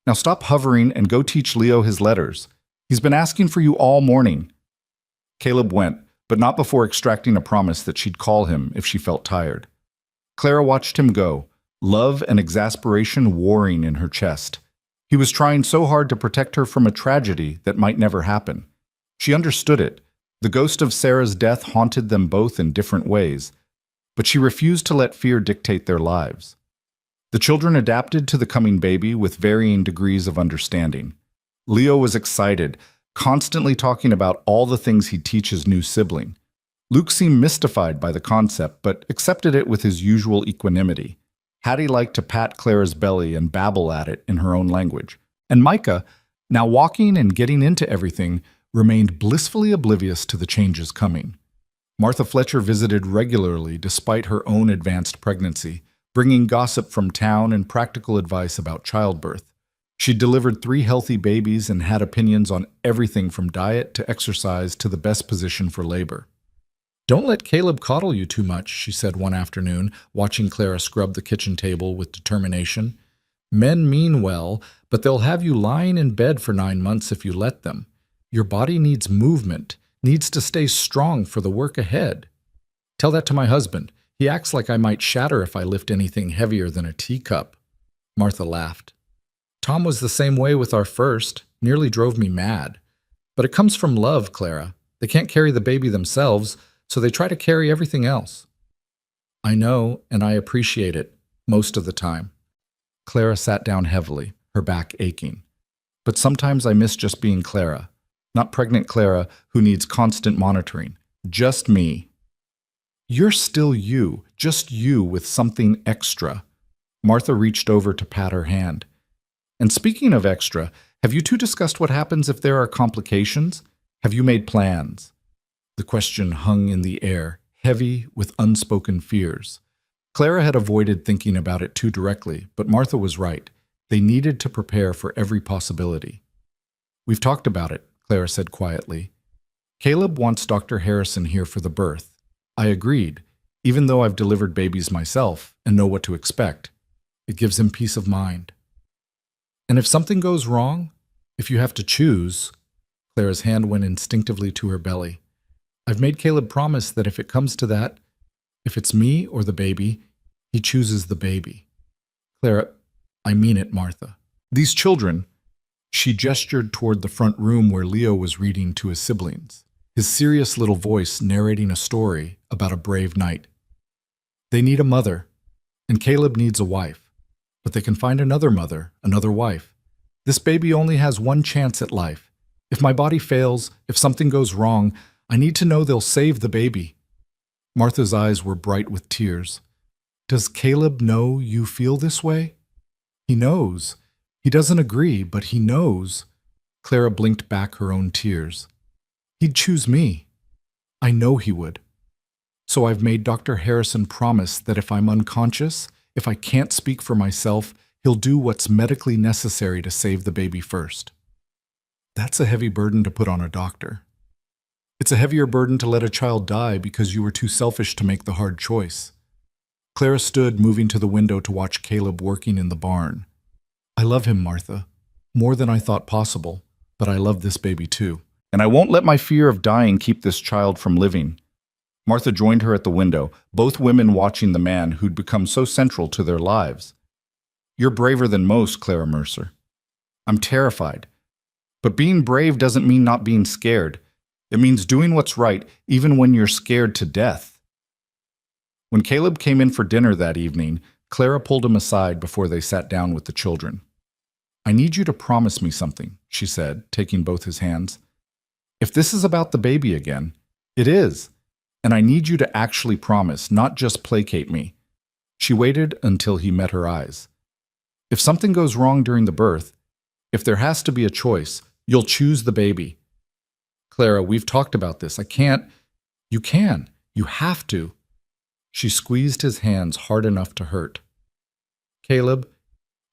Now stop hovering and go teach Leo his letters. He's been asking for you all morning. Caleb went, but not before extracting a promise that she'd call him if she felt tired. Clara watched him go, love and exasperation warring in her chest. He was trying so hard to protect her from a tragedy that might never happen. She understood it. The ghost of Sarah's death haunted them both in different ways, but she refused to let fear dictate their lives. The children adapted to the coming baby with varying degrees of understanding. Leo was excited, constantly talking about all the things he'd teach his new sibling. Luke seemed mystified by the concept, but accepted it with his usual equanimity. Hattie liked to pat Clara's belly and babble at it in her own language. And Micah, now walking and getting into everything, remained blissfully oblivious to the changes coming. Martha Fletcher visited regularly despite her own advanced pregnancy, bringing gossip from town and practical advice about childbirth. She delivered 3 healthy babies and had opinions on everything from diet to exercise to the best position for labor. "Don't let Caleb coddle you too much," she said one afternoon, watching Clara scrub the kitchen table with determination. "Men mean well, but they'll have you lying in bed for 9 months if you let them. Your body needs movement, needs to stay strong for the work ahead. Tell that to my husband. He acts like I might shatter if I lift anything heavier than a teacup." Martha laughed. "Tom was the same way with our first, nearly drove me mad. But it comes from love, Clara. They can't carry the baby themselves, so they try to carry everything else." "I know, and I appreciate it, most of the time." Clara sat down heavily, her back aching. "But sometimes I miss just being Clara. Not pregnant Clara, who needs constant monitoring. Just me." "You're still you, just you with something extra." Martha reached over to pat her hand. "And speaking of extra, have you two discussed what happens if there are complications? Have you made plans?" The question hung in the air, heavy with unspoken fears. Clara had avoided thinking about it too directly, but Martha was right. They needed to prepare for every possibility. "We've talked about it," Clara said quietly. "Caleb wants Dr. Harrison here for the birth. I agreed, even though I've delivered babies myself and know what to expect. It gives him peace of mind. And if something goes wrong, if you have to choose," Clara's hand went instinctively to her belly. "I've made Caleb promise that if it comes to that, if it's me or the baby, he chooses the baby." "Clara, I mean it, Martha. These children," she gestured toward the front room where Leo was reading to his siblings, his serious little voice narrating a story about a brave knight. "They need a mother, and Caleb needs a wife, but they can find another mother, another wife. This baby only has one chance at life. If my body fails, if something goes wrong, I need to know they'll save the baby." Martha's eyes were bright with tears. "Does Caleb know you feel this way?" "He knows. He doesn't agree, but he knows." Clara blinked back her own tears. "He'd choose me. I know he would. So I've made Dr. Harrison promise that if I'm unconscious, if I can't speak for myself, he'll do what's medically necessary to save the baby first." That's a heavy burden to put on a doctor. It's a heavier burden to let a child die because you were too selfish to make the hard choice. Clara stood, moving to the window to watch Caleb working in the barn. "I love him, Martha, more than I thought possible, but I love this baby too. And I won't let my fear of dying keep this child from living." Martha joined her at the window, both women watching the man who'd become so central to their lives. "You're braver than most, Clara Mercer." "I'm terrified. But being brave doesn't mean not being scared. It means doing what's right, even when you're scared to death." When Caleb came in for dinner that evening, Clara pulled him aside before they sat down with the children. "I need you to promise me something," she said, taking both his hands. "If this is about the baby again, it is. And I need you to actually promise, not just placate me." She waited until he met her eyes. "If something goes wrong during the birth, if there has to be a choice, you'll choose the baby." "Clara, we've talked about this. I can't." "You can. You have to." She squeezed his hands hard enough to hurt. "Caleb,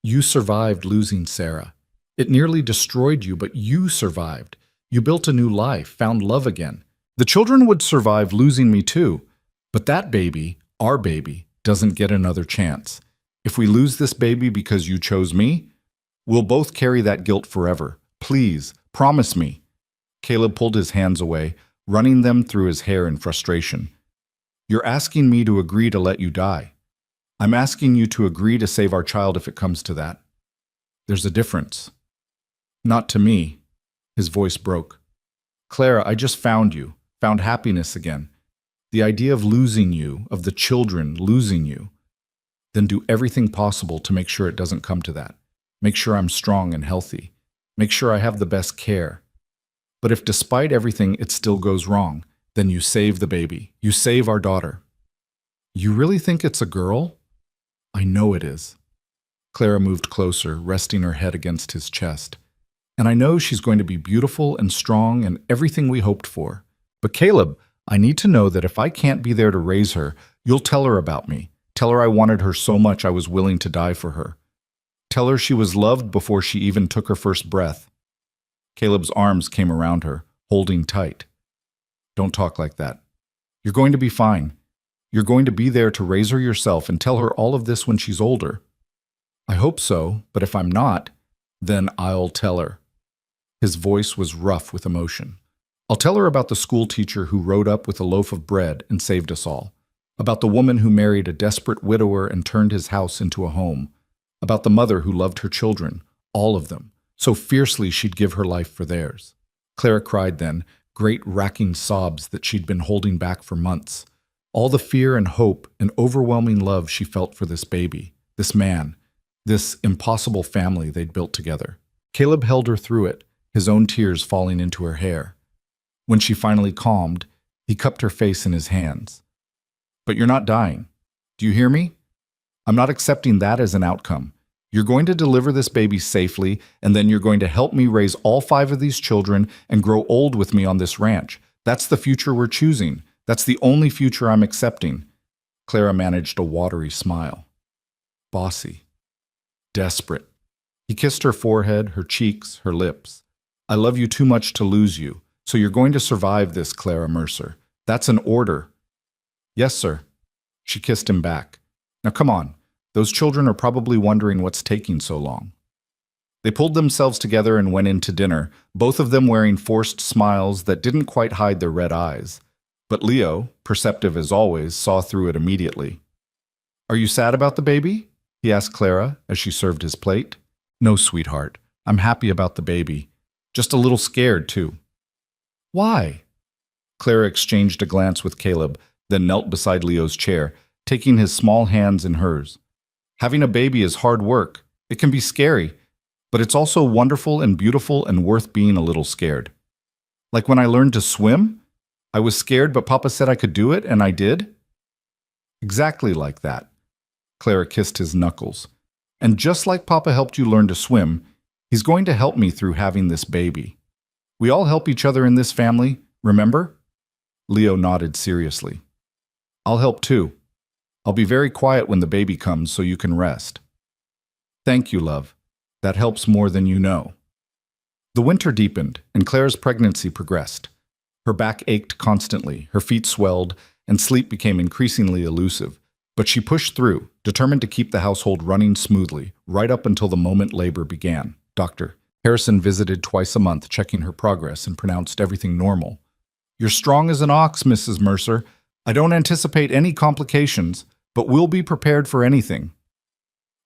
you survived losing Sarah. It nearly destroyed you, but you survived. You built a new life, found love again. The children would survive losing me too, but that baby, our baby, doesn't get another chance. If we lose this baby because you chose me, we'll both carry that guilt forever. Please, promise me." Caleb pulled his hands away, running them through his hair in frustration. "You're asking me to agree to let you die. I'm asking you to agree to save our child if it comes to that. There's a difference." "Not to me." His voice broke. "Clara, I just found you, found happiness again. The idea of losing you, of the children losing you, then do everything possible to make sure it doesn't come to that. Make sure I'm strong and healthy. Make sure I have the best care. But if despite everything it still goes wrong, then you save the baby. You save our daughter. You really think it's a girl? I know it is. Clara moved closer, resting her head against his chest. And I know she's going to be beautiful and strong and everything we hoped for. But Caleb, I need to know that if I can't be there to raise her, you'll tell her about me. Tell her I wanted her so much I was willing to die for her. Tell her she was loved before she even took her first breath. Caleb's arms came around her, holding tight. Don't talk like that. You're going to be fine. You're going to be there to raise her yourself and tell her all of this when she's older. I hope so, but if I'm not, then I'll tell her. His voice was rough with emotion. I'll tell her about the school teacher who rode up with a loaf of bread and saved us all. About the woman who married a desperate widower and turned his house into a home. About the mother who loved her children, all of them, so fiercely she'd give her life for theirs. Clara cried then, great racking sobs that she'd been holding back for months. All the fear and hope and overwhelming love she felt for this baby, this man, this impossible family they'd built together. Caleb held her through it, his own tears falling into her hair. When she finally calmed, he cupped her face in his hands. But you're not dying. Do you hear me? I'm not accepting that as an outcome. You're going to deliver this baby safely, and then you're going to help me raise all 5 of these children and grow old with me on this ranch. That's the future we're choosing. That's the only future I'm accepting. Clara managed a watery smile. Bossy. Desperate. He kissed her forehead, her cheeks, her lips. I love you too much to lose you, so you're going to survive this, Clara Mercer. That's an order. Yes, sir. She kissed him back. Now come on. Those children are probably wondering what's taking so long. They pulled themselves together and went in to dinner, both of them wearing forced smiles that didn't quite hide their red eyes. But Leo, perceptive as always, saw through it immediately. Are you sad about the baby? He asked Clara as she served his plate. No, sweetheart. I'm happy about the baby. Just a little scared, too. Why? Clara exchanged a glance with Caleb, then knelt beside Leo's chair, taking his small hands in hers. Having a baby is hard work. It can be scary, but it's also wonderful and beautiful and worth being a little scared. Like when I learned to swim, I was scared, but Papa said I could do it, and I did. Exactly like that. Clara kissed his knuckles. And just like Papa helped you learn to swim, he's going to help me through having this baby. We all help each other in this family, remember? Leo nodded seriously. I'll help too. I'll be very quiet when the baby comes so you can rest. Thank you, love. That helps more than you know. The winter deepened, and Clara's pregnancy progressed. Her back ached constantly, her feet swelled, and sleep became increasingly elusive. But she pushed through, determined to keep the household running smoothly, right up until the moment labor began. Dr. Harrison visited twice a month, checking her progress, and pronounced everything normal. You're strong as an ox, Mrs. Mercer. I don't anticipate any complications, but we'll be prepared for anything.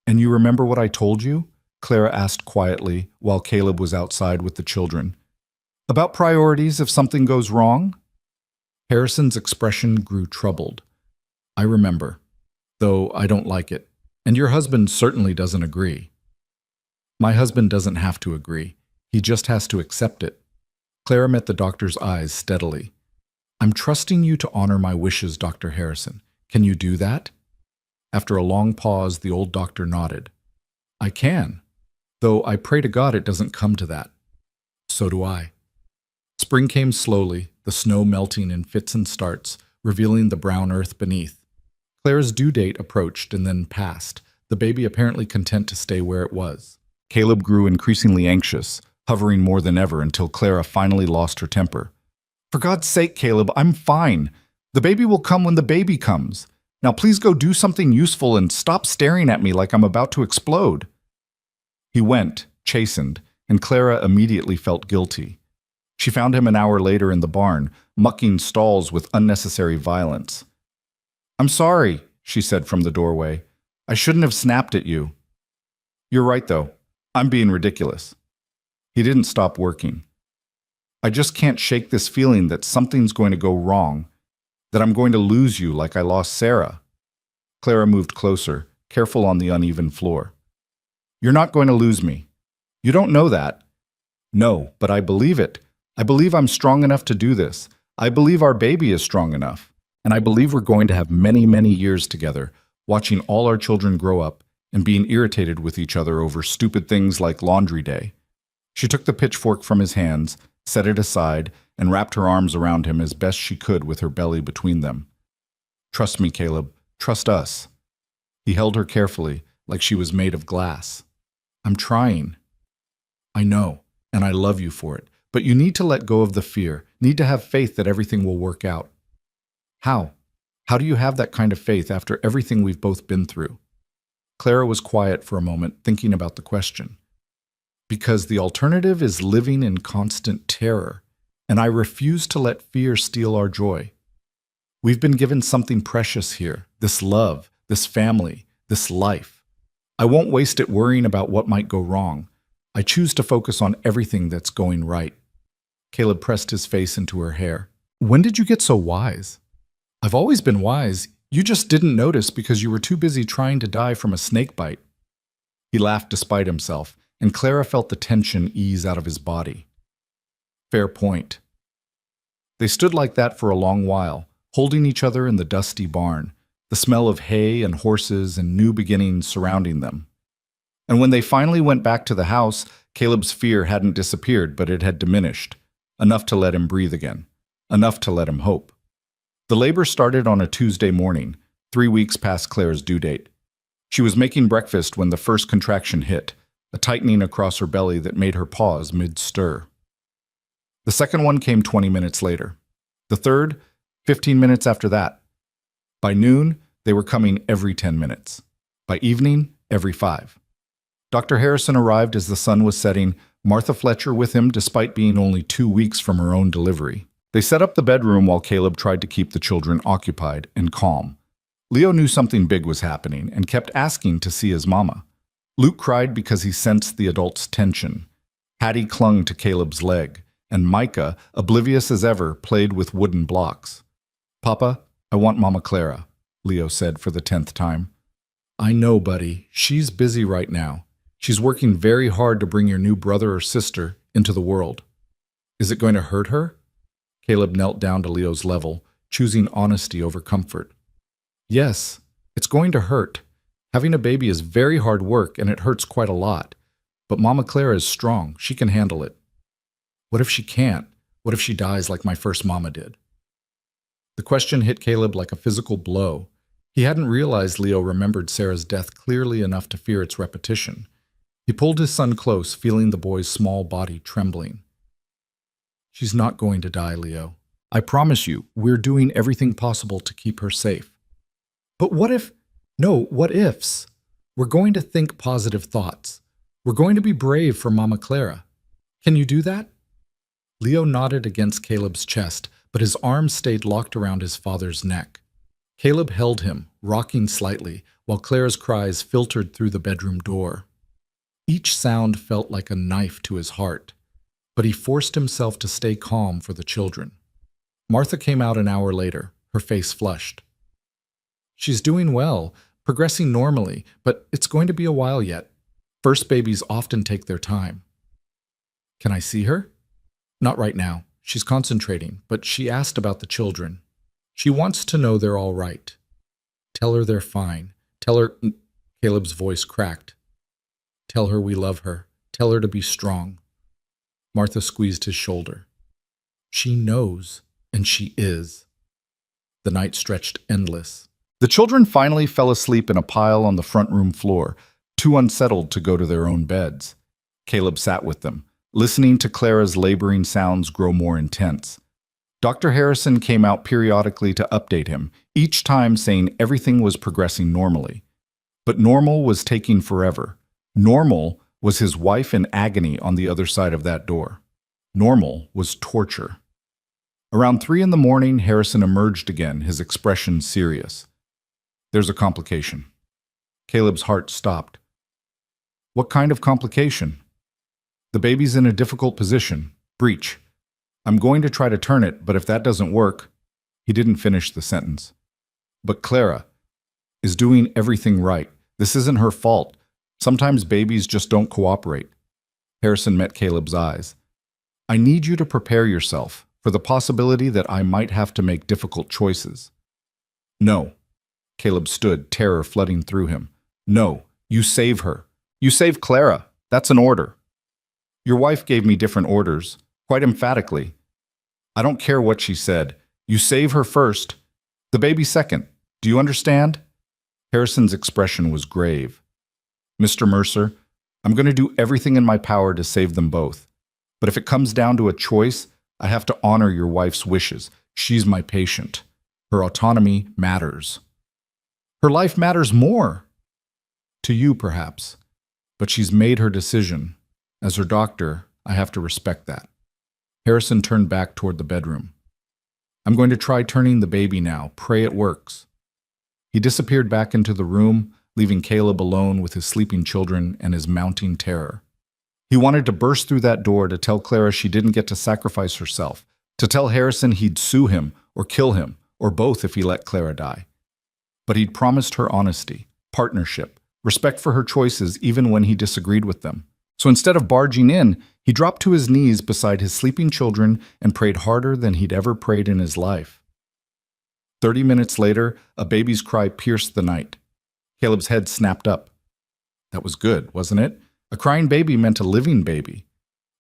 And you remember what I told you? Clara asked quietly while Caleb was outside with the children. About priorities if something goes wrong? Harrison's expression grew troubled. I remember, though I don't like it, and your husband certainly doesn't agree. My husband doesn't have to agree. He just has to accept it. Clara met the doctor's eyes steadily. I'm trusting you to honor my wishes, Dr. Harrison. Can you do that? After a long pause, the old doctor nodded. I can, though I pray to God it doesn't come to that. So do I. Spring came slowly, the snow melting in fits and starts, revealing the brown earth beneath. Clara's due date approached and then passed, the baby apparently content to stay where it was. Caleb grew increasingly anxious, hovering more than ever until Clara finally lost her temper. For God's sake, Caleb, I'm fine. The baby will come when the baby comes. Now please go do something useful and stop staring at me like I'm about to explode. He went, chastened, and Clara immediately felt guilty. She found him an hour later in the barn, mucking stalls with unnecessary violence. I'm sorry, she said from the doorway. I shouldn't have snapped at you. You're right, though. I'm being ridiculous. He didn't stop working. I just can't shake this feeling that something's going to go wrong, that I'm going to lose you like I lost Sarah. Clara moved closer, careful on the uneven floor. You're not going to lose me. You don't know that. No, but I believe it. I believe I'm strong enough to do this. I believe our baby is strong enough. And I believe we're going to have many, many years together, watching all our children grow up and being irritated with each other over stupid things like laundry day. She took the pitchfork from his hands, set it aside, and wrapped her arms around him as best she could with her belly between them. Trust me, Caleb. Trust us. He held her carefully, like she was made of glass. I'm trying. I know, and I love you for it. But you need to let go of the fear, need to have faith that everything will work out. How? How do you have that kind of faith after everything we've both been through? Clara was quiet for a moment, thinking about the question. Because the alternative is living in constant terror, and I refuse to let fear steal our joy. We've been given something precious here, this love, this family, this life. I won't waste it worrying about what might go wrong. I choose to focus on everything that's going right. Caleb pressed his face into her hair. When did you get so wise? I've always been wise. You just didn't notice because you were too busy trying to die from a snake bite. He laughed despite himself, and Clara felt the tension ease out of his body. Fair point. They stood like that for a long while, holding each other in the dusty barn, the smell of hay and horses and new beginnings surrounding them. And when they finally went back to the house, Caleb's fear hadn't disappeared, but it had diminished, enough to let him breathe again, enough to let him hope. The labor started on a Tuesday morning, 3 weeks past Claire's due date. She was making breakfast when the first contraction hit, a tightening across her belly that made her pause mid-stir. The second one came 20 minutes later. The third, 15 minutes after that. By noon, they were coming every 10 minutes. By evening, every 5. Dr. Harrison arrived as the sun was setting, Martha Fletcher with him despite being only 2 weeks from her own delivery. They set up the bedroom while Caleb tried to keep the children occupied and calm. Leo knew something big was happening and kept asking to see his mama. Luke cried because he sensed the adult's tension. Hattie clung to Caleb's leg, and Micah, oblivious as ever, played with wooden blocks. Papa, I want Mama Clara, Leo said for the 10th time. I know, buddy. She's busy right now. She's working very hard to bring your new brother or sister into the world. Is it going to hurt her? Caleb knelt down to Leo's level, choosing honesty over comfort. Yes, it's going to hurt. Having a baby is very hard work and it hurts quite a lot. But Mama Clara is strong. She can handle it. What if she can't? What if she dies like my first mama did? The question hit Caleb like a physical blow. He hadn't realized Leo remembered Sarah's death clearly enough to fear its repetition. He pulled his son close, feeling the boy's small body trembling. She's not going to die, Leo. I promise you, we're doing everything possible to keep her safe. But what if... No, what ifs? We're going to think positive thoughts. We're going to be brave for Mama Clara. Can you do that? Leo nodded against Caleb's chest, but his arms stayed locked around his father's neck. Caleb held him, rocking slightly, while Clara's cries filtered through the bedroom door. Each sound felt like a knife to his heart, but he forced himself to stay calm for the children. Martha came out an hour later, her face flushed. She's doing well, progressing normally, but it's going to be a while yet. First babies often take their time. Can I see her? Not right now. She's concentrating, but she asked about the children. She wants to know they're all right. Tell her they're fine. Tell her... Caleb's voice cracked. Tell her we love her. Tell her to be strong. Martha squeezed his shoulder. She knows, and she is. The night stretched endless. The children finally fell asleep in a pile on the front room floor, too unsettled to go to their own beds. Caleb sat with them, listening to Clara's laboring sounds grow more intense. Dr. Harrison came out periodically to update him, each time saying everything was progressing normally. But normal was taking forever. Normal was his wife in agony on the other side of that door. Normal was torture. Around 3 a.m, Harrison emerged again, his expression serious. There's a complication. Caleb's heart stopped. What kind of complication? The baby's in a difficult position. Breech. I'm going to try to turn it, but if that doesn't work... He didn't finish the sentence. But Clara is doing everything right. This isn't her fault. Sometimes babies just don't cooperate. Harrison met Caleb's eyes. I need you to prepare yourself for the possibility that I might have to make difficult choices. No. Caleb stood, terror flooding through him. No, you save her. You save Clara. That's an order. Your wife gave me different orders, quite emphatically. I don't care what she said. You save her first. The baby second. Do you understand? Harrison's expression was grave. Mr. Mercer, I'm going to do everything in my power to save them both. But if it comes down to a choice, I have to honor your wife's wishes. She's my patient. Her autonomy matters. Her life matters more. To you, perhaps. But she's made her decision. As her doctor, I have to respect that. Harrison turned back toward the bedroom. I'm going to try turning the baby now. Pray it works. He disappeared back into the room, leaving Caleb alone with his sleeping children and his mounting terror. He wanted to burst through that door to tell Clara she didn't get to sacrifice herself, to tell Harrison he'd sue him or kill him, or both if he let Clara die. But he'd promised her honesty, partnership, respect for her choices even when he disagreed with them. So instead of barging in, he dropped to his knees beside his sleeping children and prayed harder than he'd ever prayed in his life. 30 minutes later, a baby's cry pierced the night. Caleb's head snapped up. That was good, wasn't it? A crying baby meant a living baby.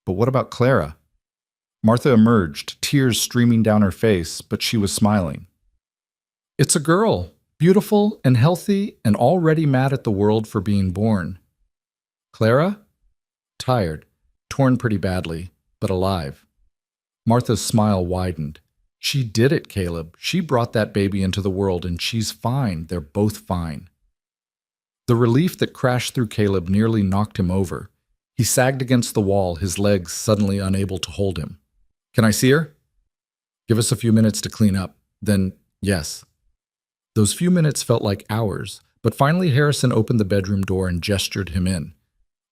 But what about Clara? Martha emerged, tears streaming down her face, but she was smiling. It's a girl, beautiful and healthy and already mad at the world for being born. Clara? Tired, torn pretty badly, but alive. Martha's smile widened. She did it, Caleb. She brought that baby into the world, and she's fine. They're both fine. The relief that crashed through Caleb nearly knocked him over. He sagged against the wall, his legs suddenly unable to hold him. Can I see her? Give us a few minutes to clean up. Then, yes. Those few minutes felt like hours, but finally Harrison opened the bedroom door and gestured him in.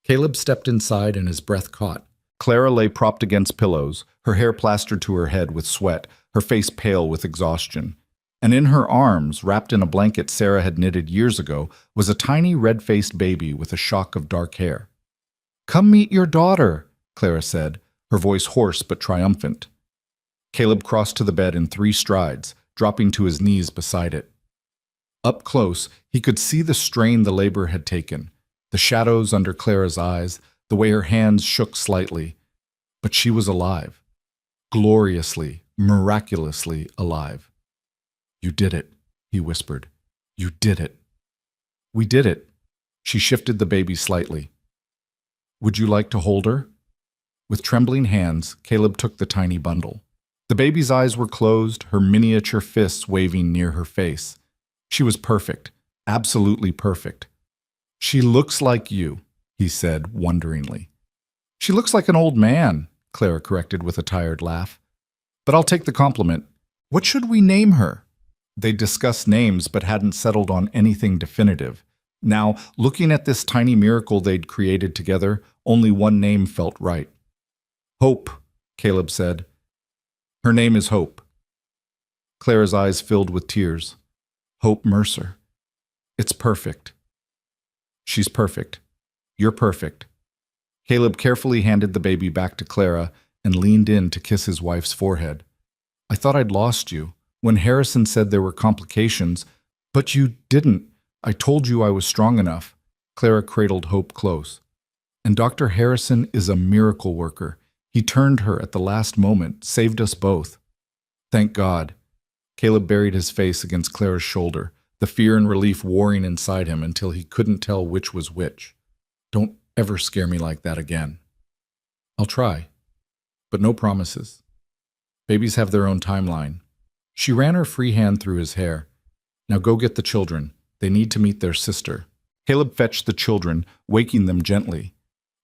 Caleb stepped inside and his breath caught. Clara lay propped against pillows, her hair plastered to her head with sweat, her face pale with exhaustion. And in her arms, wrapped in a blanket Sarah had knitted years ago, was a tiny red-faced baby with a shock of dark hair. Come meet your daughter, Clara said, her voice hoarse but triumphant. Caleb crossed to the bed in 3 strides, dropping to his knees beside it. Up close, he could see the strain the labor had taken, the shadows under Clara's eyes, the way her hands shook slightly. But she was alive. Gloriously, miraculously alive. You did it, he whispered. You did it. We did it. She shifted the baby slightly. Would you like to hold her? With trembling hands, Caleb took the tiny bundle. The baby's eyes were closed, her miniature fists waving near her face. She was perfect, absolutely perfect. She looks like you, he said wonderingly. She looks like an old man, Clara corrected with a tired laugh. But I'll take the compliment. What should we name her? They discussed names but hadn't settled on anything definitive. Now, looking at this tiny miracle they'd created together, only one name felt right. Hope, Caleb said. Her name is Hope. Clara's eyes filled with tears. Hope Mercer. It's perfect. She's perfect. You're perfect. Caleb carefully handed the baby back to Clara and leaned in to kiss his wife's forehead. I thought I'd lost you. When Harrison said there were complications, but you didn't. I told you I was strong enough. Clara cradled Hope close. And Dr. Harrison is a miracle worker. He turned her at the last moment, saved us both. Thank God. Caleb buried his face against Clara's shoulder, the fear and relief warring inside him until he couldn't tell which was which. Don't ever scare me like that again. I'll try, but no promises. Babies have their own timeline. She ran her free hand through his hair. Now go get the children. They need to meet their sister. Caleb fetched the children, waking them gently.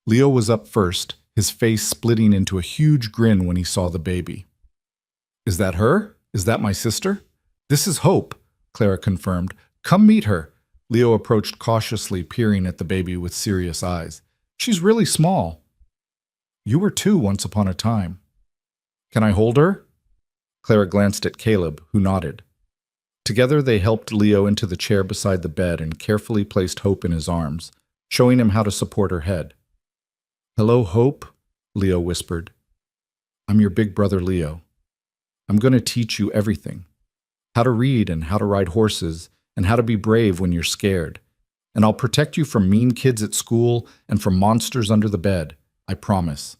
Leo was up first, his face splitting into a huge grin when he saw the baby. Is that her? Is that my sister? This is Hope, Clara confirmed. Come meet her. Leo approached cautiously, peering at the baby with serious eyes. She's really small. You were too once upon a time. Can I hold her? Clara glanced at Caleb, who nodded. Together they helped Leo into the chair beside the bed and carefully placed Hope in his arms, showing him how to support her head. "Hello, Hope," Leo whispered. "I'm your big brother Leo. I'm going to teach you everything. How to read and how to ride horses and how to be brave when you're scared. And I'll protect you from mean kids at school and from monsters under the bed. I promise."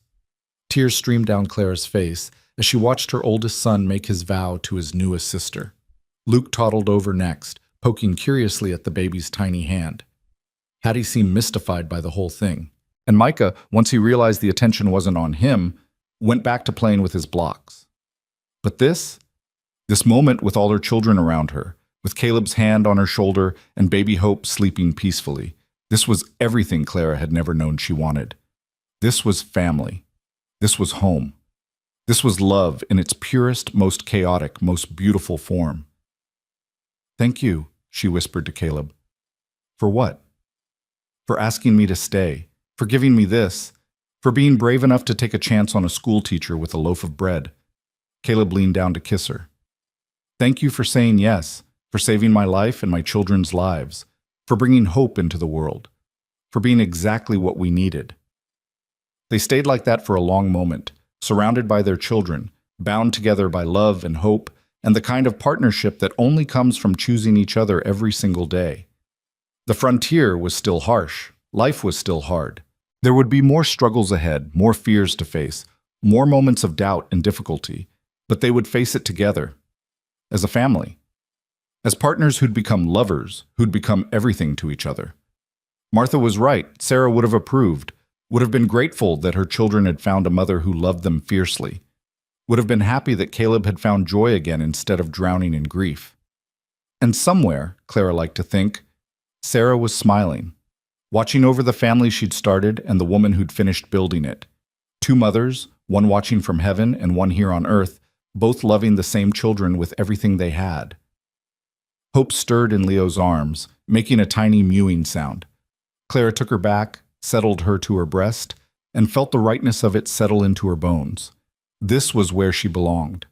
Tears streamed down Clara's face as she watched her oldest son make his vow to his newest sister. Luke toddled over next, poking curiously at the baby's tiny hand. Hattie seemed mystified by the whole thing, and Micah, once he realized the attention wasn't on him, went back to playing with his blocks. But this moment with all her children around her, with Caleb's hand on her shoulder and baby Hope sleeping peacefully, this was everything Clara had never known she wanted. This was family. This was home. This was love in its purest, most chaotic, most beautiful form. "Thank you," she whispered to Caleb. "For what?" "For asking me to stay, for giving me this, for being brave enough to take a chance on a school teacher with a loaf of bread." Caleb leaned down to kiss her. "Thank you for saying yes, for saving my life and my children's lives, for bringing hope into the world, for being exactly what we needed." They stayed like that for a long moment, surrounded by their children, bound together by love and hope, and the kind of partnership that only comes from choosing each other every single day. The frontier was still harsh. Life was still hard. There would be more struggles ahead, more fears to face, more moments of doubt and difficulty, but they would face it together, as a family, as partners who'd become lovers, who'd become everything to each other. Martha was right. Sarah would have approved, would have been grateful that her children had found a mother who loved them fiercely, would have been happy that Caleb had found joy again instead of drowning in grief. And somewhere, Clara liked to think, Sarah was smiling, watching over the family she'd started and the woman who'd finished building it. Two mothers, one watching from heaven and one here on earth, both loving the same children with everything they had. Hope stirred in Leo's arms, making a tiny mewing sound. Clara took her back, settled her to her breast, and felt the rightness of it settle into her bones. This was where she belonged.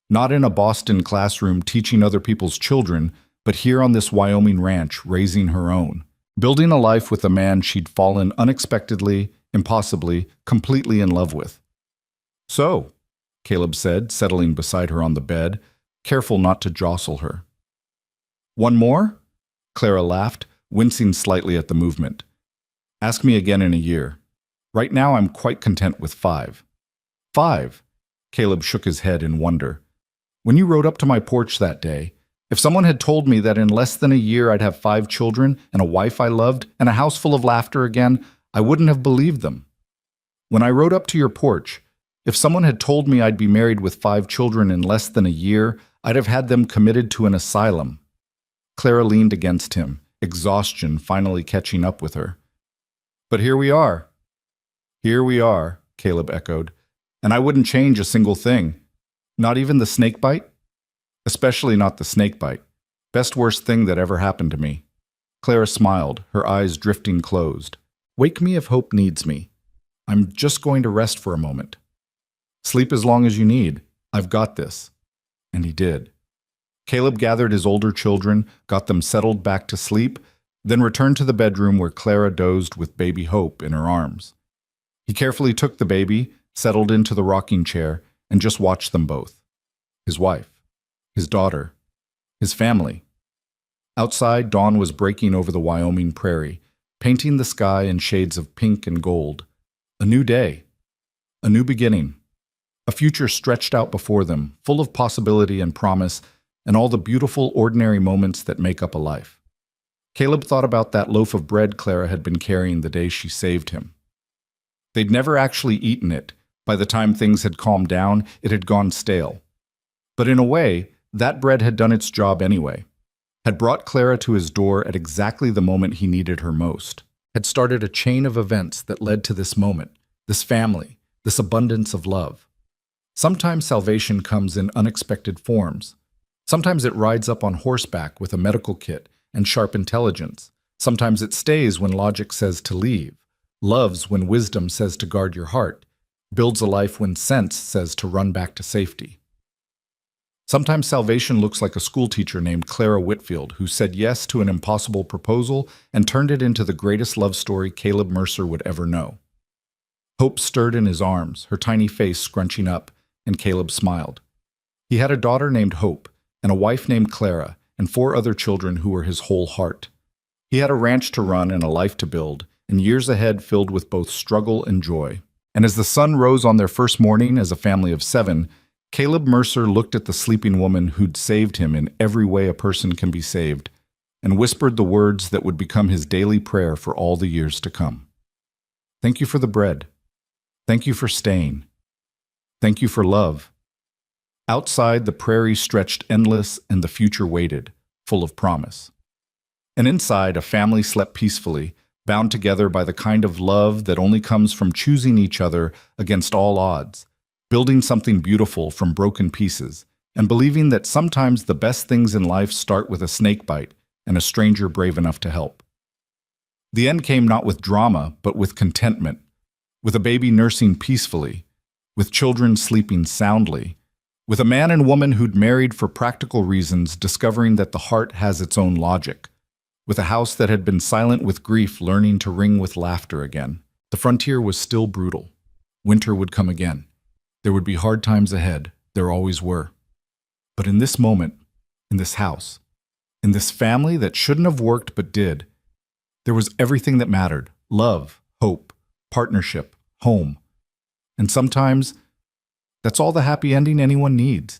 Not in a Boston classroom teaching other people's children, but here on this Wyoming ranch raising her own, building a life with a man she'd fallen unexpectedly, impossibly, completely in love with. "So," Caleb said, settling beside her on the bed, careful not to jostle her. "One more?" Clara laughed, wincing slightly at the movement. "Ask me again in a year. Right now I'm quite content with 5. 5? Caleb shook his head in wonder. "When you rode up to my porch that day, if someone had told me that in less than a year I'd have 5 children and a wife I loved and a house full of laughter again, I wouldn't have believed them. When I rode up to your porch, if someone had told me I'd be married with 5 children in less than a year, I'd have had them committed to an asylum." Clara leaned against him, exhaustion finally catching up with her. "But here we are." "Here we are," Caleb echoed. "And I wouldn't change a single thing. Not even the snake bite? Especially not the snake bite. Best worst thing that ever happened to me." Clara smiled, her eyes drifting closed. "Wake me if hope needs me. I'm just going to rest for a moment." "Sleep as long as you need. I've got this." And he did. Caleb gathered his older children, got them settled back to sleep, then returned to the bedroom where Clara dozed with baby Hope in her arms. He carefully took the baby, settled into the rocking chair, and just watched them both. His wife, his daughter, his family. Outside, dawn was breaking over the Wyoming prairie, painting the sky in shades of pink and gold. A new day. A new beginning. A future stretched out before them, full of possibility and promise, and all the beautiful, ordinary moments that make up a life. Caleb thought about that loaf of bread Clara had been carrying the day she saved him. They'd never actually eaten it. By the time things had calmed down, it had gone stale. But in a way, that bread had done its job anyway, had brought Clara to his door at exactly the moment he needed her most, had started a chain of events that led to this moment, this family, this abundance of love. Sometimes salvation comes in unexpected forms. Sometimes it rides up on horseback with a medical kit and sharp intelligence. Sometimes it stays when logic says to leave, loves when wisdom says to guard your heart, builds a life when sense says to run back to safety. Sometimes salvation looks like a schoolteacher named Clara Whitfield who said yes to an impossible proposal and turned it into the greatest love story Caleb Mercer would ever know. Hope stirred in his arms, her tiny face scrunching up, and Caleb smiled. He had a daughter named Hope, and a wife named Clara, and 4 other children who were his whole heart. He had a ranch to run and a life to build, and years ahead filled with both struggle and joy. And as the sun rose on their first morning as a family of 7, Caleb Mercer looked at the sleeping woman who'd saved him in every way a person can be saved, and whispered the words that would become his daily prayer for all the years to come. Thank you for the bread. Thank you for staying. Thank you for love. Outside, the prairie stretched endless and the future waited, full of promise. And inside, a family slept peacefully, bound together by the kind of love that only comes from choosing each other against all odds, building something beautiful from broken pieces, and believing that sometimes the best things in life start with a snake bite and a stranger brave enough to help. The end came not with drama, but with contentment, with a baby nursing peacefully, with children sleeping soundly, with a man and woman who'd married for practical reasons discovering that the heart has its own logic, with a house that had been silent with grief learning to ring with laughter again. The frontier was still brutal. Winter would come again. There would be hard times ahead. There always were. But in this moment, in this house, in this family that shouldn't have worked but did, there was everything that mattered: love, hope, partnership, home. And sometimes, that's all the happy ending anyone needs.